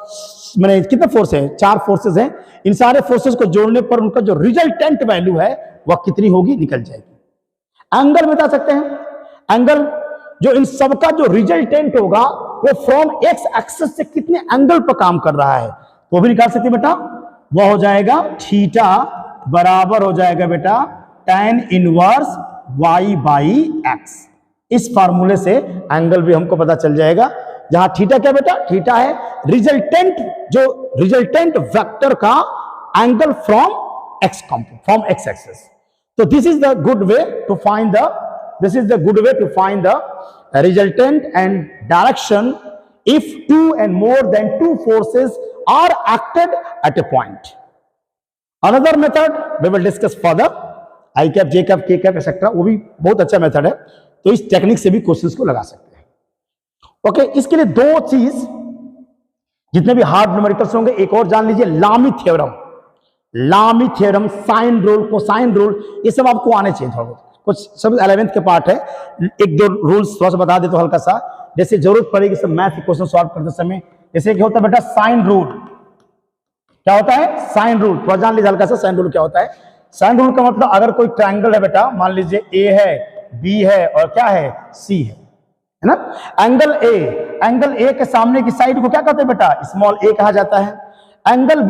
मैंने कितने फोर्स है, 4 फोर्सेस हैं, इन सारे फोर्सेस को जोड़ने पर उनका जो रिजल्टेंट वैल्यू है वह कितनी होगी, निकल जाएगी। एंगल बता सकते हैं, एंगल जो इन सब का जो रिजल्टेंट होगा वो फ्रॉम एक्स एक्सिस से कितने एंगल पर काम कर रहा है वो भी निकाल सकते हैं बेटा। वह हो जाएगा थीटा बराबर हो जाएगा बेटा tan inverse y by x. इस फार्मूले से एंगल भी हमको पता चल जाएगा, जहां थीटा क्या बेटा, थीटा है रिजल्टेंट, जो रिजल्टेंट वेक्टर का एंगल फ्रॉम एक्स एक्सिस। तो this is the good way to find the this is the good way to find the resultant and direction if two and more than two forces are acted at a point. Another method we will discuss further, I cap, J cap, K cap etc. वो भी बहुत अच्छा मेथड है, तो इस टेक्निक से भी क्वेश्चंस को लगा सकते हैं। ओके, इसके लिए दो चीज, जितने भी हार्ड न्यूमेरिकल्स होंगे, एक और जान लीजिए, Lami theorem, sine rule, cosine rule, ये सब आपको आने चाहिए थोड़ा बहुत, कुछ सब 11th के पार्ट है। एक दो रूल्स थोड़ा सा बता दे तो हल्का सा, जैसे जरूरत पड़ेगी सब मैथ के क्वेश्चन सॉल्व करते समय। जैसे क्या होता है बेटा, साइन रूल। क्या होता है साइन रूल, थोड़ा जान लीजिए हल्का सा, साइन रूल क्या होता है। साइन रूल का मतलब, अगर कोई ट्रायंगल है बेटा, मान लीजिए ए है, बी है और क्या है, सी है ना। एंगल ए के सामने की साइड को क्या कहते हैं बेटा, स्मॉल ए कहा जाता है। एंगल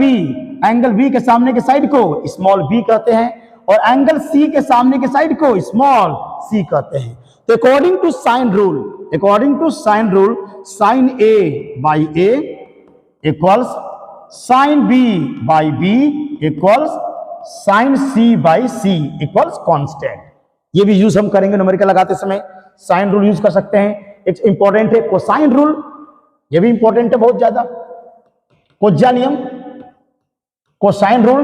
बी के सामने की साइड को स्मॉल बी कहते हैं, और एंगल सी के सामने की साइड को स्मॉल सी कहते हैं। तो according to sine rule, sine A by A equals sine B by B equals sine C by C equals constant. ये भी यूज हम करेंगे न्यूमेरिकल लगाते समय, साइन रूल यूज कर सकते हैं। एक इंपॉर्टेंट है कोसाइन रूल, ये भी इंपॉर्टेंट है बहुत ज्यादा। कोज्जा नियम, कोसाइन रूल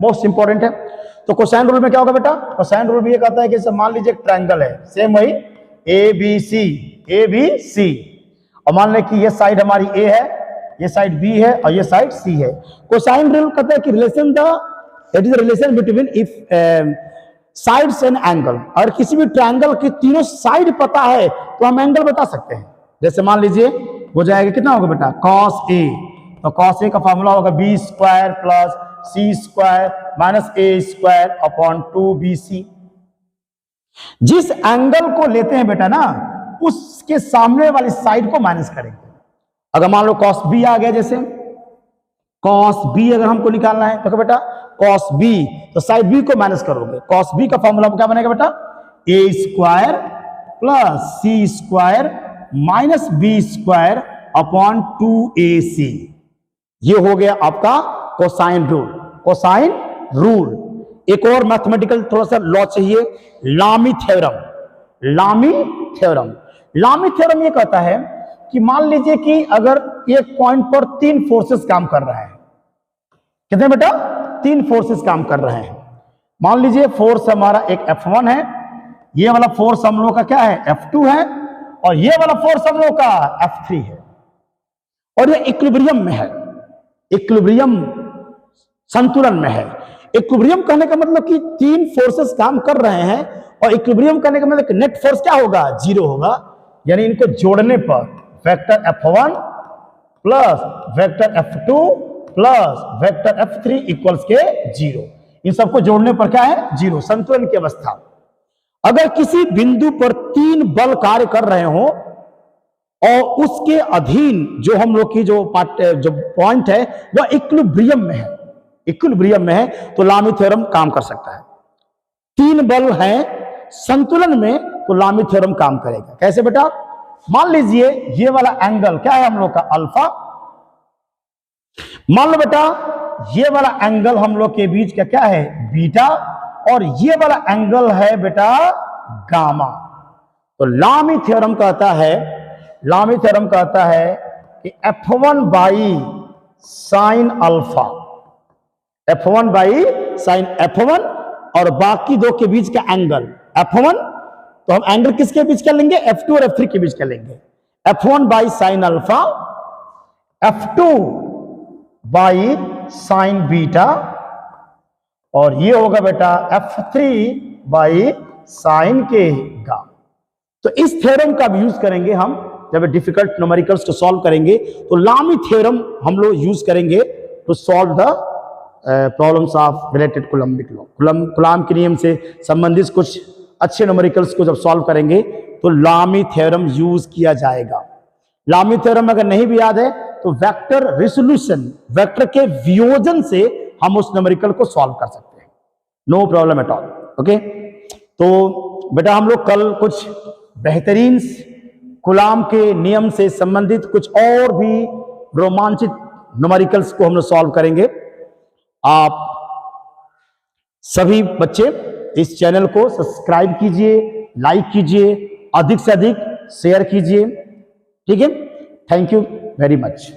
मोस्ट इंपॉर्टेंट है। तो कोसाइन रूल में क्या होगा बेटा, कोसाइन रूल भी ये कहता है कि मान लीजिए एक ट्रायंगल है, सेम वही ए बी सी, और मान लें कि ये साइड हमारी ए है, ये साइड बी है और ये साइड सी है। कोसाइन रूल कहता है कि relation between if sides and angle. अगर किसी भी ट्रायंगल की तीनों साइड पता है तो हम एंगल बता सकते हैं। जैसे मान लीजिए हो जाएगा, कितना होगा बेटा, कॉस ए, तो कॉस ए का फॉर्मूला होगा B square plus C square minus ए स्क्वायर अपॉन 2bc। जिस एंगल को लेते हैं बेटा ना, उसके सामने वाली साइड को माइनस करेंगे। अगर मान लो कॉस बी आ गया, जैसे कॉस बी अगर हमको निकालना है तो बेटा कॉस बी, तो साइड बी को माइनस करोगे। कॉस बी का फॉर्मूला क्या बनेगा बेटा, A square plus C square minus B square upon 2ac। ये हो गया आपका कोसाइन रूल। एक और मैथमेटिकल थोड़ा सा लॉ चाहिए, लामी थ्योरम ये कहता है कि मान लीजिए कि अगर एक पॉइंट पर 3 फोर्सेस काम कर रहे हैं। कितने बेटा, 3 फोर्सेस काम कर रहे हैं। मान लीजिए फोर्स हमारा एक F1 है, ये वाला फोर्स हम लोग का क्या है, F2 है, और ये वाला फोर्स हम लोग का F3 है, और ये इक्विलिब्रियम में है, इक्विलिब्रियम संतुलन में है। इक्विलिब्रियम कहने का मतलब कि 3 फोर्सेस काम कर रहे हैं, और इक्विलिब्रियम करने का मतलब नेट फोर्स क्या होगा, 0 होगा। यानी इनको जोड़ने पर vector F1 plus vector F2 plus vector F3 equals के 0। इन सबको जोड़ने पर क्या है, 0, संतुलन की अवस्था। अगर किसी बिंदु पर 3 बल कार्य कर रहे हो और उसके अधीन जो हम लोग की जो पॉइंट है वह इक्विलिब्रियम में है, तो लामी थ्योरम काम कर सकता है। 3 बल हैं संतुलन में, तो लामी थ्योरम काम करेगा। कैसे बेटा, मान लीजिए ये वाला एंगल क्या है हम लोग का, अल्फा। मान लो बेटा ये वाला एंगल हम लोग के बीच का क्या है, बीटा, और ये वाला एंगल है बेटा गामा। तो लामी थ्योरम कहता है कि F1 by sine alpha, F1 by sine F1 और बाकी दो के बीच का एंगल F1, तो हम एंगल किसके बीच का लेंगे, F2 और F3 के बीच का लेंगे। F1 by sine alpha, F2 by sine beta, और ये होगा बेटा F3 बाई साइन के गा। तो इस थ्योरम का भी यूज करेंगे हम जब डिफिकल्ट न्यूमेरिकल्स को सॉल्व करेंगे, तो लामी थ्योरम हम लोग यूज करेंगे to solve the problems of related Coulombic law. Coulomb के नियम से संबंधित कुछ अच्छे न्यूमेरिकल्स को जब सॉल्व करेंगे तो लामी थ्योरम यूज किया जाएगा। लामी थ्योरम अगर नहीं भी याद है तो वेक्टर रिसोल्यूशन, वेक्टर के वियोजन से हम उस न्यूमेरिकल को सॉल्व कर सकते हैं, no problem at all. Okay, तो बेटा हम लोग कल कुछ बेहतरीन कूलम्ब के नियम से संबंधित कुछ और भी रोमांचित न्यूमेरिकल्स को हम लोग सॉल्व करेंगे। आप सभी बच्चे इस चैनल को सब्सक्राइब कीजिए, लाइक कीजिए, अधिक से अधिक शेयर कीजिए। ठीक है, थैंक यू वेरी मच।